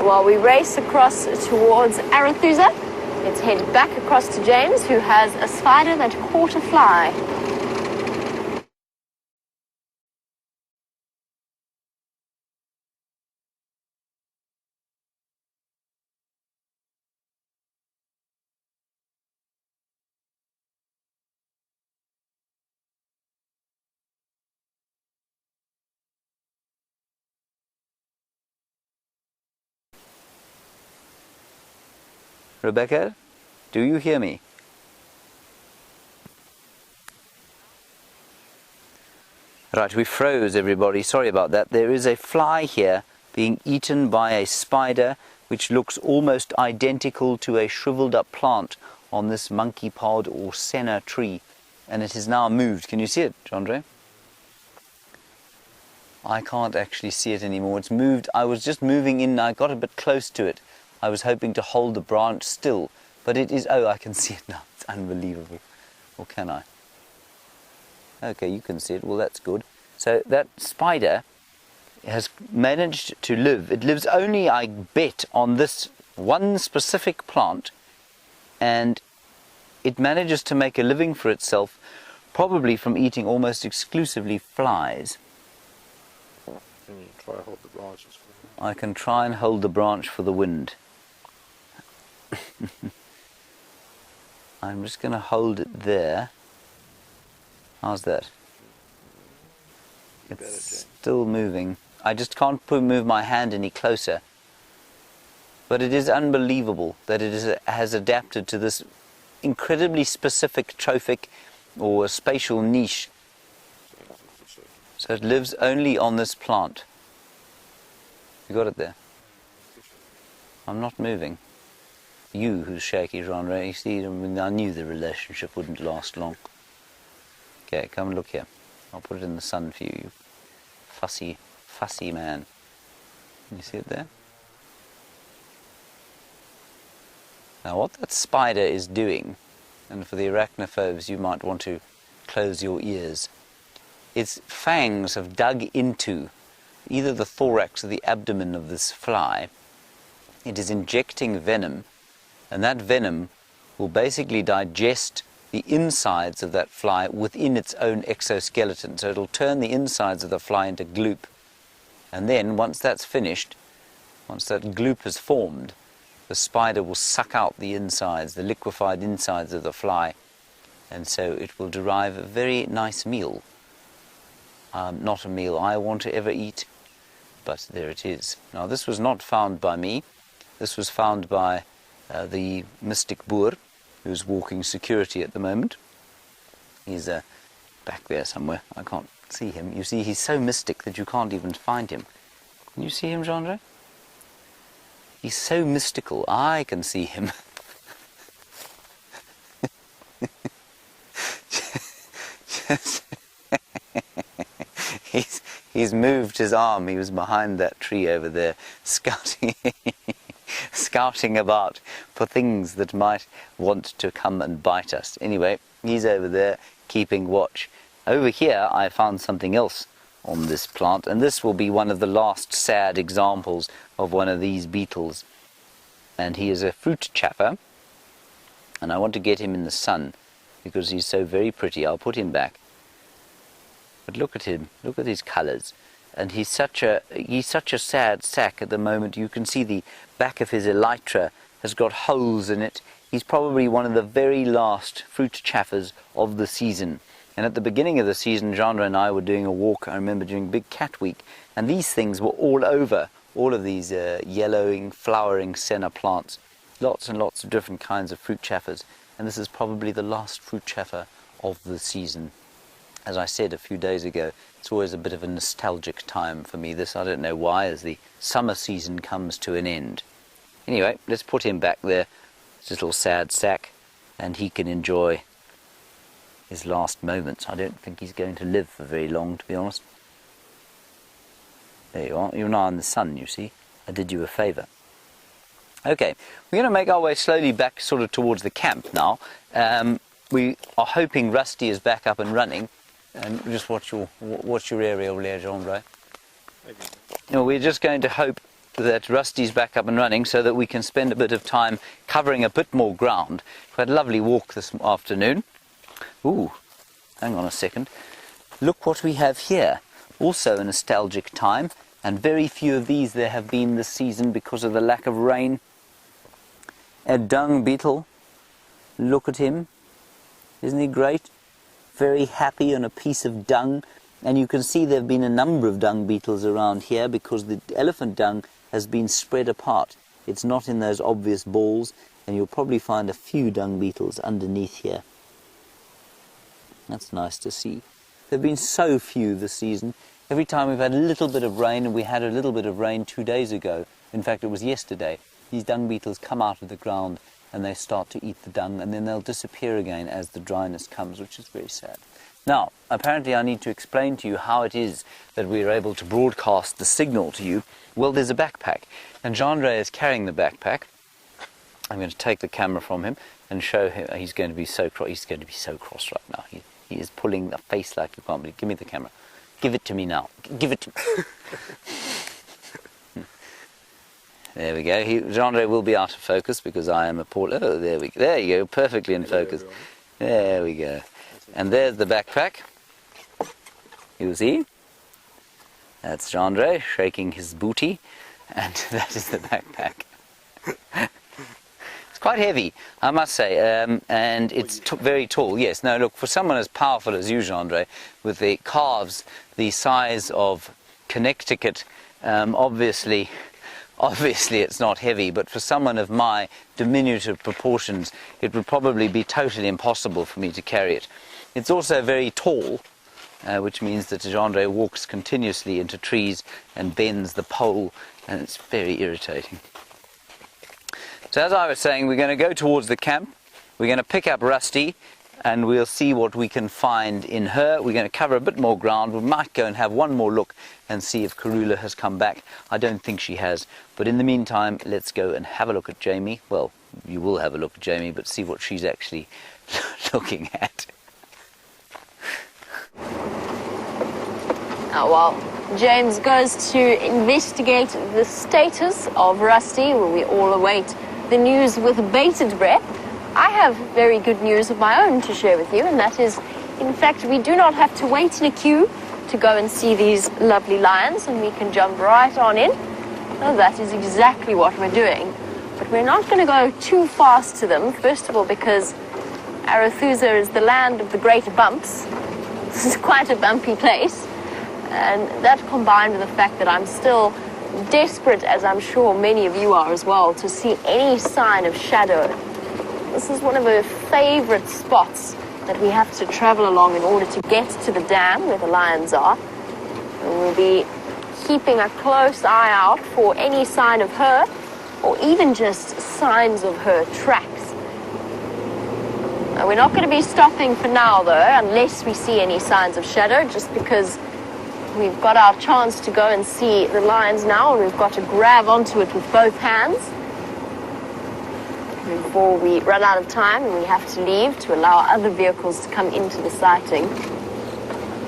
while we race across towards Arathusa. Let's head back across to James, who has a spider that caught a fly. Rebecca, do you hear me? Right, we froze, everybody. Sorry about that. There is a fly here being eaten by a spider which looks almost identical to a shriveled up plant on this monkey pod or senna tree. And it has now moved. Can you see it, Jeandre? I can't actually see it anymore. It's moved. I was just moving in. I got a bit close to it. I was hoping to hold the branch still. But it is... Oh, I can see it now. It's unbelievable. Or can I? Okay, you can see it. Well, that's good. So that spider has managed to live. It lives only, I bet, on this one specific plant. And it manages to make a living for itself, probably from eating almost exclusively flies. Can you try to hold the branches for me? I can try and hold the branch for the wind. I'm just going to hold it there. How's that? It's still moving. I just can't move my hand any closer. But it is unbelievable that it has adapted to this incredibly specific trophic or spatial niche. So it lives only on this plant. You got it there? I'm not moving. You who's shaky, Jeandre. You see, I knew the relationship wouldn't last long. Okay, come and look here. I'll put it in the sun for you, you fussy man. You see it there? Now what that spider is doing, and for the arachnophobes you might want to close your ears, its fangs have dug into either the thorax or the abdomen of this fly. It is injecting venom, and that venom will basically digest the insides of that fly within its own exoskeleton. So it'll turn the insides of the fly into gloop. And then once that's finished, once that gloop has formed, the spider will suck out the insides, the liquefied insides of the fly. And so it will derive a very nice meal. Not a meal I want to ever eat, but there it is. Now this was not found by me. This was found by the mystic Boer, who's walking security at the moment. He's back there somewhere. I can't see him. You see, he's so mystic that you can't even find him. Can you see him, Jeandre? He's so mystical. I can see him. He's moved his arm. He was behind that tree over there, scouting about for things that might want to come and bite us. Anyway, he's over there keeping watch. Over here I found something else on this plant, and this will be one of the last sad examples of one of these beetles. And he is a fruit chaffer, and I want to get him in the sun because he's so very pretty. I'll put him back. But look at him, look at his colours. And he's such a sad sack at the moment. You can see the back of his elytra has got holes in it. He's probably one of the very last fruit chaffers of the season. And at the beginning of the season, Jeandre and I were doing a walk, I remember, during Big Cat Week, and these things were all over, all of these yellowing, flowering senna plants. Lots and lots of different kinds of fruit chaffers. And this is probably the last fruit chaffer of the season. As I said a few days ago, it's always a bit of a nostalgic time for me, this. I don't know why, as the summer season comes to an end. Anyway, let's put him back there, this little sad sack, and he can enjoy his last moments. I don't think he's going to live for very long, to be honest. There you are. You're now in the sun, you see. I did you a favour. Okay, we're going to make our way slowly back sort of towards the camp now. We are hoping Rusty is back up and running. And just watch your aerial there, Jeandre. We're just going to hope that Rusty's back up and running so that we can spend a bit of time covering a bit more ground. We had a lovely walk this afternoon. Ooh, hang on a second. Look what we have here. Also a nostalgic time, and very few of these there have been this season because of the lack of rain. A dung beetle. Look at him. Isn't he great? Very happy on a piece of dung. And you can see there have been a number of dung beetles around here because the elephant dung has been spread apart. It's not in those obvious balls, and you'll probably find a few dung beetles underneath here. That's nice to see. There have been so few this season. Every time we've had a little bit of rain, and we had a little bit of rain 2 days ago, in fact it was yesterday, these dung beetles come out of the ground and they start to eat the dung, and then they'll disappear again as the dryness comes, which is very sad. Now, apparently I need to explain to you how it is that we are able to broadcast the signal to you. Well, there's a backpack, and Jeandre is carrying the backpack. I'm going to take the camera from him and show him. He's going to be so cross right now. He is pulling a face like you can't believe. Give me the camera. Give it to me now. Give it to me. There we go. Jeandre will be out of focus because I am a poor... Oh, there we go. There you go. Perfectly in focus. There we go. And there's the backpack. You see? That's Jeandre shaking his booty. And that is the backpack. It's quite heavy, I must say. And it's very tall. Yes, no, look, for someone as powerful as you, Jeandre, with the calves the size of Connecticut, obviously it's not heavy, but for someone of my diminutive proportions, it would probably be totally impossible for me to carry it. It's also very tall, which means that Jeandre walks continuously into trees and bends the pole, and it's very irritating. So as I was saying, we're going to go towards the camp. We're going to pick up Rusty, and we'll see what we can find in her. We're going to cover a bit more ground. We might go and have one more look and see if Karula has come back. I don't think she has. But in the meantime, let's go and have a look at Jamie. Well, you will have a look at Jamie, but see what she's actually looking at. Now, while James goes to investigate the status of Rusty, where we all await the news with bated breath, I have very good news of my own to share with you, and that is, in fact, we do not have to wait in a queue to go and see these lovely lions, and we can jump right on in. So that is exactly what we're doing. But we're not going to go too fast to them, first of all because Arathusa is the land of the great bumps. This is quite a bumpy place, and that combined with the fact that I'm still desperate, as I'm sure many of you are as well, to see any sign of shadow. This is one of her favorite spots that we have to travel along in order to get to the dam where the lions are. And we'll be keeping a close eye out for any sign of her, or even just signs of her tracks. Now, we're not going to be stopping for now, though, unless we see any signs of shadow, just because we've got our chance to go and see the lions now, and we've got to grab onto it with both hands before we run out of time and we have to leave to allow other vehicles to come into the sighting.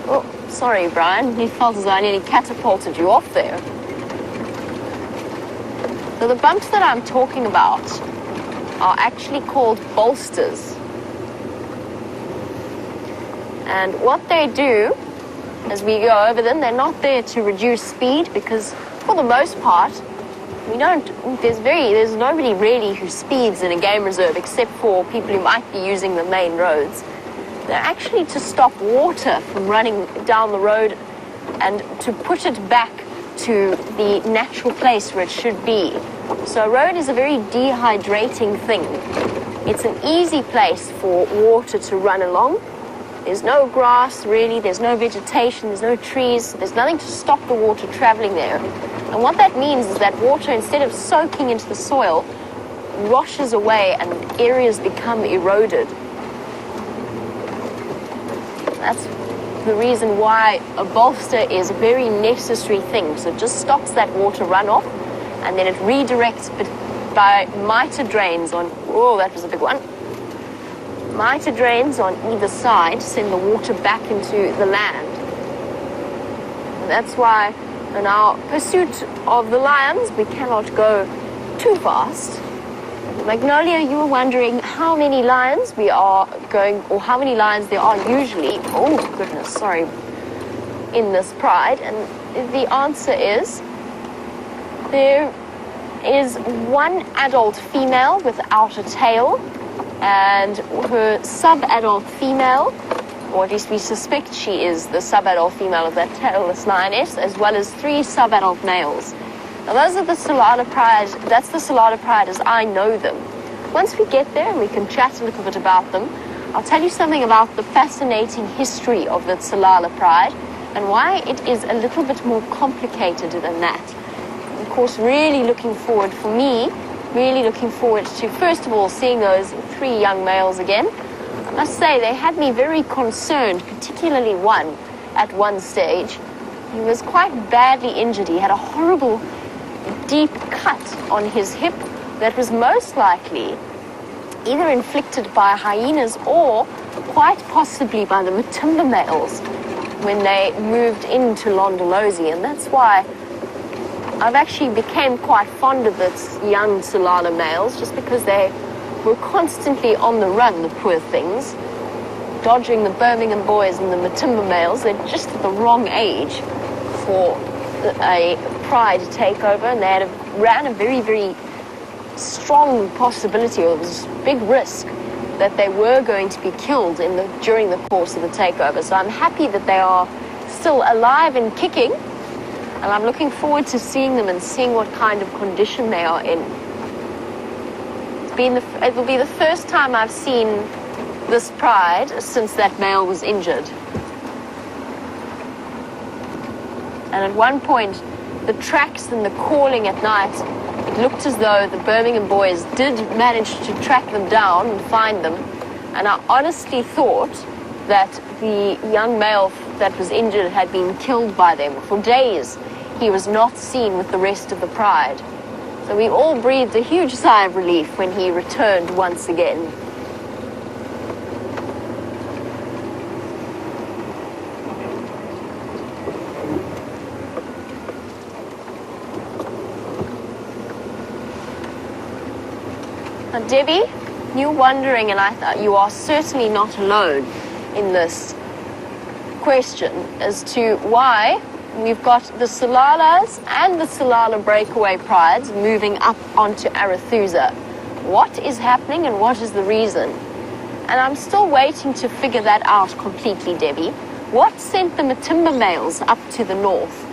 Oh, sorry, Bryan. It felt as though I nearly catapulted you off there. So the bumps that I'm talking about are actually called bolsters. And what they do, as we go over them, they're not there to reduce speed because, for the most part, there's nobody really who speeds in a game reserve except for people who might be using the main roads. They're actually to stop water from running down the road and to put it back to the natural place where it should be. So a road is a very dehydrating thing. It's an easy place for water to run along. There's no grass, really, there's no vegetation, there's no trees, there's nothing to stop the water traveling there. And what that means is that water, instead of soaking into the soil, washes away and areas become eroded. That's the reason why a bolster is a very necessary thing. So it just stops that water runoff, and then it redirects by mitre drains on, oh, that was a big one. Mitre drains on either side to send the water back into the land. And that's why In our pursuit of the lions, we cannot go too fast. Magnolia, you were wondering how many lions we are going, or how many lions there are usually, oh goodness, sorry, in this pride. And the answer is, there is one adult female without a tail, and her sub-adult female, or at least we suspect she is the sub-adult female of that tailless lioness, as well as 3 sub-adult males. Now those are the Tsalala pride, that's the Tsalala pride as I know them. Once we get there and we can chat a little bit about them, I'll tell you something about the fascinating history of the Tsalala pride and why it is a little bit more complicated than that. Of course, really looking forward to, first of all, seeing those 3 young males again. I must say, they had me very concerned, particularly one at one stage. He was quite badly injured. He had a horrible, deep cut on his hip that was most likely either inflicted by hyenas or quite possibly by the Matimba males when they moved into Londolozi, and that's why I've actually became quite fond of the young Tsalala males, just because they were constantly on the run, the poor things, dodging the Birmingham boys and the Matimba males. They're just at the wrong age for a pride takeover, and they ran a very, very strong possibility, or it was a big risk, that they were going to be killed during the course of the takeover. So I'm happy that they are still alive and kicking, and I'm looking forward to seeing them and seeing what kind of condition they are in. It will be the first time I've seen this pride since that male was injured. And at one point, the tracks and the calling at night, it looked as though the Birmingham boys did manage to track them down and find them. And I honestly thought that the young male that was injured had been killed by them. For days, he was not seen with the rest of the pride. So we all breathed a huge sigh of relief when he returned once again. Now, Debbie, you're wondering, and I thought you are certainly not alone in this question, as to why we've got the Tsalalas and the Tsalala breakaway prides moving up onto Arathusa. What is happening and what is the reason? And I'm still waiting to figure that out completely, Debbie. What sent the Matimba males up to the north?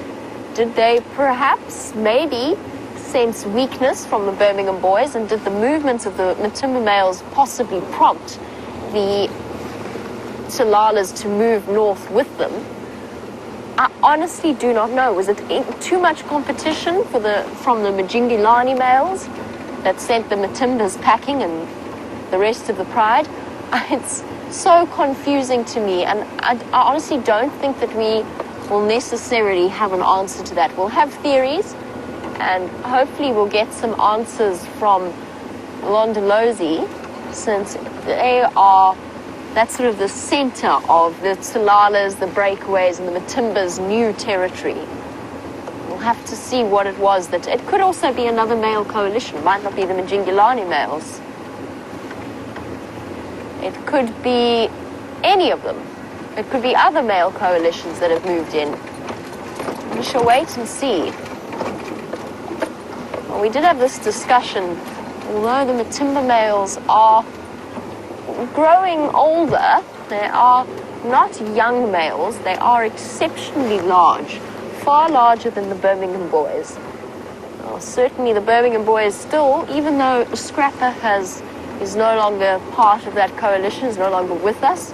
Did they perhaps, maybe, sense weakness from the Birmingham boys, and did the movements of the Matimba males possibly prompt the Tsalalas to move north with them? I honestly do not know. Was it too much competition from the Majingilani males that sent the Matimbas packing and the rest of the pride? It's so confusing to me, and I honestly don't think that we will necessarily have an answer to that. We'll have theories, and hopefully we'll get some answers from Londolozi, since that's sort of the center of the Tsalalas, the breakaways, and the Matimbas' new territory. We'll have to see what it was that... It could also be another male coalition. It might not be the Majingilani males. It could be any of them. It could be other male coalitions that have moved in. We shall wait and see. Well, we did have this discussion. Although the Matimba males are growing older, they are not young males. They are exceptionally large, far larger than the Birmingham boys. Well, certainly the Birmingham boys still, even though Scrapper is no longer part of that coalition, is no longer with us,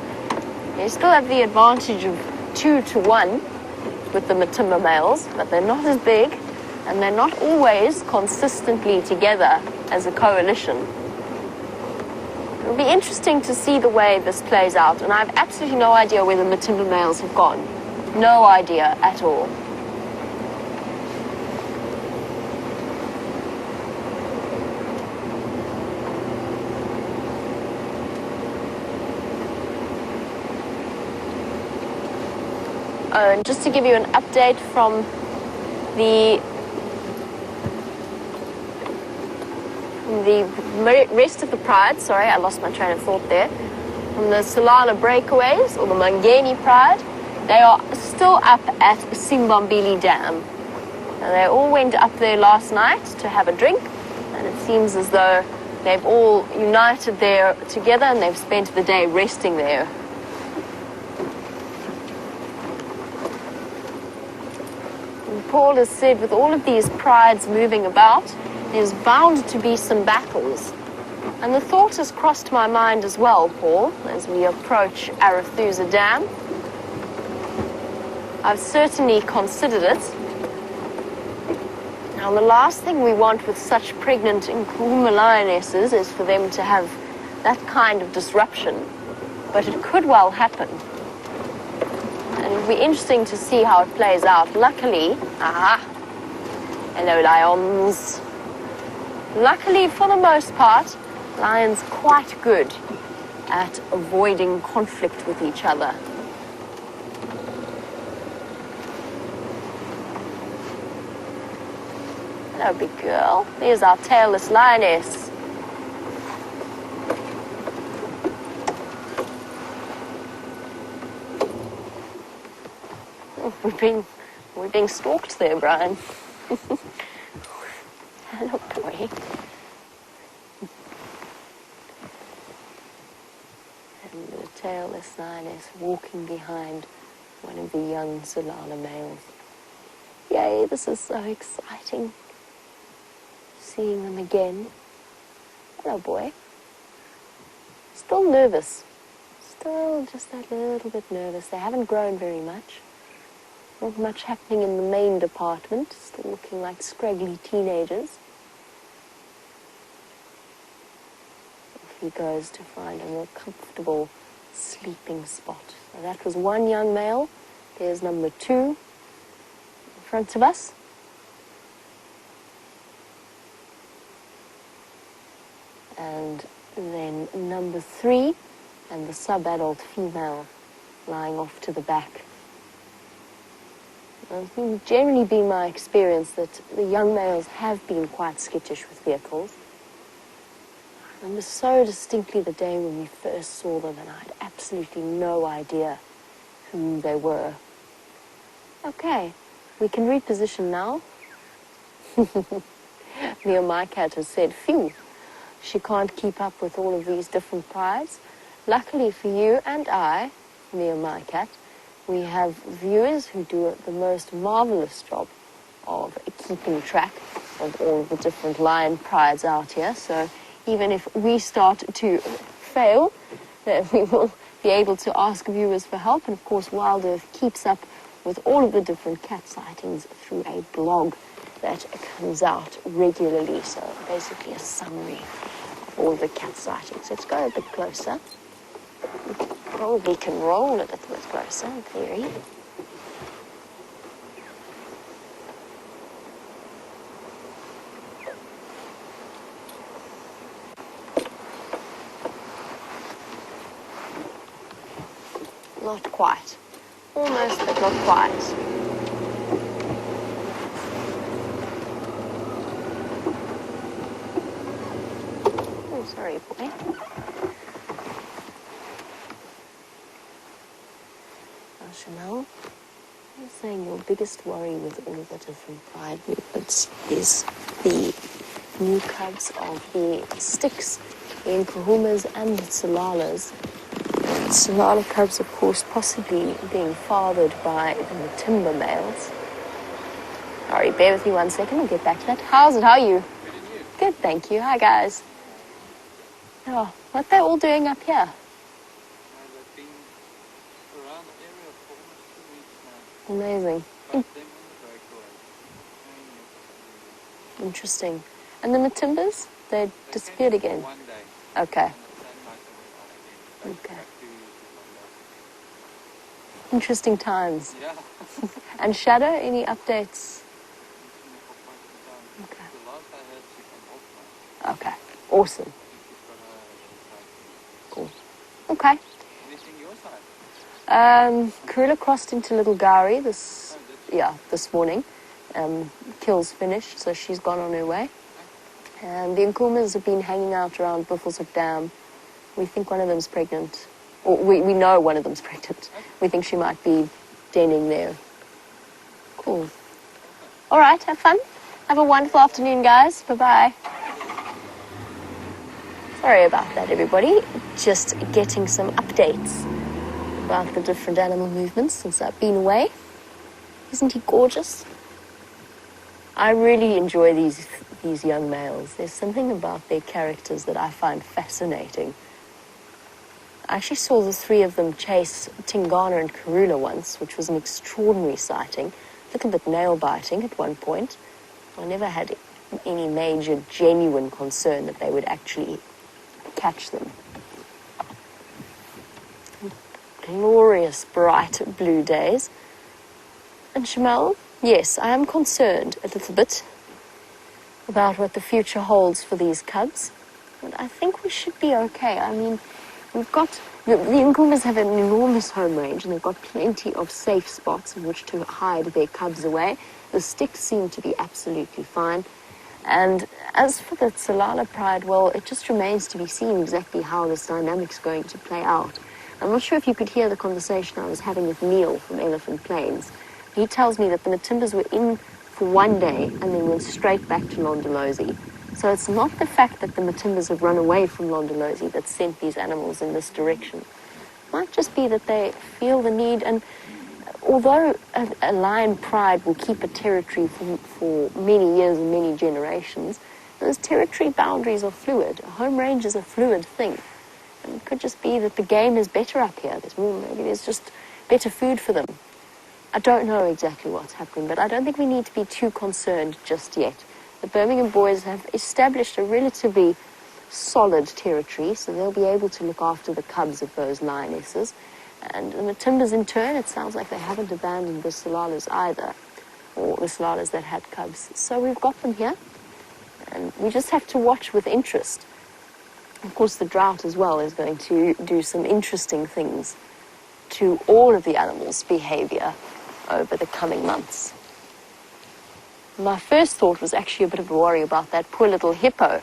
they still have the advantage of 2-to-1 with the Matimba males, but they're not as big, and they're not always consistently together as a coalition. It'll be interesting to see the way this plays out, and I have absolutely no idea where the Matimba males have gone. No idea at all. And just to give you an update from the rest of the pride, sorry, I lost my train of thought there, from the Tsalala breakaways, or the Mangeni pride, they are still up at Simbombili Dam. And they all went up there last night to have a drink, and it seems as though they've all united there together and they've spent the day resting there. And Paul has said with all of these prides moving about, there's bound to be some battles. And the thought has crossed my mind as well, Paul, as we approach Arathusa Dam. I've certainly considered it. Now, the last thing we want with such pregnant Nkuhuma lionesses is for them to have that kind of disruption. But it could well happen. And it'll be interesting to see how it plays out. Luckily, hello lions. Luckily, for the most part, lions quite good at avoiding conflict with each other. Hello, big girl. There's our tailless lioness. Oh, we're being stalked there, Bryan. Hello, boy. And the tailless lioness walking behind one of the young Tsalala males. Yay, this is so exciting. Seeing them again. Hello, boy. Still nervous. Still just that little bit nervous. They haven't grown very much. Not much happening in the main department. Still looking like scraggly teenagers. Off he goes to find a more comfortable sleeping spot. So that was one young male. There's number 2 in front of us. And then number 3 and the sub-adult female lying off to the back. It's generally been my experience that the young males have been quite skittish with vehicles. I remember so distinctly the day when we first saw them, and I had absolutely no idea who they were. Okay, we can reposition now. Mia, my cat, has said, phew. She can't keep up with all of these different prides. Luckily for you and I, me and my cat, we have viewers who do the most marvelous job of keeping track of all of the different lion prides out here. So even if we start to fail, we will be able to ask viewers for help. And of course, WildEarth keeps up with all of the different cat sightings through a blog that comes out regularly. So basically a summary of all the cat sightings. Let's go a bit closer. We probably can roll a little bit closer in theory. Not quite. Almost, but not quite. Oh, sorry, boy. Chanel, you're saying your biggest worry with all of the different pride movements is the new cubs of the sticks, the Nkuhumas and the Tsalalas. And Tsalala cubs, of course, possibly being fathered by the timber males. Sorry, bear with me 1 second, we'll get back to that. How's it? How are you? Good, thank you. Hi, guys. Oh, what they're all doing up here? Amazing. Interesting. And then the timbers? They disappeared again? One day. Okay. Okay. Interesting times. Yeah. And Shadow, any updates? Okay. The last I heard, she can Okay. Awesome. Cool. Okay. Anything your side? Karula crossed into Little Gowrie this morning. kill's finished, so she's gone on her way. And the Nkumas have been hanging out around Buffelshoek Dam. We think one of them's pregnant. Or we know one of them's pregnant. We think she might be denning there. Cool. All right, have fun. Have a wonderful afternoon, guys. Bye-bye. Sorry about that, everybody. Just getting some updates about the different animal movements since I've been away. Isn't he gorgeous? I really enjoy these young males. There's something about their characters that I find fascinating. I actually saw the three of them chase Tingana and Karula once, which was an extraordinary sighting. A little bit nail-biting at one point. I never had any major, genuine concern that they would actually catch them. Glorious, bright blue days. And Shamel, yes, I am concerned a little bit about what the future holds for these cubs. But I think we should be okay. I mean, we've got... The Nkumas have an enormous home range, and they've got plenty of safe spots in which to hide their cubs away. The sticks seem to be absolutely fine. And as for the Tsalala pride, well, it just remains to be seen exactly how this dynamic's going to play out. I'm not sure if you could hear the conversation I was having with Neil from Elephant Plains. He tells me that the Matimbas were in for one day and then went straight back to Londolozi. So it's not the fact that the Matimbas have run away from Londolozi that sent these animals in this direction. It might just be that they feel the need, and although a lion pride will keep a territory for many years and many generations, those territory boundaries are fluid. A home range is a fluid thing. And it could just be that the game is better up here. Maybe there's just better food for them. I don't know exactly what's happening, but I don't think we need to be too concerned just yet. The Birmingham boys have established a relatively solid territory, so they'll be able to look after the cubs of those lionesses. And the Matimbas, in turn, it sounds like they haven't abandoned the Tsalalas either, or the Tsalalas that had cubs. So we've got them here, and we just have to watch with interest. Of course, the drought as well is going to do some interesting things to all of the animals' behavior over the coming months. My first thought was actually a bit of a worry about that poor little hippo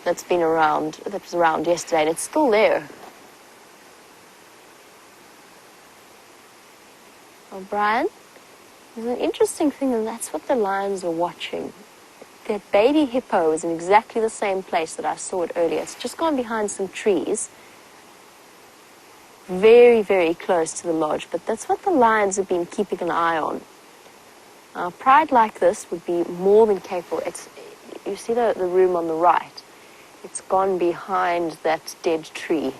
that was around yesterday, and it's still there. Oh, Bryan, there's an interesting thing, and that's what the lions are watching. That baby hippo is in exactly the same place that I saw it earlier. It's just gone behind some trees, very, very close to the lodge, but that's what the lions have been keeping an eye on. A pride like this would be more than capable. You see the room on the right? It's gone behind that dead tree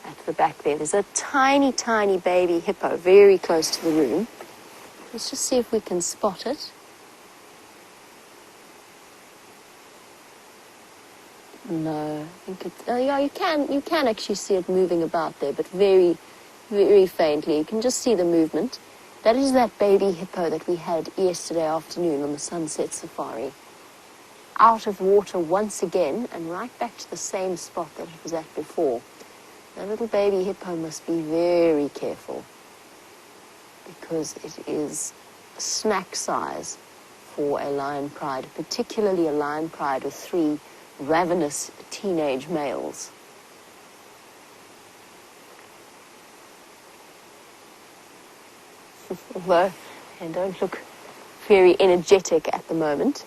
at the back there. There's a tiny, tiny baby hippo very close to the room. Let's just see if we can spot it. No, I think it's... yeah, you can actually see it moving about there, but very, very faintly. You can just see the movement. That is that baby hippo that we had yesterday afternoon on the sunset safari. Out of water once again, and right back to the same spot that it was at before. That little baby hippo must be very careful, because it is snack size for a lion pride, particularly a lion pride with 3 ravenous teenage males. Although they don't look very energetic at the moment.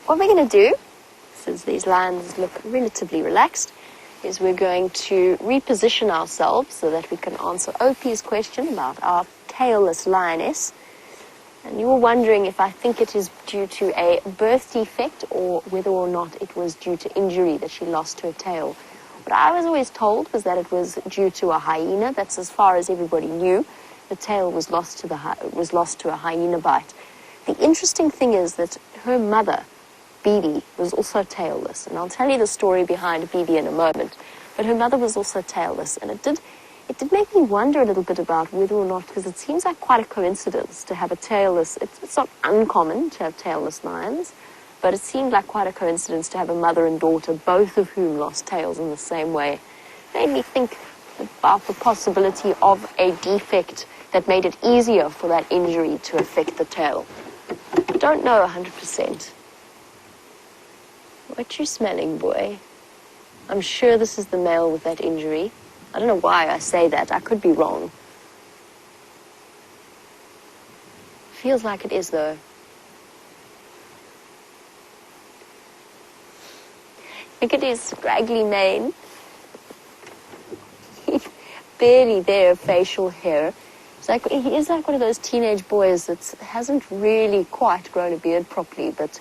What we're going to do, since these lions look relatively relaxed, is we're going to reposition ourselves so that we can answer Opie's question about our tailless lioness. And you were wondering if I think it is due to a birth defect or whether or not it was due to injury that she lost her tail. What I was always told was that it was due to a hyena. That's as far as everybody knew. The tail was lost to a hyena bite. The interesting thing is that her mother, Bibi, was also tailless, and I'll tell you the story behind Bibi in a moment. But her mother was also tailless, and it did it did make me wonder a little bit about whether or not, because it seems like quite a coincidence to have a tailless, it's not uncommon to have tailless lions, but it seemed like quite a coincidence to have a mother and daughter, both of whom lost tails in the same way. Made me think about the possibility of a defect that made it easier for that injury to affect the tail. I don't know 100%. What you smelling, boy? I'm sure this is the male with that injury. I don't know why I say that. I could be wrong. Feels like it is, though. Look at his scraggly mane. Barely there, facial hair. He is like one of those teenage boys that hasn't really quite grown a beard properly, but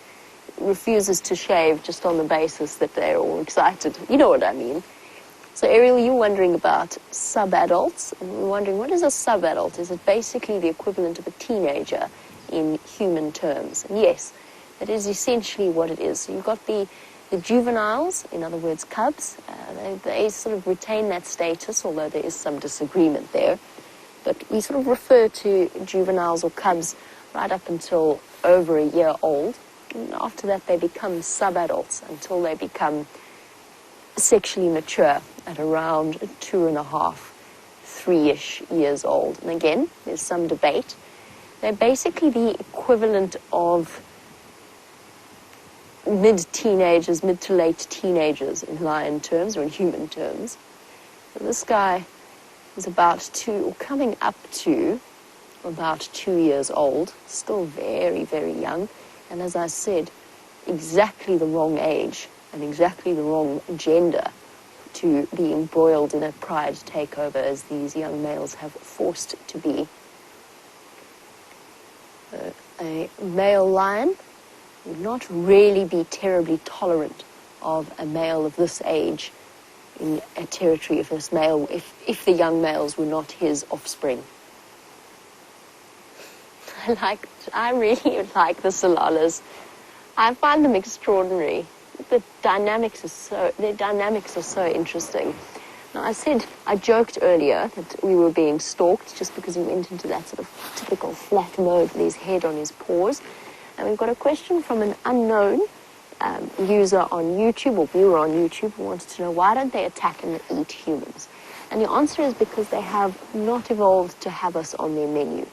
refuses to shave just on the basis that they're all excited. You know what I mean. So Ariel, you're wondering about sub-adults, and we're wondering, what is a sub-adult? Is it basically the equivalent of a teenager in human terms? And yes, that is essentially what it is. So you've got the juveniles, in other words, cubs. They sort of retain that status, although there is some disagreement there. But we sort of refer to juveniles or cubs right up until over a year old. And after that, they become sub-adults until they become sexually mature at around 2.5, 3-ish years old. And again, there's some debate. They're basically the equivalent of mid-teenagers, mid to late teenagers in lion terms or in human terms. So this guy is about 2, or coming up to about 2 years old, still very, very young. And as I said, exactly the wrong age and exactly the wrong gender to be embroiled in a pride takeover as these young males have forced to be. A male lion would not really be terribly tolerant of a male of this age in a territory of this male, if the young males were not his offspring. I really like the Tsalalas. I find them extraordinary. Their dynamics are so interesting. Now, I joked earlier that we were being stalked just because he went into that sort of typical flat mode with his head on his paws. And we've got a question from an unknown user on YouTube, or viewer on YouTube, who wanted to know, why don't they attack and eat humans? And the answer is because they have not evolved to have us on their menu.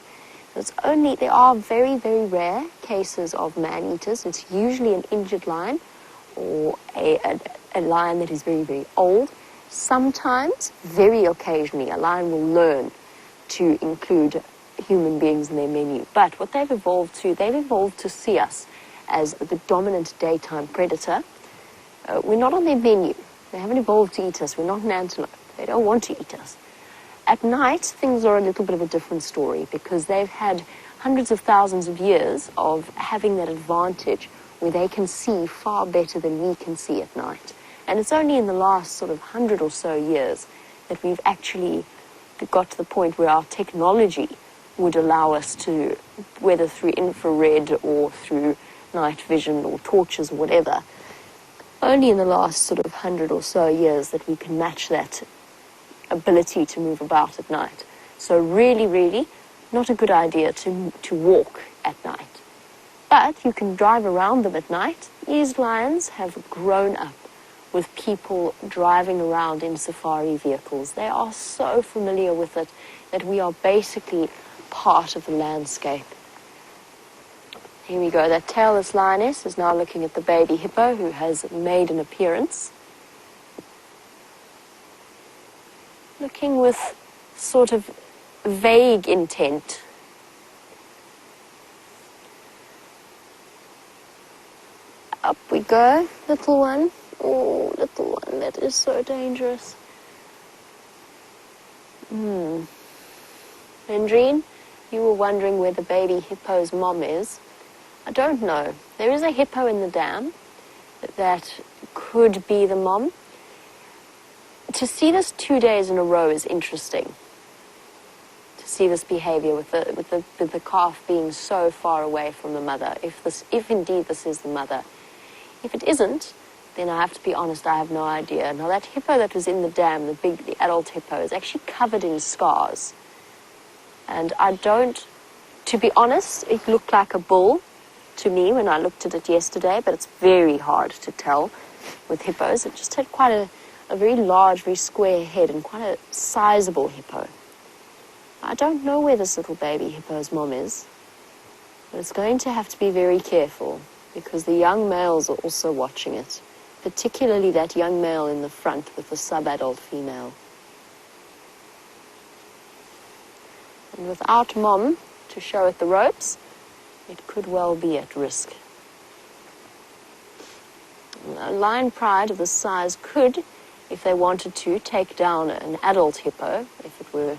There are very, very rare cases of man-eaters. It's usually an injured lion or a lion that is very, very old. Sometimes, very occasionally, a lion will learn to include human beings in their menu. But what they've evolved to see us as the dominant daytime predator. We're not on their menu. They haven't evolved to eat us. We're not an antelope. They don't want to eat us. At night, things are a little bit of a different story because they've had hundreds of thousands of years of having that advantage where they can see far better than we can see at night. And it's only in the last sort of 100 or so years that we've actually got to the point where our technology would allow us to, whether through infrared or through night vision or torches or whatever, only in the last sort of 100 or so years that we can match that ability to move about at night. So really, really not a good idea to walk at night. But you can drive around them at night. These lions have grown up with people driving around in safari vehicles. They are so familiar with it that we are basically part of the landscape. Here we go. That tailless lioness is now looking at the baby hippo who has made an appearance. Looking with sort of vague intent. Up we go, little one. Oh, little one, that is so dangerous. Jeandre, you were wondering where the baby hippo's mom is. I don't know. There is a hippo in the dam that could be the mom. To see this 2 days in a row is interesting. To see this behavior with the calf being so far away from the mother, if indeed this is the mother. If it isn't, then I have to be honest, I have no idea. Now that hippo that was in the dam, the adult hippo, is actually covered in scars. And to be honest, it looked like a bull to me when I looked at it yesterday, but it's very hard to tell with hippos. It just had quite a very large, very square head and quite a sizable hippo. I don't know where this little baby hippo's mom is, but it's going to have to be very careful because the young males are also watching it, particularly that young male in the front with the sub-adult female. And without mom to show it the ropes, it could well be at risk. A lion pride of this size could, if they wanted to, take down an adult hippo if it were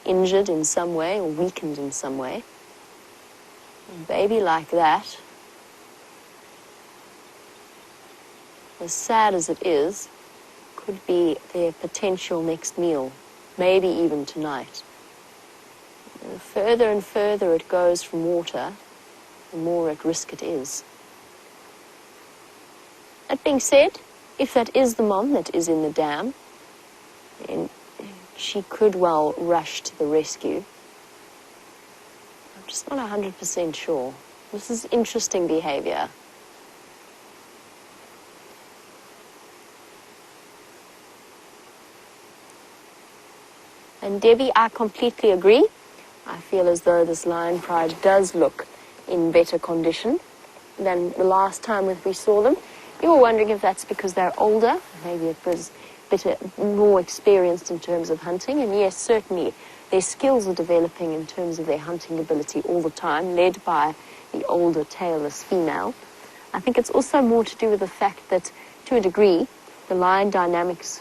injured in some way or weakened in some way. A baby like that, as sad as it is, could be their potential next meal, maybe even tonight. And the further and further it goes from water, the more at risk it is. That being said, if that is the mom that is in the dam, then she could well rush to the rescue. I'm just not 100% sure. This is interesting behavior. And Debbie, I completely agree. I feel as though this lion pride does look in better condition than the last time that we saw them. You were wondering if that's because they're older, maybe it was more experienced in terms of hunting, and yes, certainly their skills are developing in terms of their hunting ability all the time, led by the older tailless female. I think it's also more to do with the fact that, to a degree, the lion dynamics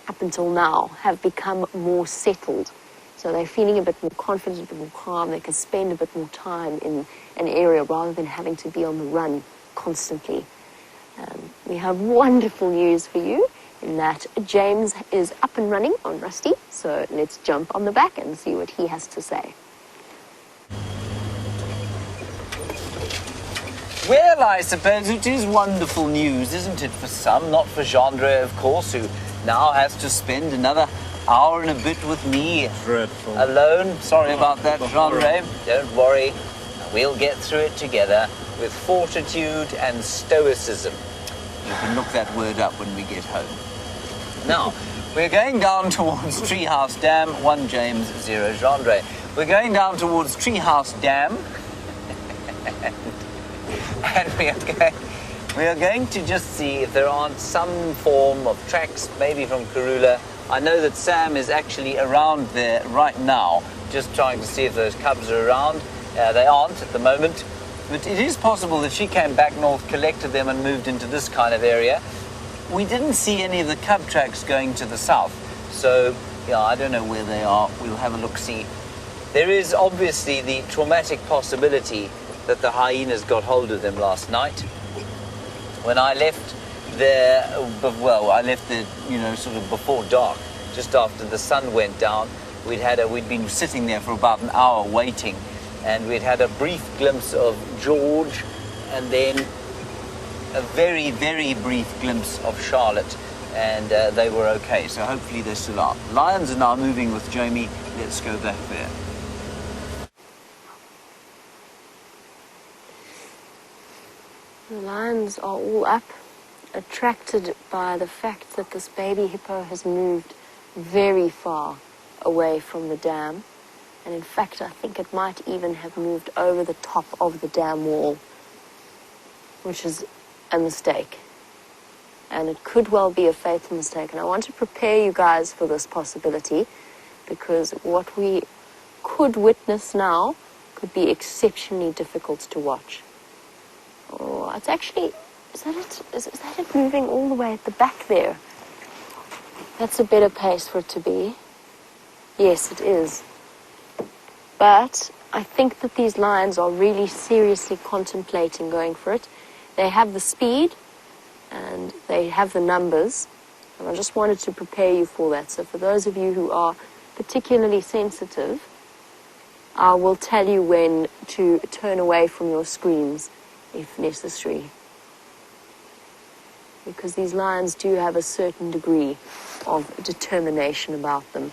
up until now have become more settled. So they're feeling a bit more confident, a bit more calm. They can spend a bit more time in an area rather than having to be on the run constantly. We have wonderful news for you in that James is up and running on Rusty. So let's jump on the back and see what he has to say. Well, I suppose it is wonderful news, isn't it, for some? Not for Jeandre, of course, who now has to spend another hour and a bit with me. Dreadful. Alone. Sorry about that, Jeandre. Don't worry. We'll get through it together with fortitude and stoicism. You can look that word up when we get home. Now, we're going down towards Treehouse Dam. 1 James, 0 Jeandre. We're going down towards Treehouse Dam. And we are going to just see if there aren't some form of tracks, maybe from Karula. I know that Sam is actually around there right now, just trying to see if those cubs are around. They aren't at the moment, but it is possible that she came back north, collected them and moved into this kind of area. We didn't see any of the cub tracks going to the south, so yeah, I don't know where they are. We'll have a look-see. There is obviously the traumatic possibility that the hyenas got hold of them last night. When I left there, well, I left there, sort of before dark, just after the sun went down. We'd been sitting there for about an hour waiting, and we'd had a brief glimpse of George, and then a very, very brief glimpse of Charlotte, and they were okay. So hopefully they still are. Lions are now moving with Jamie. Let's go back there. The lions are all up, attracted by the fact that this baby hippo has moved very far away from the dam. And in fact, I think it might even have moved over the top of the dam wall, which is a mistake. And it could well be a fatal mistake. And I want to prepare you guys for this possibility, because what we could witness now could be exceptionally difficult to watch. Oh, it's actually, is that it moving all the way at the back there? That's a better pace for it to be. Yes, it is. But I think that these lions are really seriously contemplating going for it. They have the speed and they have the numbers. And I just wanted to prepare you for that. So for those of you who are particularly sensitive, I will tell you when to turn away from your screens if necessary. because these lions do have a certain degree of determination about them.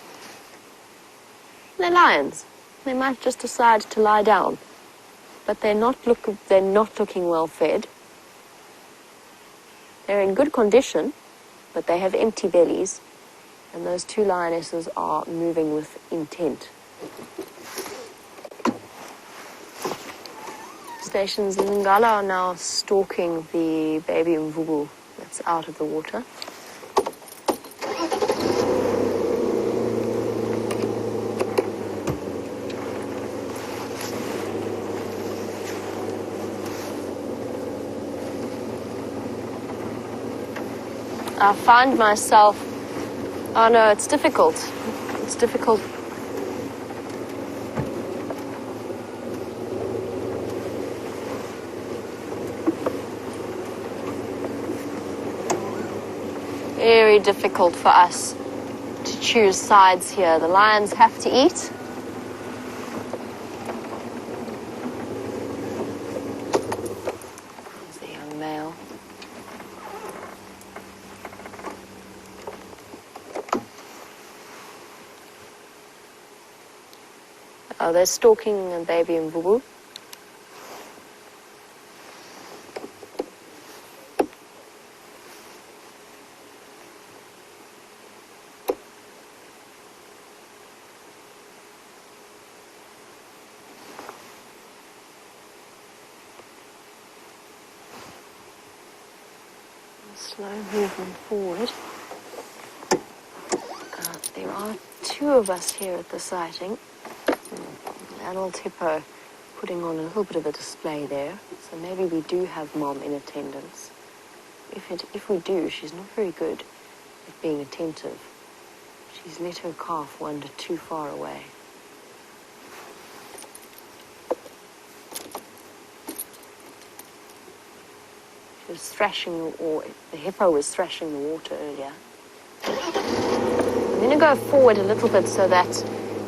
They're lions. They might just decide to lie down, but they're not looking well fed. They're in good condition, but they have empty bellies, and those two lionesses are moving with intent. Stations in Ngala are now stalking the baby mvubu that's out of the water. I find myself, oh no, it's difficult. It's difficult. Very difficult for us to choose sides here. The lions have to eat. There's the young male. Oh, they're stalking a baby mvubu. Slow movement forward. There are two of us here at the sighting. Adult hippo putting on a little bit of a display there, so maybe we do have mom in attendance. If we do, she's not very good at being attentive. She's let her calf wander too far away. She was thrashing, or the hippo was thrashing the water earlier. I'm going to go forward a little bit so that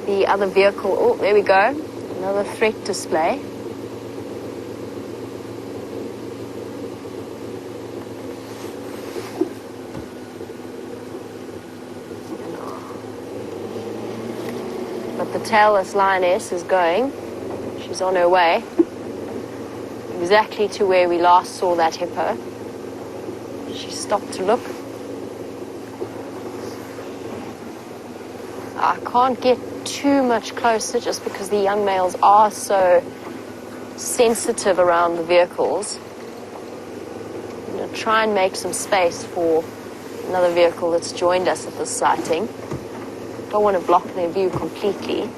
the other vehicle, oh, there we go, another threat display. But the tailless lioness is going. She's on her way. Exactly to where we last saw that hippo. She stopped to look. I can't get too much closer just because the young males are so sensitive around the vehicles. I'm going to try and make some space for another vehicle that's joined us at this sighting. Don't want to block their view completely.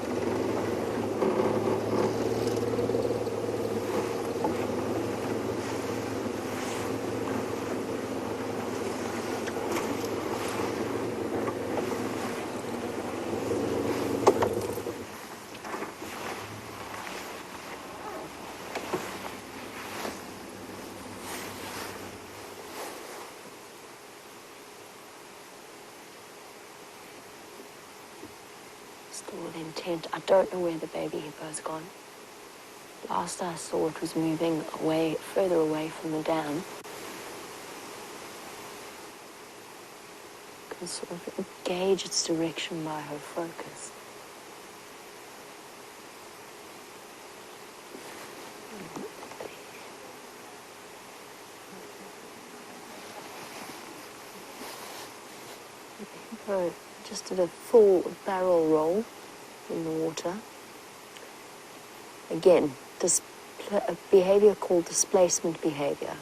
Still with intent. I don't know where the baby hippo's gone. Last I saw it was moving away, further away from the dam. I can sort of gauge its direction by her focus. The hippo just did a full barrel roll in the water. Again, a behavior called displacement behavior.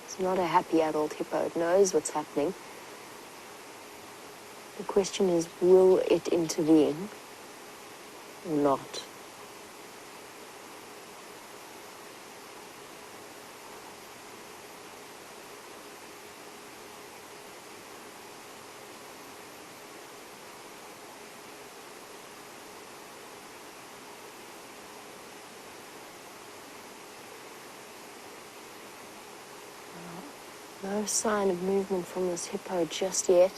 It's not a happy adult hippo. It knows what's happening. The question is, will it intervene or not? No sign of movement from this hippo just yet.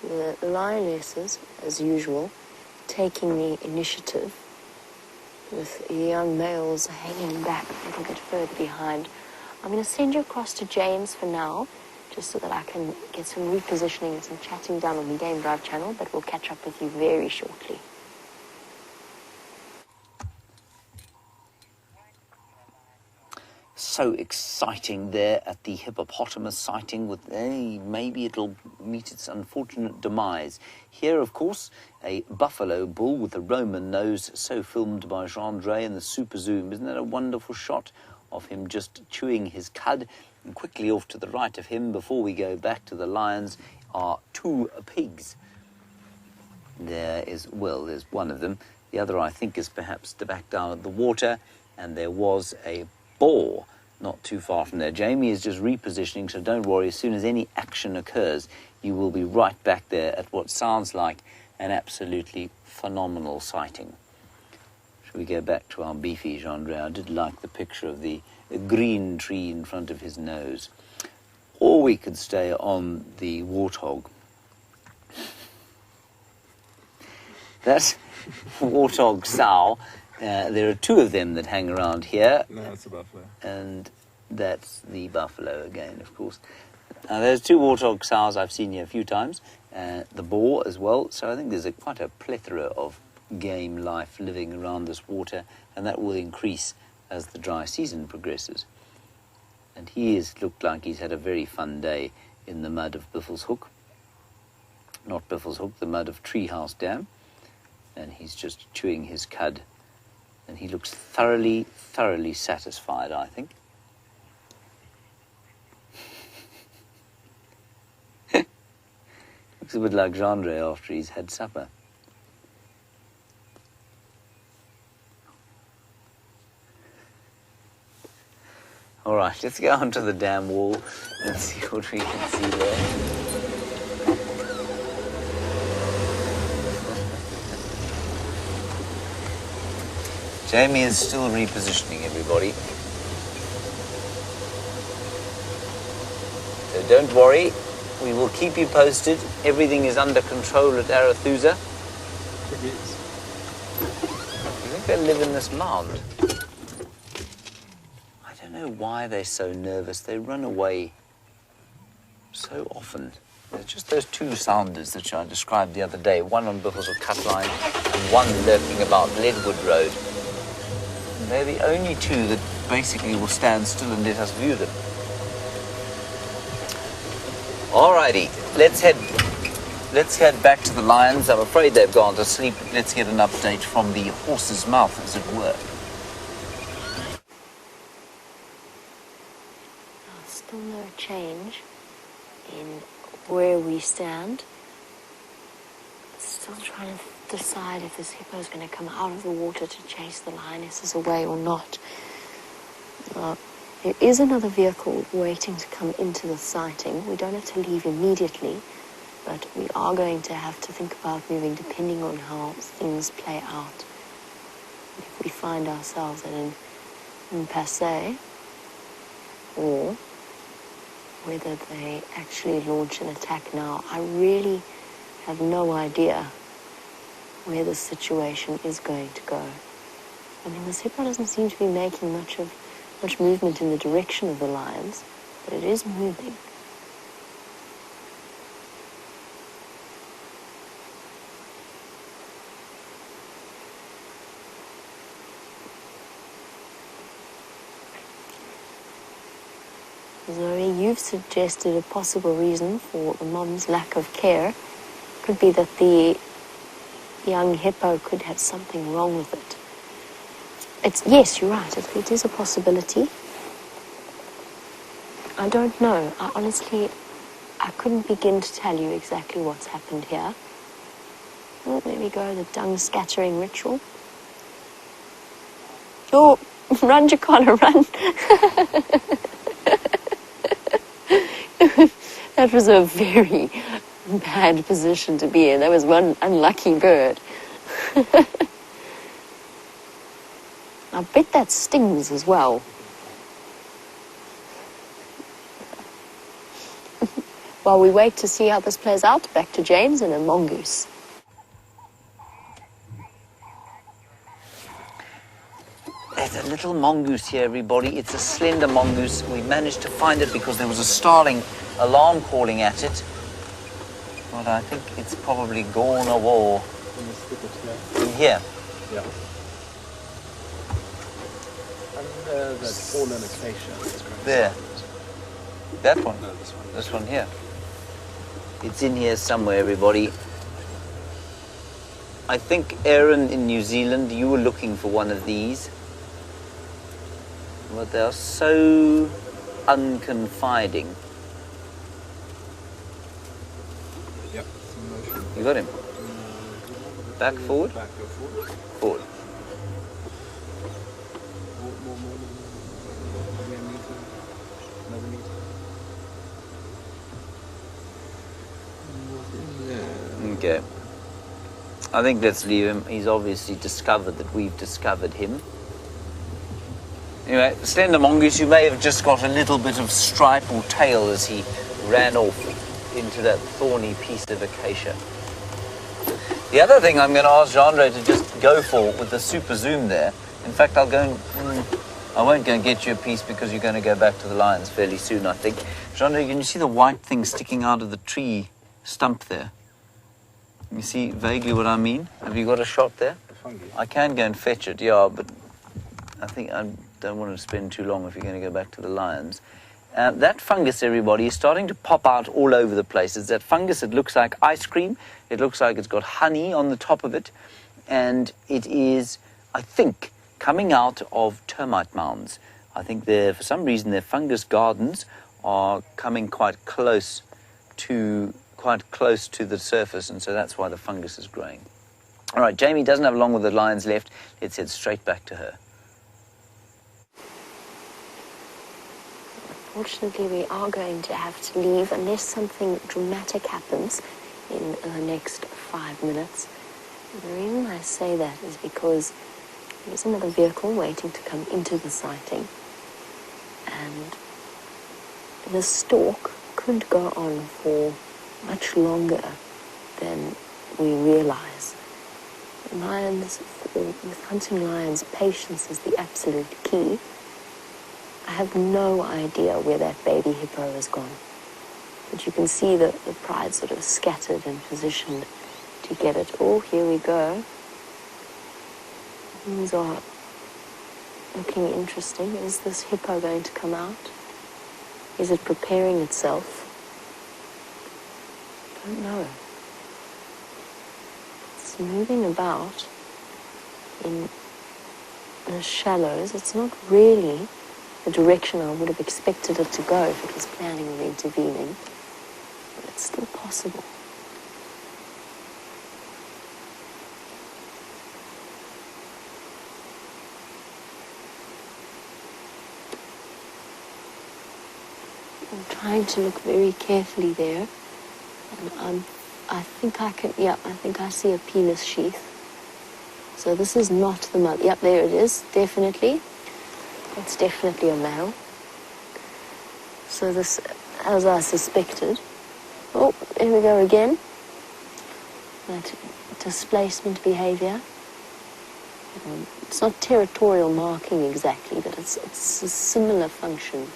The lionesses, as usual, taking the initiative, with the young males hanging back a little bit further behind. I'm going to send you across to James for now, just so that I can get some repositioning and some chatting done on the Game Drive channel, but we'll catch up with you very shortly. So exciting there at the hippopotamus sighting with maybe it'll meet its unfortunate demise. Here, of course, a buffalo bull with a Roman nose, so filmed by Jeandre in the super zoom. Isn't that a wonderful shot of him just chewing his cud? And quickly off to the right of him, before we go back to the lions, are two pigs. There's one of them. The other, I think, is perhaps back down at the water. And there was a boar not too far from there. Jamie is just repositioning, so don't worry. As soon as any action occurs, you will be right back there at what sounds like an absolutely phenomenal sighting. Shall we go back to our beefy Jeandre? I did like the picture of the green tree in front of his nose. Or we could stay on the warthog. That's warthog sow. There are two of them that hang around here. No, that's a buffalo. And that's the buffalo again, of course. Now, there's two warthog sows I've seen here a few times. The boar as well. So I think there's quite a plethora of game life living around this water, and that will increase as the dry season progresses. And he has looked like he's had a very fun day in the mud of Biffle's Hook. Not Biffle's Hook, the mud of Treehouse Dam. And he's just chewing his cud. And he looks thoroughly, thoroughly satisfied, I think. Looks a bit like Jeandre after he's had supper. All right, let's go onto the dam wall and see what we can see there. Jamie is still repositioning everybody. So don't worry, we will keep you posted. Everything is under control at Arathusa. It is. I think they live in this mound. I don't know why they're so nervous. They run away so often. There's just those two sounders that I described the other day. One on Biffle's cut line and one lurking about Leadwood Road. They're the only two that basically will stand still and let us view them. Alrighty, let's head back to the lions. I'm afraid they've gone to sleep. Let's get an update from the horse's mouth, as it were. Still no change in where we stand. Still trying to decide if this hippo is going to come out of the water to chase the lionesses away or not. There is another vehicle waiting to come into the sighting. We don't have to leave immediately, but we are going to have to think about moving depending on how things play out. If we find ourselves at an impasse, or whether they actually launch an attack now, I really have no idea where the situation is going to go. I mean, this hippo doesn't seem to be making much movement in the direction of the lions, but it is moving. Zoe, you've suggested a possible reason for the mom's lack of care. Could be that the young hippo could have something wrong with it. Yes, you're right. It is a possibility. I don't know. I couldn't begin to tell you exactly what's happened here. Well, there we go, the dung scattering ritual. Oh, run, Jacarta, run. That was a very bad position to be in. That was one unlucky bird. I bet that stings as well. While we wait to see how this plays out, back to James and a mongoose. There's a little mongoose here, everybody. It's a slender mongoose. We managed to find it because there was a starling alarm calling at it. But I think it's probably gone a war. In here. Yeah. And that fallen acacia is growing. There. That one? No, this one. This one here. It's in here somewhere, everybody. I think, Aaron, in New Zealand, you were looking for one of these. But they are so unconfiding. Yep. You got him? Back, forward? Back, go forward. Forward. More. Maybe a meter. Another meter. Okay. I think let's leave him. He's obviously discovered that we've discovered him. Anyway, slender mongoose, you may have just got a little bit of stripe or tail as he ran off into that thorny piece of acacia. The other thing I'm going to ask Jeandre to just go for with the super zoom there. In fact, I'll go and... I won't go and get you a piece because you're going to go back to the lions fairly soon, I think. Jeandre, can you see the white thing sticking out of the tree stump there? You see vaguely what I mean? Have you got a shot there? The fungi. I can go and fetch it, yeah, but I think I don't want to spend too long if you're going to go back to the lions. That fungus, everybody, is starting to pop out all over the place. It's that fungus that looks like ice cream. It looks like it's got honey on the top of it. And it is, I think, coming out of termite mounds. I think for some reason, their fungus gardens are coming quite close to the surface, and so that's why the fungus is growing. All right, Jamie doesn't have long with the lions left. Let's head straight back to her. Unfortunately, we are going to have to leave unless something dramatic happens in the next 5 minutes. And the reason I say that is because there's another vehicle waiting to come into the sighting. And the stalk could go on for much longer than we realize. With hunting lions, patience is the absolute key. I have no idea where that baby hippo has gone. But you can see the pride sort of scattered and positioned to get it. Oh, here we go. Things are looking interesting. Is this hippo going to come out? Is it preparing itself? I don't know. It's moving about in the shallows. It's not really the direction I would have expected it to go if it was planning on intervening. But it's still possible. I'm trying to look very carefully there. And I think I see a penis sheath. So this is not the mother. Yep, there it is, definitely. It's definitely a male. So this, as I suspected. Oh, here we go again. That displacement behavior. It's not territorial marking exactly, but it's a similar function.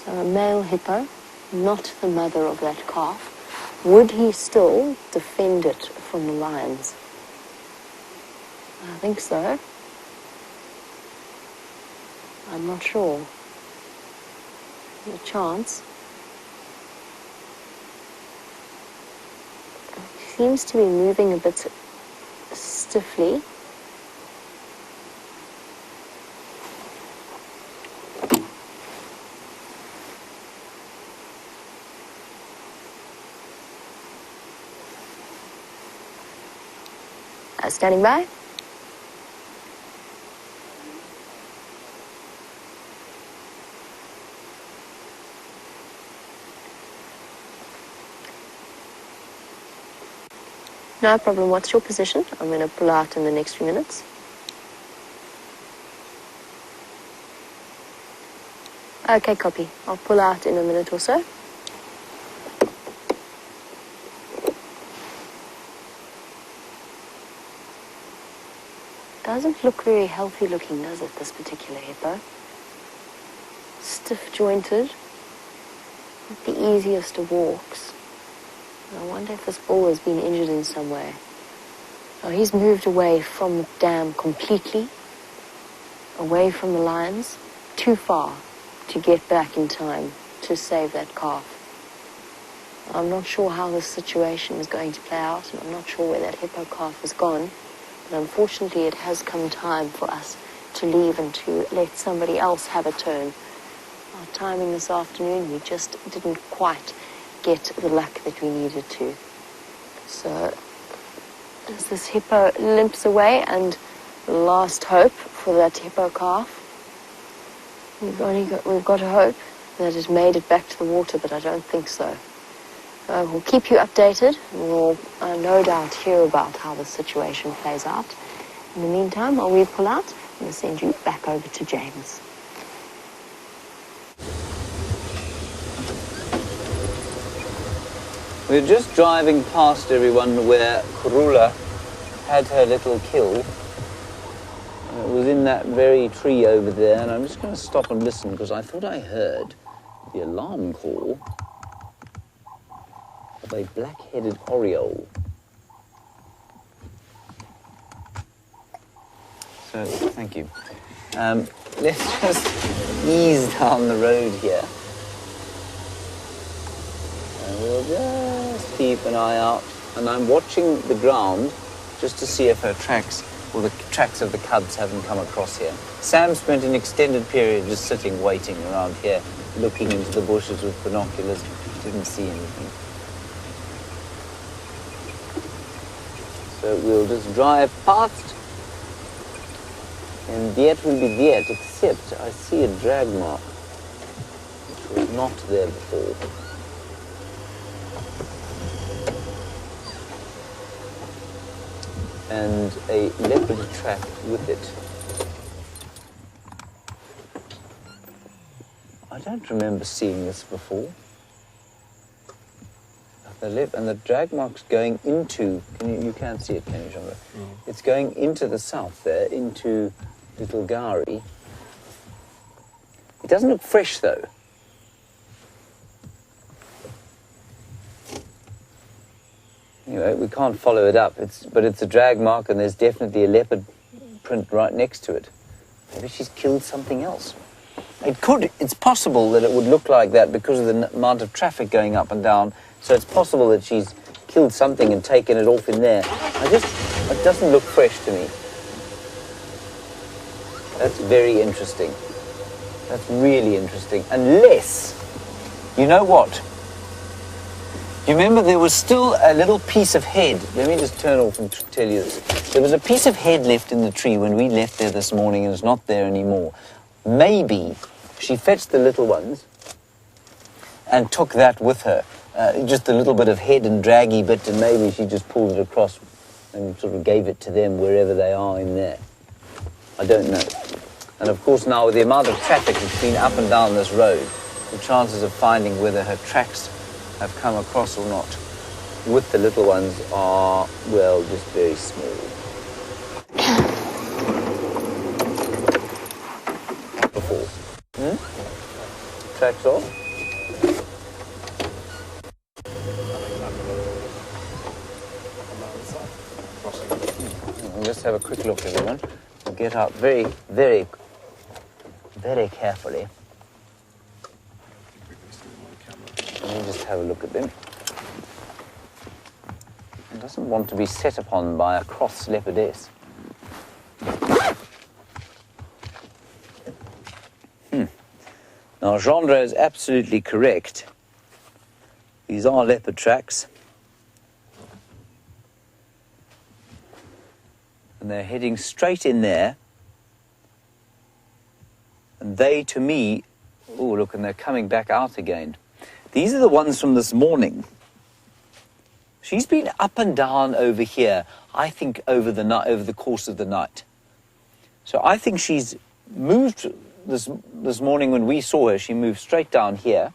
So a male hippo, not the mother of that calf. Would he still defend it from the lions? I think so. I'm not sure. There's a chance. He seems to be moving a bit stiffly. Standing by. No problem. What's your position? I'm going to pull out in the next few minutes. Okay, copy. I'll pull out in a minute or so. Doesn't look very healthy looking, does it, this particular hippo? Stiff jointed, not the easiest of walks. I wonder if this bull has been injured in some way. Now he's moved away from the dam completely, away from the lions, too far to get back in time to save that calf. I'm not sure how this situation is going to play out, and I'm not sure where that hippo calf has gone, but unfortunately it has come time for us to leave and to let somebody else have a turn. Our timing this afternoon, we just didn't quite get the luck that we needed to. So as this hippo limps away, and last hope for that hippo calf, we've got to hope that it made it back to the water, but I don't think so. We'll keep you updated, and we'll no doubt hear about how the situation plays out. In the meantime, while we pull out, I'm going to send you back over to James. We're just driving past everyone where Karula had her little kill. It was in that very tree over there, and I'm just going to stop and listen because I thought I heard the alarm call of a black-headed oriole. So, thank you. Let's just ease down the road here. And we'll just keep an eye out. And I'm watching the ground just to see if her tracks, or the tracks of the cubs, haven't come across here. Sam spent an extended period just sitting, waiting around here, looking into the bushes with binoculars. Didn't see anything. So we'll just drive past, and that will be that, except I see a drag mark, which was not there before. And a leopard track with it. I don't remember seeing this before. And the drag mark's going into, you can't see it, can you, Jeandre? Mm. It's going into the south there, into Little Gowrie. It doesn't look fresh, though. Anyway, we can't follow it up, but it's a drag mark, and there's definitely a leopard print right next to it. Maybe she's killed something else. It's possible that it would look like that because of the amount of traffic going up and down. So it's possible that she's killed something and taken it off in there. It doesn't look fresh to me. That's very interesting. That's really interesting. Unless, you know what? You remember there was still a little piece of head. Let me just turn off and tell you this. There was a piece of head left in the tree when we left there this morning, and it's not there anymore. Maybe she fetched the little ones and took that with her. Just a little bit of head and draggy bit, and maybe she just pulled it across and sort of gave it to them wherever they are in there. I don't know. And of course now with the amount of traffic that's been up and down this road, the chances of finding whether her tracks have come across or not with the little ones are, well, just very small. Before. Tracks off? We'll just have a quick look, everyone. We'll get out very, very, very carefully. Let me just have a look at them. It doesn't want to be set upon by a cross leopardess. Now, Jeandre is absolutely correct. These are leopard tracks. And they're heading straight in there. And they, to me, oh, look, and they're coming back out again. These are the ones from this morning. She's been up and down over here, I think, over the course of the night. So I think she's moved this morning when we saw her. She moved straight down here,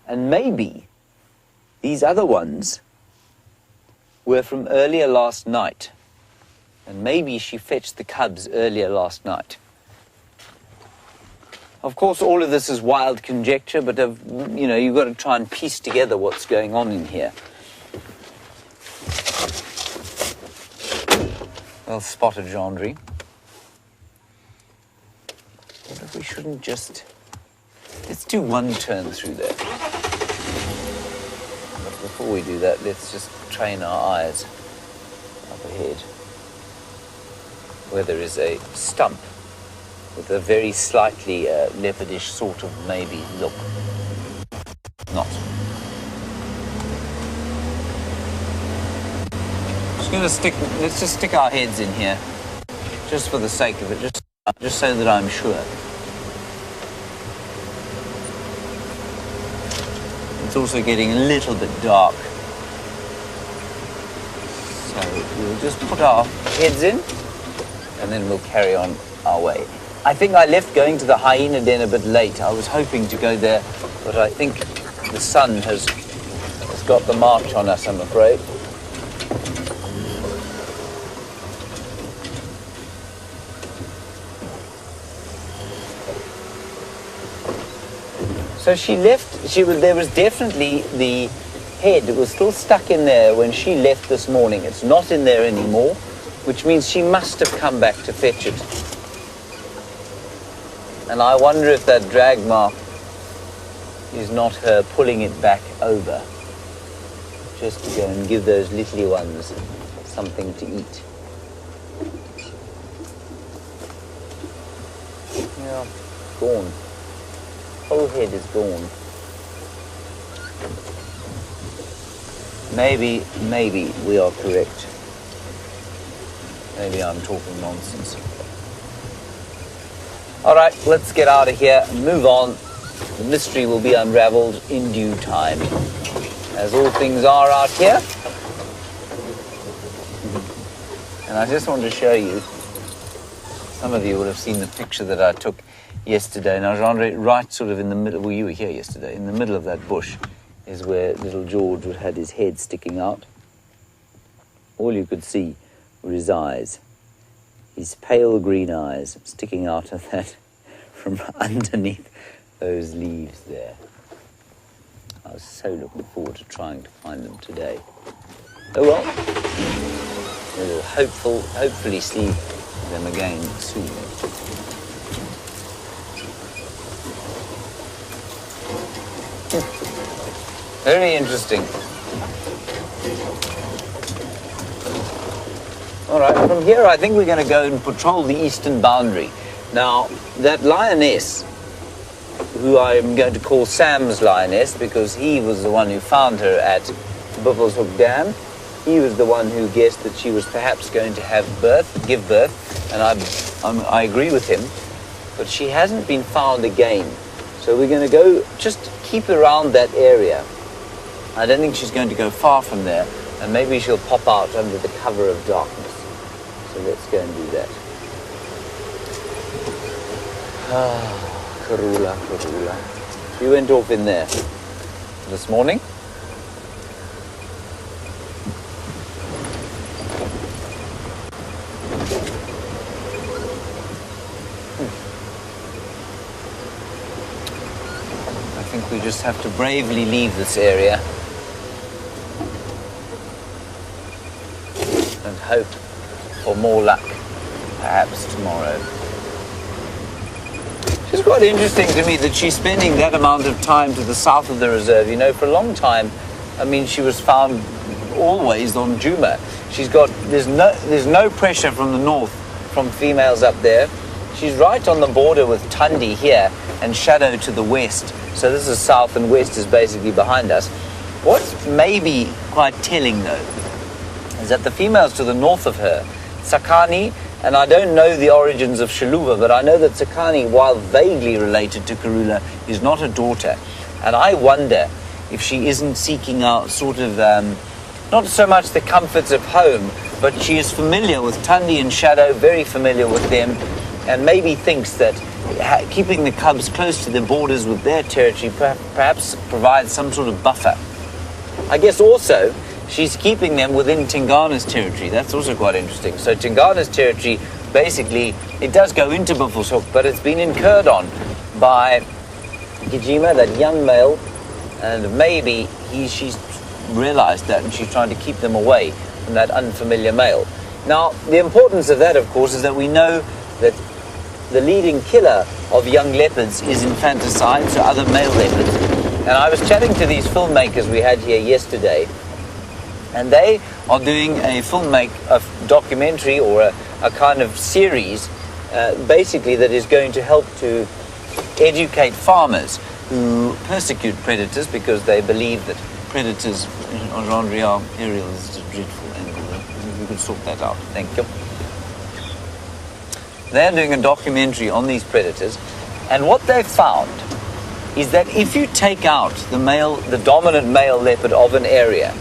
and maybe these other ones were from earlier last night. And maybe she fetched the cubs earlier last night. Of course, all of this is wild conjecture, but you've got to try and piece together what's going on in here. Well spotted, Jeandre. What if we shouldn't just... Let's do one turn through there. But before we do that, let's just train our eyes up ahead, where there is a stump with a very slightly leopardish sort of maybe look. Not. Let's just stick our heads in here, just for the sake of it, just so that I'm sure. It's also getting a little bit dark. So we'll just put our heads in, and then we'll carry on our way. I think I left going to the hyena den a bit late. I was hoping to go there, but I think the sun has got the march on us, I'm afraid. So she left, there was definitely the head that was still stuck in there when she left this morning. It's not in there anymore, which means she must have come back to fetch it. And I wonder if that drag mark is not her pulling it back over, just to go and give those little ones something to eat. Yeah, gone. Whole head is gone. Maybe we are correct. Maybe I'm talking nonsense. All right, let's get out of here and move on. The mystery will be unraveled in due time, as all things are out here. And I just want to show you, some of you would have seen the picture that I took yesterday. Now, Jeandre, right sort of in the middle, well, you were here yesterday, in the middle of that bush is where little George would had his head sticking out. All you could see were his eyes, his pale green eyes sticking out of that from underneath those leaves there. I was so looking forward to trying to find them today. Oh well, we will hopefully see them again soon. Very interesting. All right, from here I think we're going to go and patrol the eastern boundary. Now, that lioness, who I'm going to call Sam's lioness because he was the one who found her at Buffalo's Hook Dam. He was the one who guessed that she was perhaps going to give birth, and I agree with him. But she hasn't been found again. So we're going to go just keep around that area. I don't think she's going to go far from there, and maybe she'll pop out under the cover of darkness. So let's go and do that. Ah, Karula, Karula. She went off in there this morning. I think we just have to bravely leave this area and hope for more luck, perhaps tomorrow. It's quite interesting to me that she's spending that amount of time to the south of the reserve. You know, for a long time, I mean, she was found always on Djuma. There's no pressure from the north, from females up there. She's right on the border with Tundi here and Shadow to the west. So this is south and west is basically behind us. What's maybe quite telling, though, is that the females to the north of her, Tsakani, and I don't know the origins of Shaluva, but I know that Tsakani, while vaguely related to Karula, is not a daughter. And I wonder if she isn't seeking out sort of, not so much the comforts of home, but she is familiar with Tundi and Shadow, very familiar with them, and maybe thinks that keeping the cubs close to the borders with their territory perhaps provides some sort of buffer. I guess also she's keeping them within Tingana's territory. That's also quite interesting. So Tingana's territory, basically, it does go into Buffelshoek, but it's been incurred on by Gijima, that young male, and maybe she's realized that and she's trying to keep them away from that unfamiliar male. Now, the importance of that, of course, is that we know that the leading killer of young leopards is infanticide, so other male leopards. And I was chatting to these filmmakers we had here yesterday, and they are doing a documentary or a kind of series, basically, that is going to help to educate farmers who persecute predators because they believe that predators, Jeandre, Ariel is a dreadful angle there. We could sort that out. Thank you. They're doing a documentary on these predators, and what they've found is that if you take out the dominant male leopard of an area,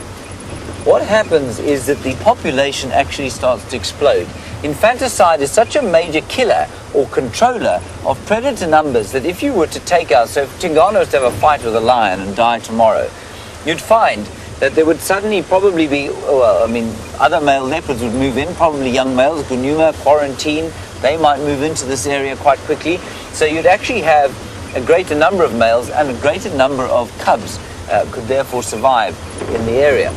what happens is that the population actually starts to explode. Infanticide is such a major killer or controller of predator numbers that if you were to take out, so if Tingana was to have a fight with a lion and die tomorrow, you'd find that there would suddenly probably be, other male leopards would move in, probably young males, Gunuma, Quarantine, they might move into this area quite quickly. So you'd actually have a greater number of males and a greater number of cubs could therefore survive in the area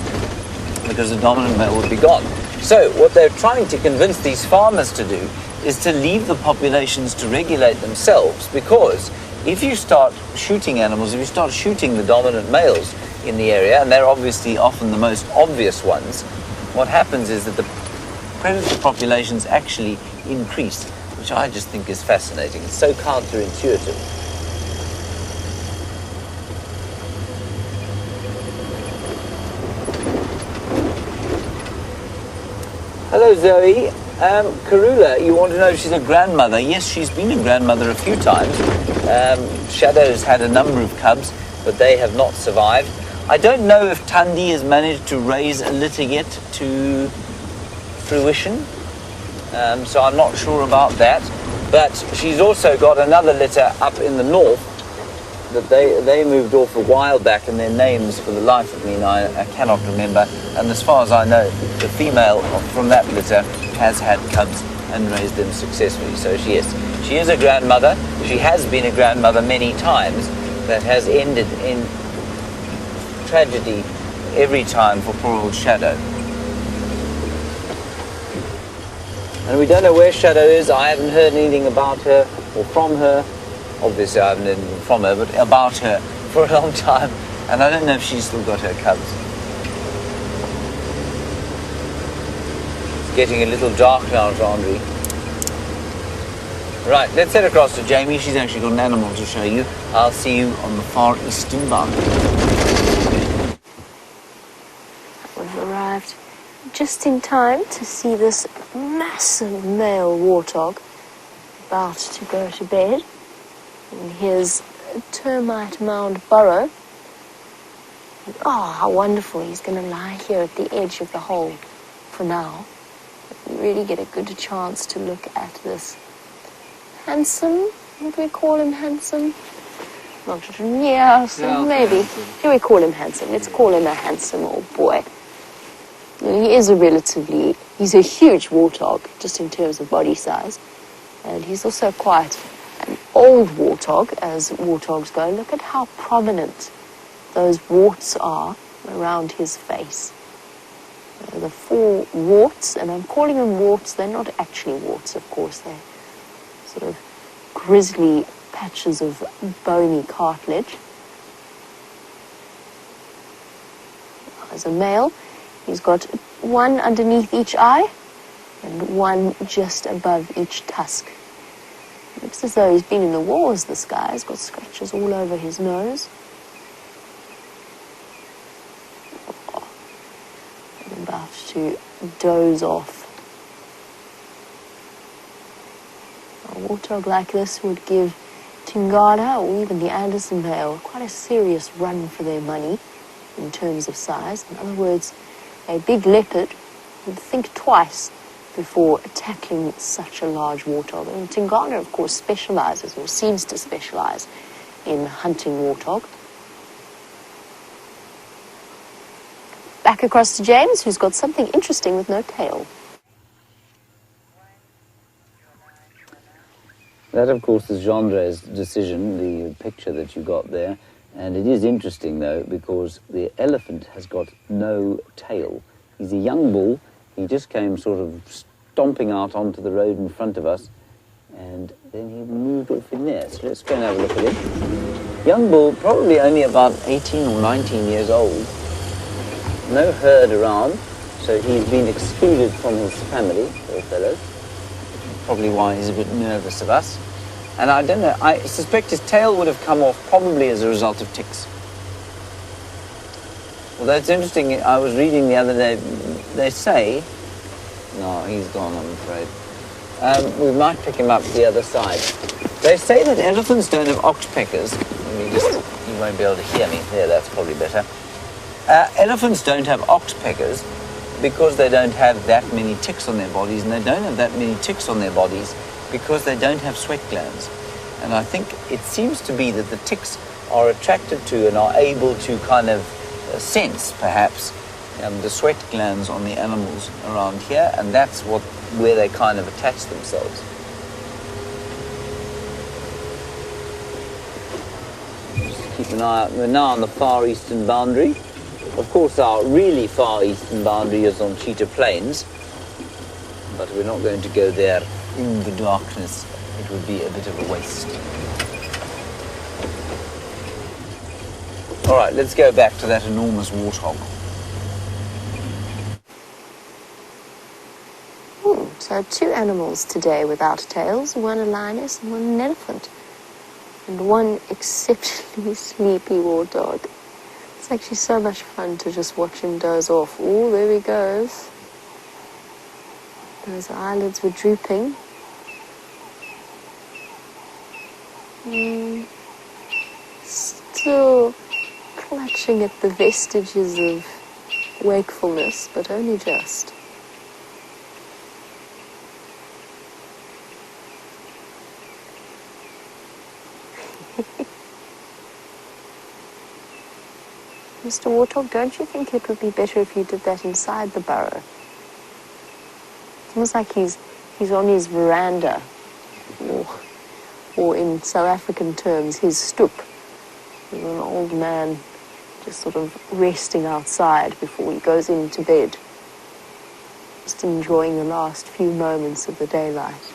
because the dominant male would be gone. So what they're trying to convince these farmers to do is to leave the populations to regulate themselves, because if you start shooting animals, if you start shooting the dominant males in the area, and they're obviously often the most obvious ones, what happens is that the predator populations actually increase, which I just think is fascinating. It's so counterintuitive. Hello Zoe. Karula, you want to know if she's a grandmother? Yes, she's been a grandmother a few times. Shadow's had a number of cubs, but they have not survived. I don't know if Tandi has managed to raise a litter yet to fruition, so I'm not sure about that. But she's also got another litter up in the north that they moved off a while back, and their names, for the life of me now, I cannot remember. And as far as I know, the female from that litter has had cubs and raised them successfully. So she is a grandmother. She has been a grandmother many times. That has ended in tragedy every time for poor old Shadow. And we don't know where Shadow is. I haven't heard anything about her or from her. Obviously I haven't heard anything from her, but about her for a long time. And I don't know if she's still got her cubs. It's getting a little dark now, Jeandre. Right, let's head across to Jamie. She's actually got an animal to show you. I'll see you on the far eastern boundary. We've arrived just in time to see this massive male warthog about to go to bed in his termite mound burrow. And, oh, how wonderful. He's going to lie here at the edge of the hole for now. You really get a good chance to look at this handsome, would we call him handsome? Not, yeah, so maybe. Should we call him handsome? Let's call him a handsome old boy. He is he's a huge warthog, just in terms of body size. And he's also quite an old warthog, as warthogs go. Look at how prominent those warts are around his face. The 4 warts, and I'm calling them warts, they're not actually warts, of course. They're sort of grisly patches of bony cartilage. As a male, he's got 1 underneath each eye and 1 just above each tusk. It looks as though he's been in the wars, this guy. He's got scratches all over his nose. Oh, I'm about to doze off. A warthog like this would give Tingana or even the Anderson male quite a serious run for their money in terms of size. In other words, a big leopard would think twice before tackling such a large warthog. And Tingana, of course, specializes, or seems to specialize, in hunting warthog. back across to James, who's got something interesting with no tail. That, of course, is Jeandre's decision, the picture that you got there. And it is interesting, though, because the elephant has got no tail. He's a young bull. He just came sort of stomping out onto the road in front of us, and then he moved off in there. So let's go and have a look at him. Young bull, probably only about 18 or 19 years old. No herd around, so he's been excluded from his family, poor fellow. Probably why he's a bit nervous of us. And I don't know, I suspect his tail would have come off probably as a result of ticks. Although it's interesting, I was reading the other day, they say, no, he's gone, I'm afraid. We might pick him up the other side. They say that elephants don't have oxpeckers. You won't be able to hear me. There, that's probably better. Elephants don't have oxpeckers because they don't have that many ticks on their bodies, and they don't have that many ticks on their bodies because they don't have sweat glands. And I think it seems to be that the ticks are attracted to and are able to kind of sense, perhaps, the sweat glands on the animals around here, and that's where they kind of attach themselves. Just keep an eye out. We're now on the far eastern boundary. Of course, our really far eastern boundary is on Cheetah Plains, but we're not going to go there in the darkness. It would be a bit of a waste. All right, let's go back to that enormous warthog. So 2 animals today without tails, one a lioness and one an elephant. And one exceptionally sleepy warthog. It's actually so much fun to just watch him doze off. Oh, there he goes. Those eyelids were drooping. Still clutching at the vestiges of wakefulness, but only just. Mr. Warthog, don't you think it would be better if you did that inside the burrow? It's almost like he's on his veranda, or in South African terms, his stoep. He's an old man just sort of resting outside before he goes into bed, just enjoying the last few moments of the daylight.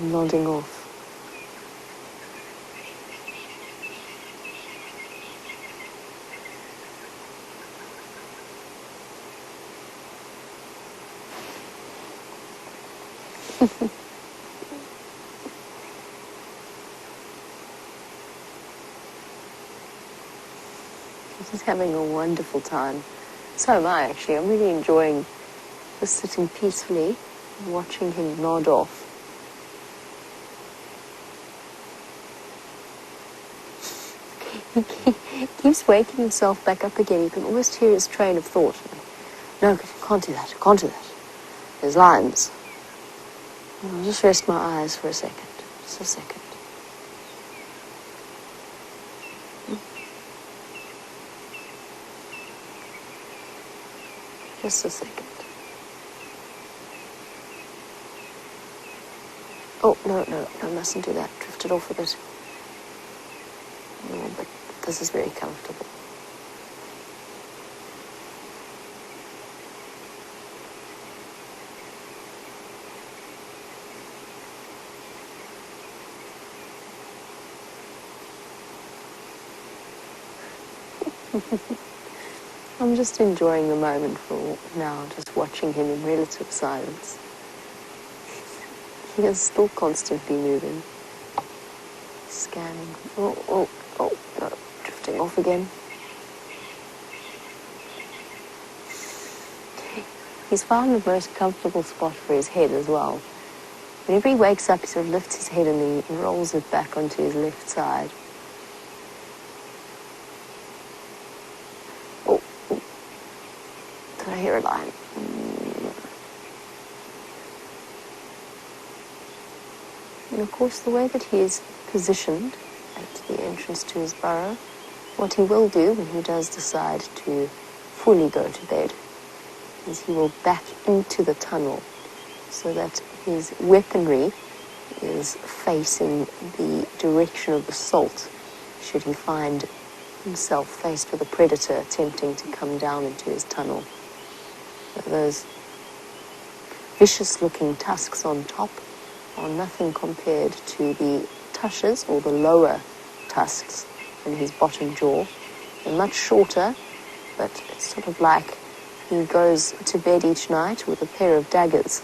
Nodding off. He's having a wonderful time. So am I, actually. I'm really enjoying just sitting peacefully and watching him nod off. He keeps waking himself back up again. You can almost hear his train of thought. No, can't do that. Can't do that. There's lions. I'll just rest my eyes for a second. Just a second. Just a second. Oh, no, I mustn't do that. Drifted off a bit. No, but this is very comfortable. I'm just enjoying the moment for now, just watching him in relative silence. He is still constantly moving. Scanning. Oh, no, drifting off again. He's found the most comfortable spot for his head as well. Whenever he wakes up, he sort of lifts his head and he rolls it back onto his left side. Oh. Did I hear a lion? And of course, the way that he is positioned at the entrance to his burrow. What he will do when he does decide to fully go to bed is he will back into the tunnel so that his weaponry is facing the direction of assault should he find himself faced with a predator attempting to come down into his tunnel. So those vicious-looking tusks on top are nothing compared to the tushes, or the lower tusks, in his bottom jaw. They're much shorter, but it's sort of like he goes to bed each night with a pair of daggers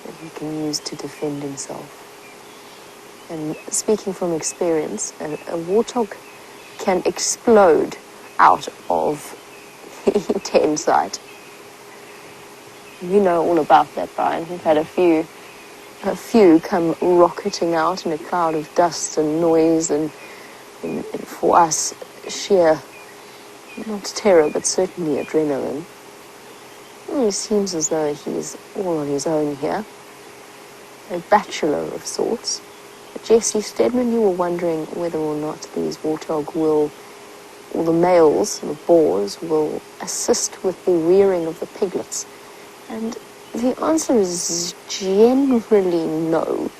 that he can use to defend himself. And speaking from experience, a warthog can explode out of ten sight. You know all about that, Bryan. We've had a few come rocketing out in a cloud of dust and noise, and for us, sheer, not terror, but certainly adrenaline. He seems as though he's all on his own here, a bachelor of sorts. But Jesse Stedman, you were wondering whether or not these warthog will, or the males, the boars, will assist with the rearing of the piglets. And the answer is generally no.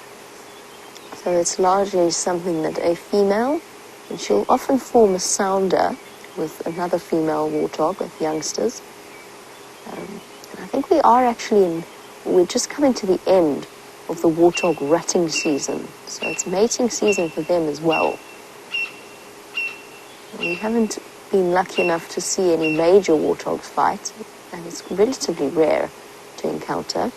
So it's largely something that a female, and she'll often form a sounder with another female warthog, with youngsters. And I think we're just coming to the end of the warthog rutting season. So it's mating season for them as well. We haven't been lucky enough to see any major warthogs fight, and it's relatively rare to encounter.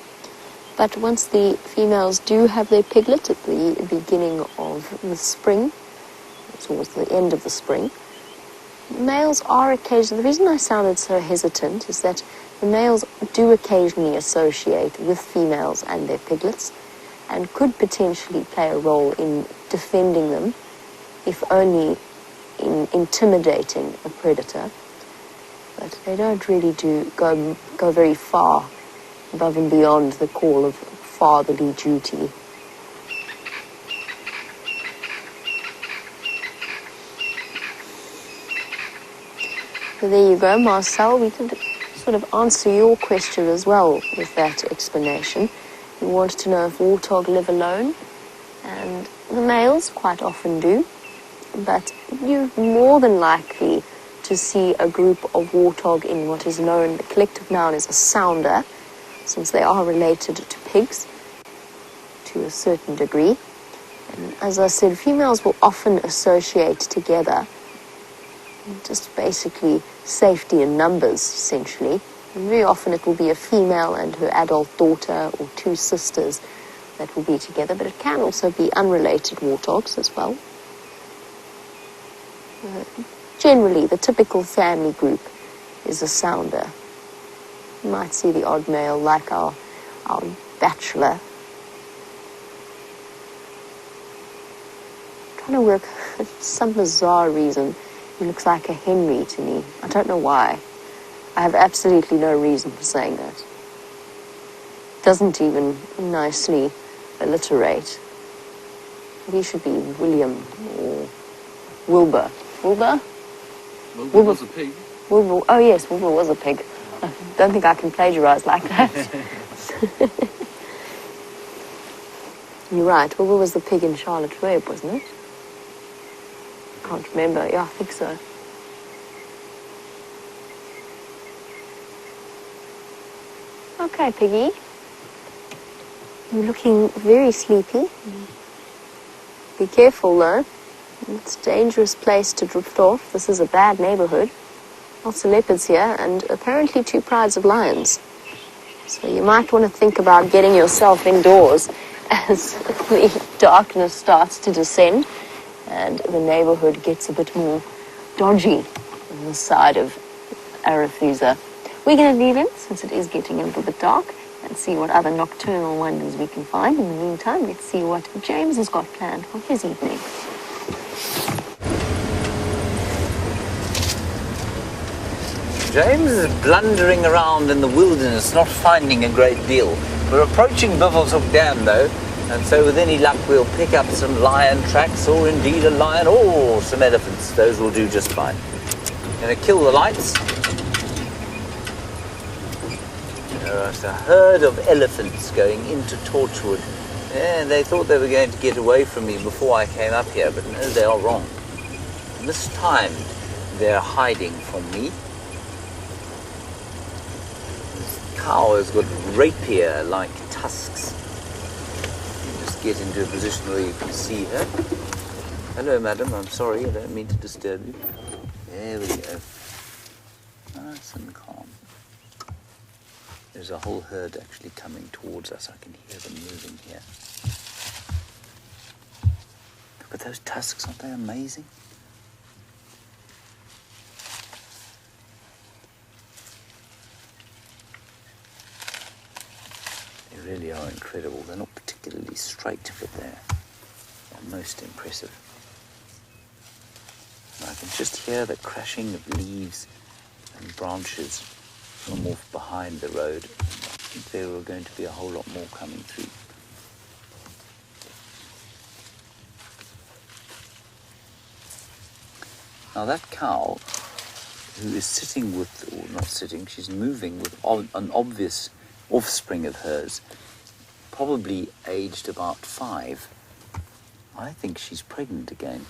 But once the females do have their piglet at the beginning of the spring, towards the end of the spring, males are occasionally, the reason I sounded so hesitant is that the males do occasionally associate with females and their piglets, and could potentially play a role in defending them, if only in intimidating a predator. But they don't really go very far above and beyond the call of fatherly duty. So there you go, Marcel. We could sort of answer your question as well with that explanation. You wanted to know if warthog live alone, and the males quite often do, but you're more than likely to see a group of warthog in what is known, the collective noun is a sounder, since they are related to pigs to a certain degree. And as I said, females will often associate together, just basically safety in numbers, essentially. And very often it will be a female and her adult daughter or two sisters that will be together, but it can also be unrelated warthogs as well. Generally, the typical family group is a sounder. You might see the odd male like our bachelor. Trying to work some bizarre reason. He looks like a Henry to me. I don't know why. I have absolutely no reason for saying that. Doesn't even nicely alliterate. He should be William or Wilbur. Wilbur? Wilbur was a pig. Wilbur. Oh yes, Wilbur was a pig. I don't think I can plagiarize like that. You're right. Wilbur was the pig in Charlotte's Web, wasn't it? Can't remember. Yeah, I think so. Okay, Piggy. You're looking very sleepy. Be careful, though. It's a dangerous place to drift off. This is a bad neighborhood. Lots of leopards here, and apparently 2 prides of lions. So you might want to think about getting yourself indoors as the darkness starts to descend and the neighborhood gets a bit more dodgy on the side of Arathusa. We're going to leave him, since it is getting a little bit dark, and see what other nocturnal wonders we can find. In the meantime, let's see what James has got planned for his evening. James is blundering around in the wilderness, not finding a great deal. We're approaching Bivelshoek Dam, though, And so with any luck, we'll pick up some lion tracks, or indeed a lion, or some elephants. Those will do just fine. Gonna kill the lights. There's a herd of elephants going into Torchwood. And they thought they were going to get away from me before I came up here, but no, they are wrong. This time, they're hiding from me. This cow has got rapier-like tusks. Just get into a position where you can see her. Hello, madam. I'm sorry. I don't mean to disturb you. There we go. Nice and calm. There's a whole herd actually coming towards us. I can hear them moving here. Look at those tusks. Aren't they amazing? They really are incredible. They're not particularly straight, but they're most impressive. And I can just hear the crashing of leaves and branches from off behind the road. I think there were going to be a whole lot more coming through. Now that cow, who is sitting with, or not sitting, she's moving with an obvious offspring of hers, probably aged about 5. I think she's pregnant again.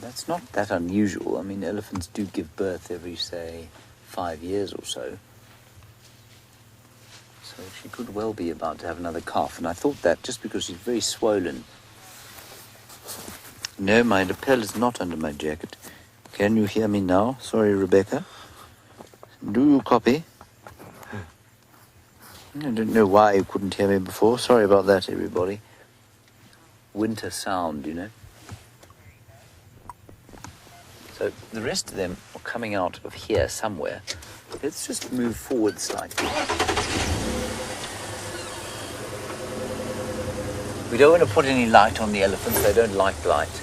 That's not that unusual. I mean, elephants do give birth every, say, 5 years or so. So she could well be about to have another calf. And I thought that just because she's very swollen. No, my lapel is not under my jacket. Can you hear me now? Sorry, Rebecca. Do you copy? I don't know why you couldn't hear me before. Sorry about that, everybody. Winter sound, you know. So the rest of them are coming out of here somewhere. Let's just move forward slightly. We don't want to put any light on the elephants. They don't like light.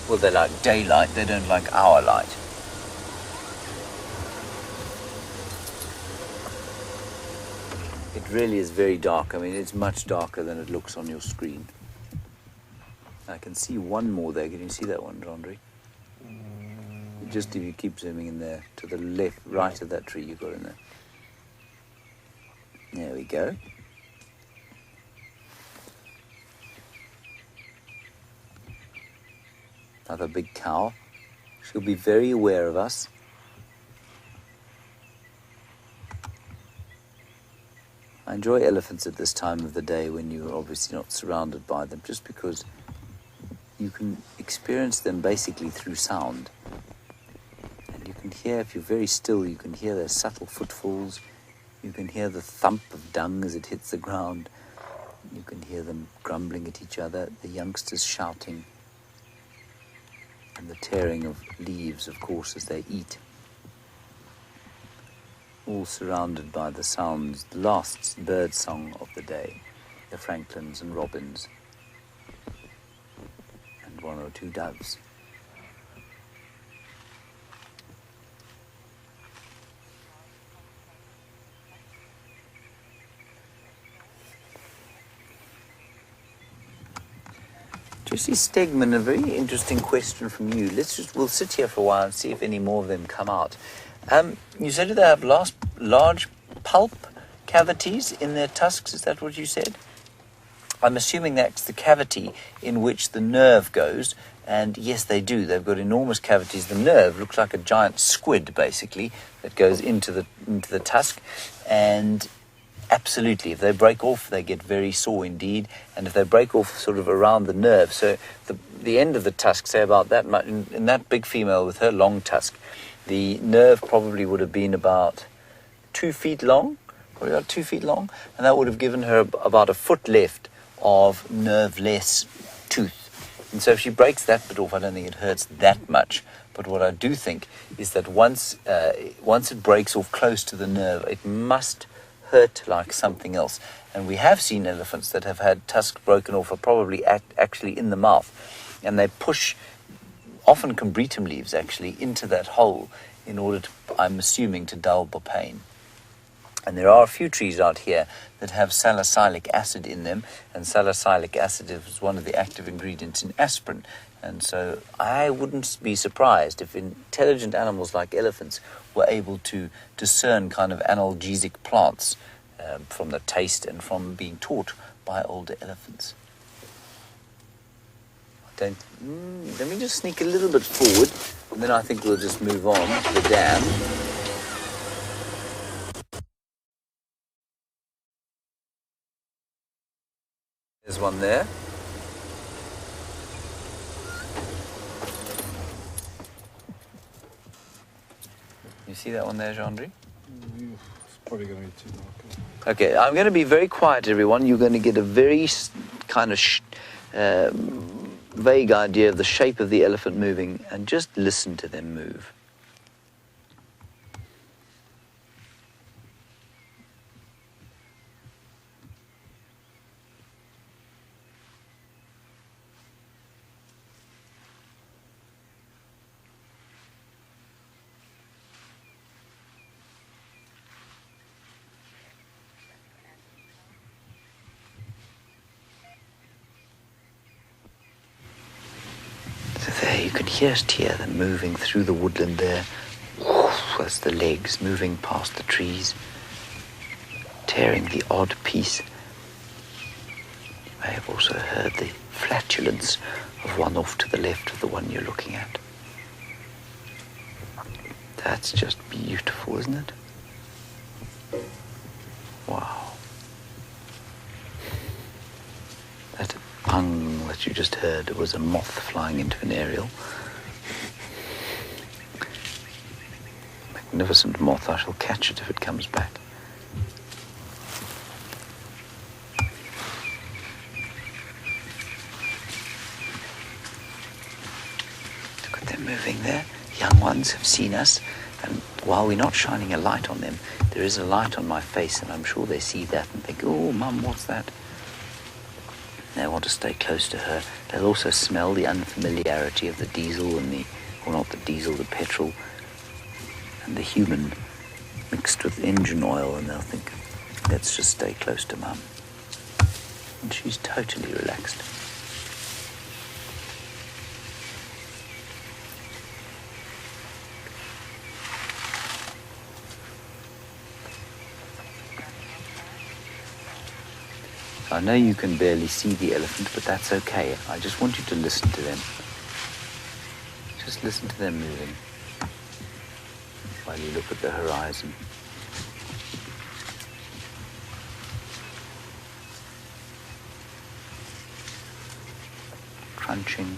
Well, they like daylight. They don't like our light. It really is very dark. I mean, it's much darker than it looks on your screen. I can see one more there. Can you see that one, Jeandre? Just if you keep zooming in there, to the left, right of that tree you've got in there. There we go. Another big cow. She'll be very aware of us. I enjoy elephants at this time of the day when you're obviously not surrounded by them, just because you can experience them basically through sound. And you can hear, if you're very still, you can hear their subtle footfalls. You can hear the thump of dung as it hits the ground. You can hear them grumbling at each other, the youngsters shouting, and the tearing of leaves, of course, as they eat. All surrounded by the sounds, the last bird song of the day, the francolins and robins, and 1 or 2 doves. Jesse Stegman, a very interesting question from you. We'll sit here for a while and see if any more of them come out. You said they have large pulp cavities in their tusks. Is that what you said? I'm assuming that's the cavity in which the nerve goes. And yes, they do. They've got enormous cavities. The nerve looks like a giant squid, basically, that goes into the tusk. And absolutely, if they break off, they get very sore indeed. And if they break off sort of around the nerve, so the end of the tusk, say about that much, in that big female with her long tusk, the nerve probably would have been about 2 feet long, and that would have given her about a foot left of nerveless tooth. And so if she breaks that bit off, I don't think it hurts that much. But what I do think is that once it breaks off close to the nerve, it must hurt like something else. And we have seen elephants that have had tusks broken off, are probably actually in the mouth, and they push often combretum leaves actually into that hole in order to, I'm assuming, to dull the pain. And there are a few trees out here that have salicylic acid in them, and salicylic acid is one of the active ingredients in aspirin. And so I wouldn't be surprised if intelligent animals like elephants were able to discern kind of analgesic plants from the taste and from being taught by older elephants. Let me just sneak a little bit forward, and then I think we'll just move on to the dam. There's one there. You see that one there, Jeandre? It's probably going to be too dark. Okay, I'm going to be very quiet, everyone. You're going to get a very kind of vague idea of the shape of the elephant moving, and just listen to them move. There you can just hear them moving through the woodland there. As the legs moving past the trees, tearing the odd piece. You may have also heard the flatulence of one off to the left of the one you're looking at. That's just beautiful, isn't it? Wow. That pung that you just heard, it was a moth flying into an aerial. Magnificent moth. I shall catch it if it comes back. Look at them moving there. Young ones have seen us, and while we're not shining a light on them, there is a light on my face, and I'm sure they see that and think, oh, Mum, what's that? They want to stay close to her. They'll also smell the unfamiliarity of the diesel and the petrol, and the human mixed with engine oil, and they'll think, let's just stay close to Mum. And she's totally relaxed. I know you can barely see the elephant, but that's okay. I just want you to listen to them. Just listen to them moving while you look at the horizon. Crunching.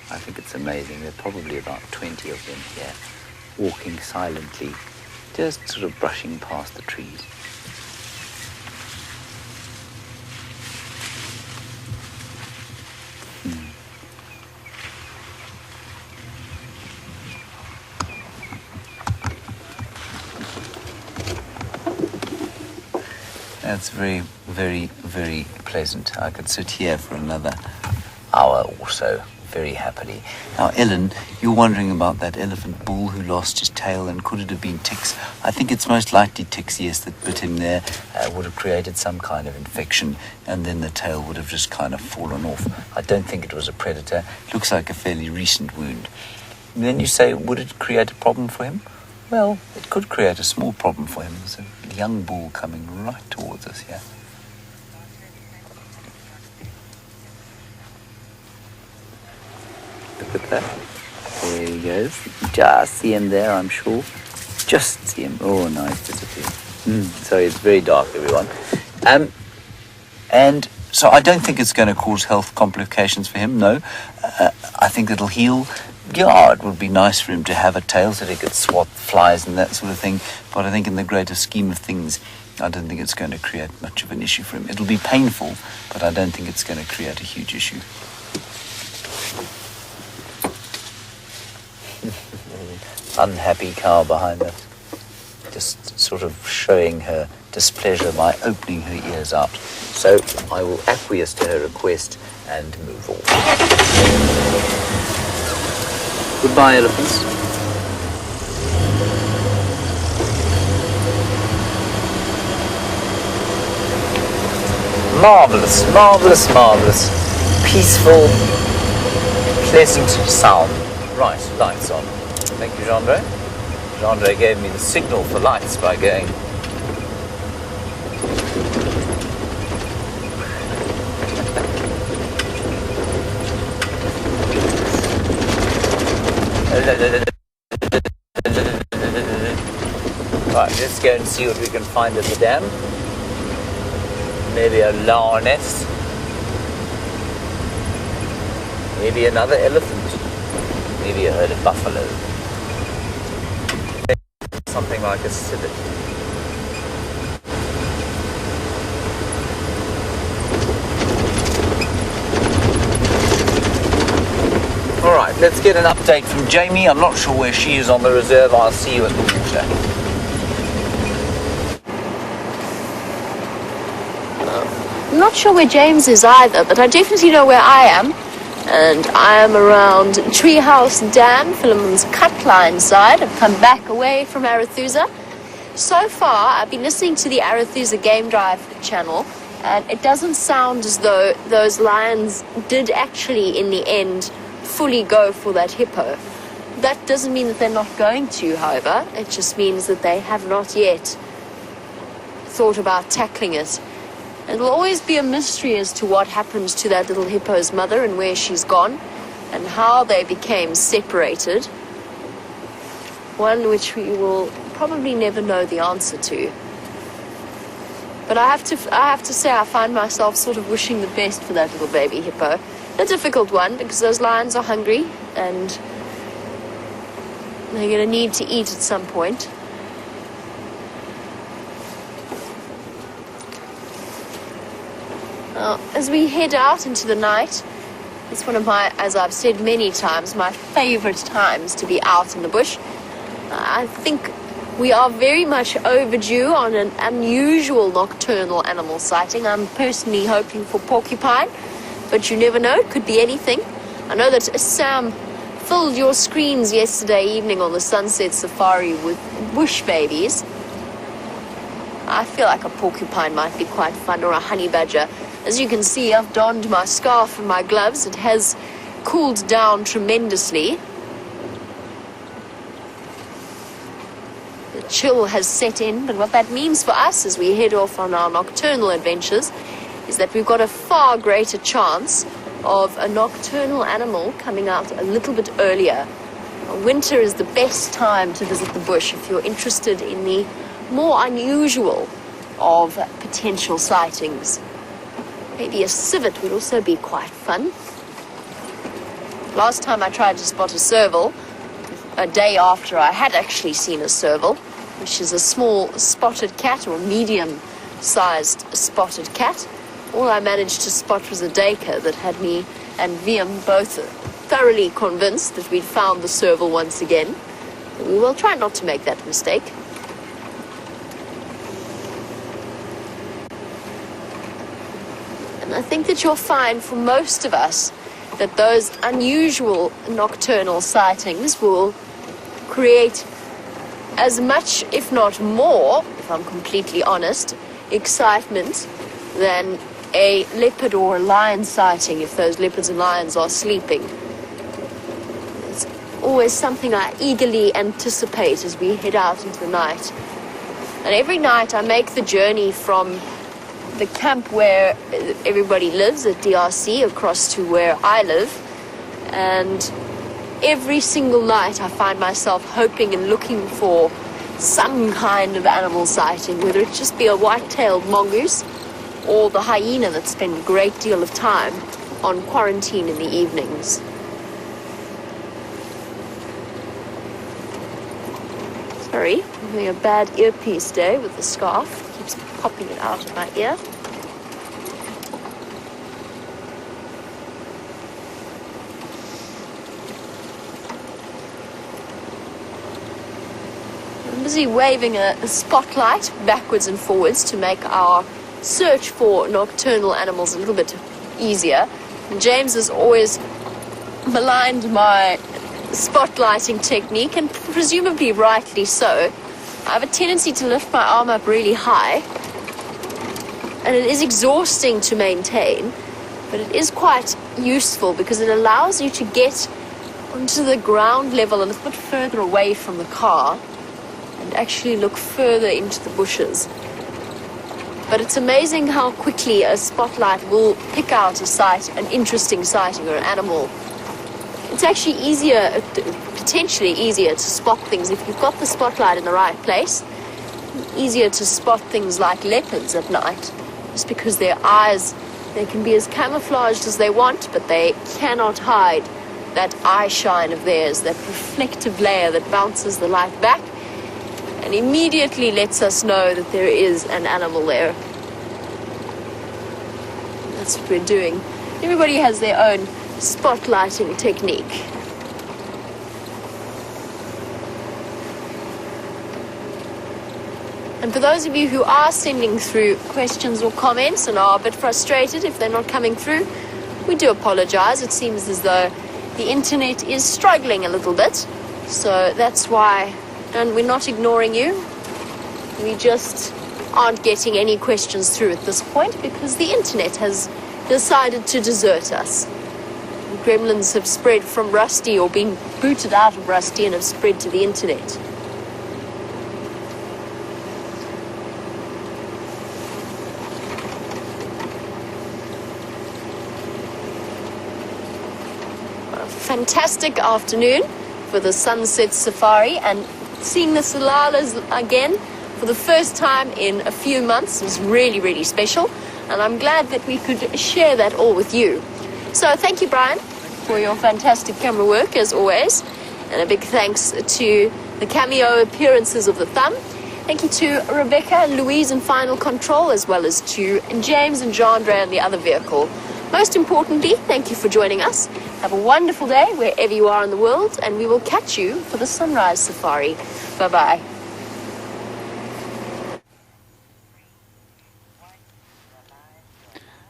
I think it's amazing. There are probably about 20 of them here, walking silently, just sort of brushing past the trees. That's very, very, very pleasant. I could sit here for another hour or so, very happily. Now, Ellen, you're wondering about that elephant bull who lost his tail, and could it have been ticks? I think it's most likely ticks, yes, that bit him there, would have created some kind of infection, and then the tail would have just kind of fallen off. I don't think it was a predator. It looks like a fairly recent wound. And then you say, would it create a problem for him? Well, it could create a small problem for him. There's a young bull coming right towards us here. Look at that. There he goes. Just see him there, I'm sure. Just see him. Oh, nice, disappeared. Sorry, it's very dark, everyone. And so I don't think it's going to cause health complications for him, no. I think it'll heal. Yeah, it would be nice for him to have a tail so that he could swat flies and that sort of thing. But I think in the greater scheme of things, I don't think it's going to create much of an issue for him. It'll be painful, but I don't think it's going to create a huge issue. Unhappy cow behind us, just sort of showing her displeasure by opening her ears out. So I will acquiesce to her request and move on. Goodbye, elephants. Marvellous, marvellous, marvellous. Peaceful, pleasant sound. Right, lights on. Thank you, Jeandre. Jeandre gave me the signal for lights by going. Right, let's go and see what we can find at the dam. Maybe a lioness. Maybe another elephant. Maybe a herd of buffalo. Something like a civet. Alright, let's get an update from Jamie. I'm not sure where she is on the reserve. I'll see you at the water. I'm not sure where James is either, but I definitely know where I am. And I am around Treehouse Dam, Philemon's Cutline side. I've come back away from Arathusa. So far, I've been listening to the Arathusa Game Drive channel, and it doesn't sound as though those lions did actually, in the end, fully go for that hippo. That doesn't mean that they're not going to, however. It just means that they have not yet thought about tackling it. It'll always be a mystery as to what happened to that little hippo's mother and where she's gone and how they became separated. One which we will probably never know the answer to. But I have to say I find myself sort of wishing the best for that little baby hippo. A difficult one because those lions are hungry and they're going to need to eat at some point. As we head out into the night, it's one of my, as I've said many times, my favorite times to be out in the bush. I think we are very much overdue on an unusual nocturnal animal sighting. I'm personally hoping for porcupine, but you never know, it could be anything. I know that Sam filled your screens yesterday evening on the Sunset Safari with bush babies. I feel like a porcupine might be quite fun, or a honey badger. As you can see, I've donned my scarf and my gloves. It has cooled down tremendously. The chill has set in, but what that means for us as we head off on our nocturnal adventures is that we've got a far greater chance of a nocturnal animal coming out a little bit earlier. Winter is the best time to visit the bush if you're interested in the more unusual of potential sightings. Maybe a civet would also be quite fun. Last time I tried to spot a serval, a day after I had actually seen a serval, which is a small spotted cat or medium-sized spotted cat. All I managed to spot was a duiker that had me and Liam both thoroughly convinced that we'd found the serval once again. We will try not to make that mistake. I think that you'll find for most of us that those unusual nocturnal sightings will create as much, if not more, if I'm completely honest, excitement than a leopard or a lion sighting if those leopards and lions are sleeping. It's always something I eagerly anticipate as we head out into the night. And every night I make the journey from the camp where everybody lives at DRC across to where I live, and every single night I find myself hoping and looking for some kind of animal sighting, whether it just be a white-tailed mongoose or the hyena that spend a great deal of time on quarantine in the evenings. Sorry, I'm having a bad earpiece day with the scarf. Keeps popping it out of my ear. I'm busy waving a spotlight backwards and forwards to make our search for nocturnal animals a little bit easier. And James has always maligned my spotlighting technique, and presumably rightly so. I have a tendency to lift my arm up really high, and it is exhausting to maintain, but it is quite useful because it allows you to get onto the ground level a little bit further away from the car and actually look further into the bushes. But it's amazing how quickly a spotlight will pick out a sight, an interesting sighting or an animal. It's actually easier, potentially easier to spot things if you've got the spotlight in the right place. Easier to spot things like leopards at night, just because their eyes, they can be as camouflaged as they want, but they cannot hide that eye shine of theirs, that reflective layer that bounces the light back and immediately lets us know that there is an animal there. That's what we're doing. Everybody has their own spotlighting technique. And for those of you who are sending through questions or comments and are a bit frustrated if they're not coming through, we do apologize. It seems as though the internet is struggling a little bit. So that's why, and we're not ignoring you. We just aren't getting any questions through at this point because the internet has decided to desert us. The gremlins have spread from Rusty, or been booted out of Rusty, and have spread to the internet. Fantastic afternoon for the sunset safari, and seeing the Tsalalas again for the first time in a few months was really, really special, and I'm glad that we could share that all with you. So thank you, Bryan, for your fantastic camera work as always, and a big thanks to the cameo appearances of the thumb. Thank you to Rebecca, Louise in Final Control, as well as to James and Jeandre and the other vehicle. Most importantly, thank you for joining us. Have a wonderful day wherever you are in the world, and we will catch you for the sunrise safari. Bye-bye.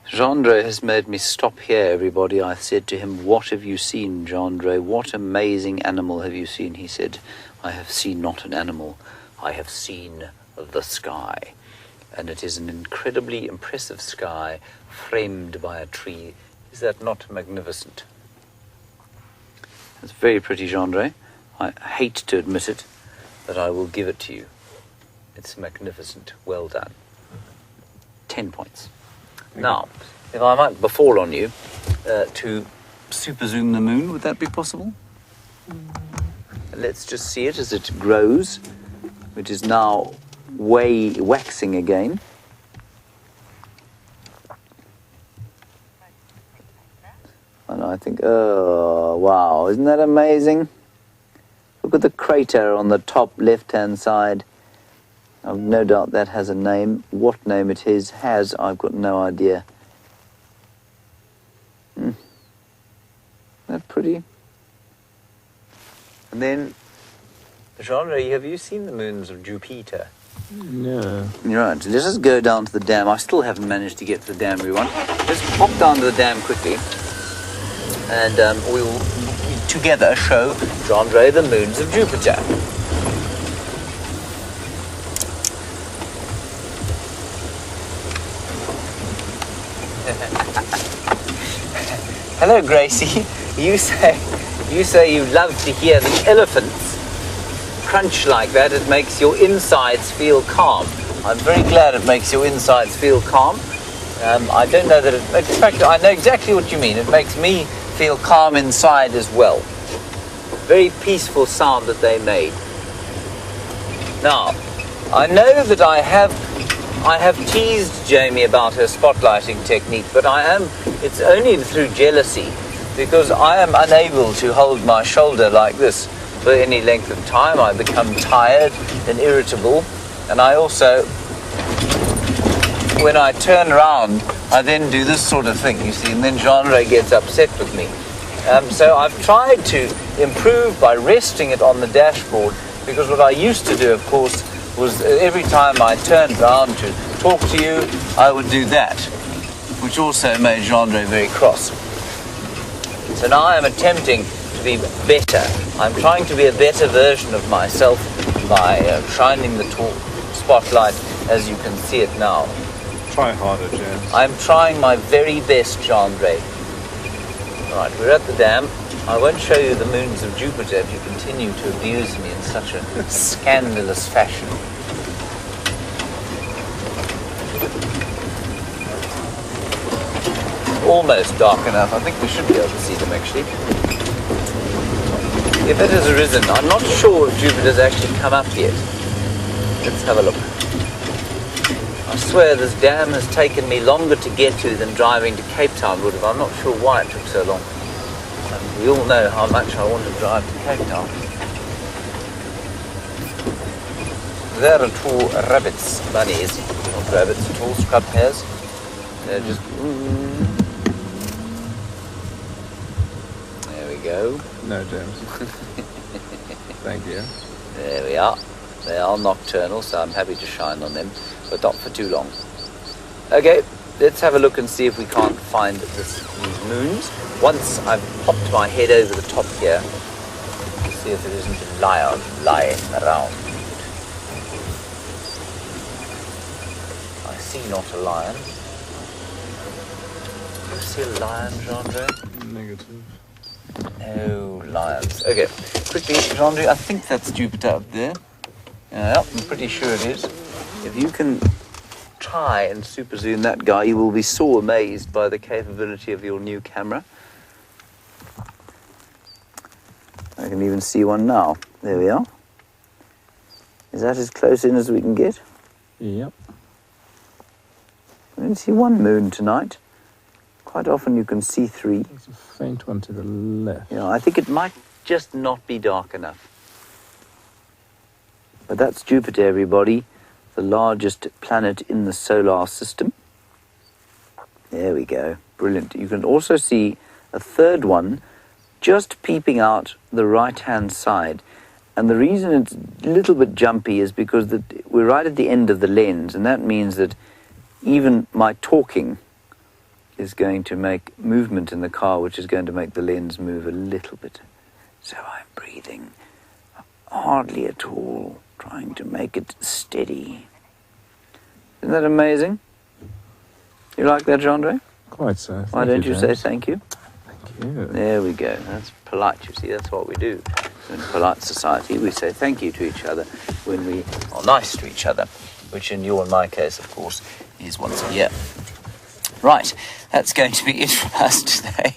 Jeandre has made me stop here, everybody. I said to him, "What have you seen, Jeandre? What amazing animal have you seen?" He said, "I have seen not an animal. I have seen the sky." And it is an incredibly impressive sky framed by a tree. Is that not magnificent? It's very pretty, Jeandre. I hate to admit it, but I will give it to you. It's magnificent. Well done. 10 points. Now, if I might befall on you to super zoom the moon, would that be possible? Let's just see it as it grows, which is now waxing again. And I think, oh, wow, isn't that amazing? Look at the crater on the top left-hand side. I've no doubt that has a name. What name it has, I've got no idea. Isn't that pretty? And then, Jeandre, have you seen the moons of Jupiter? No. Right, let us go down to the dam. I still haven't managed to get to the dam we want. Let's pop down to the dam quickly. And we will together show Jeandre the moons of Jupiter. Hello, Gracie. You say you love to hear the elephants crunch like that. It makes your insides feel calm. I'm very glad it makes your insides feel calm. I don't know that it... In fact, I know exactly what you mean. It makes me feel calm inside as well. Very peaceful sound that they made. Now, I know that I have teased Jamie about her spotlighting technique, but it's only through jealousy, because I am unable to hold my shoulder like this for any length of time. I become tired and irritable, and I also, when I turn around, I then do this sort of thing, you see, and then Jeandre gets upset with me. So I've tried to improve by resting it on the dashboard, because what I used to do, of course, was every time I turned around to talk to you, I would do that, which also made Jeandre very cross. So now I'm attempting to be better. I'm trying to be a better version of myself by shining the spotlight as you can see it now. Try harder, James. I'm trying my very best, Jeandre. Right, we're at the dam. I won't show you the moons of Jupiter if you continue to abuse me in such a scandalous fashion. Almost dark enough. I think we should be able to see them actually. If it has arisen, I'm not sure if Jupiter's actually come up yet. Let's have a look. I swear this dam has taken me longer to get to than driving to Cape Town would have. I'm not sure why it took so long. And we all know how much I want to drive to Cape Town. There are two rabbits, bunnies, not rabbits at all, scrub hares. They're just... There we go. No, James. Thank you. There we are. They are nocturnal, so I'm happy to shine on them, but not for too long. Okay, let's have a look and see if we can't find these moons. Once I've popped my head over the top here, see if there isn't a lion lying around. I see not a lion. Do you see a lion, Jeandre? Negative. No lions. Okay, quickly, Jeandre, I think that's Jupiter up there. Yeah, I'm pretty sure it is. If you can try and super zoom that guy, you will be so amazed by the capability of your new camera. I can even see one now. There we are. Is that as close in as we can get? Yep. I didn't see one moon tonight. Quite often you can see three. There's a faint one to the left. Yeah, I think it might just not be dark enough. But that's Jupiter, everybody, the largest planet in the solar system. There we go. Brilliant. You can also see a third one just peeping out the right-hand side. And the reason it's a little bit jumpy is because we're right at the end of the lens, and that means that even my talking is going to make movement in the car, which is going to make the lens move a little bit. So I'm breathing hardly at all, trying to make it steady. Isn't that amazing? You like that, Jeandre? Quite so. Why don't you say thank you? Thank you. There we go. That's polite, you see. That's what we do. In polite society, we say thank you to each other when we are nice to each other, which in your and my case, of course, is once a year. Right, that's going to be it from us today.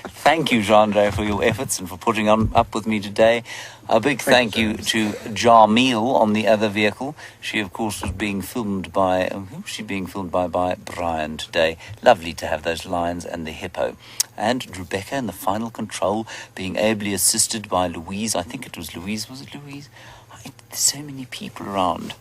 Thank you, Jeandre, for your efforts and for putting up with me today. A big thank you to Jarmeel on the other vehicle. She, of course, was being filmed by... who was she being filmed by? By Bryan today. Lovely to have those lions and the hippo. And Rebecca in the final control, being ably assisted by Louise. I think it was Louise. Was it Louise? There's so many people around.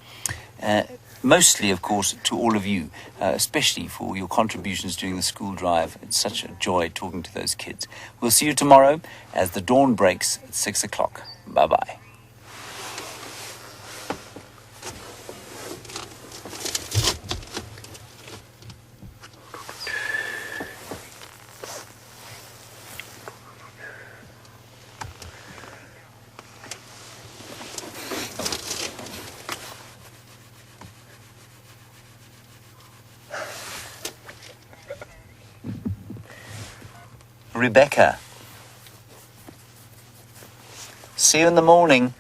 Mostly, of course, to all of you, especially for your contributions during the school drive. It's such a joy talking to those kids. We'll see you tomorrow as the dawn breaks at 6 o'clock. Bye-bye. Rebecca. See you in the morning.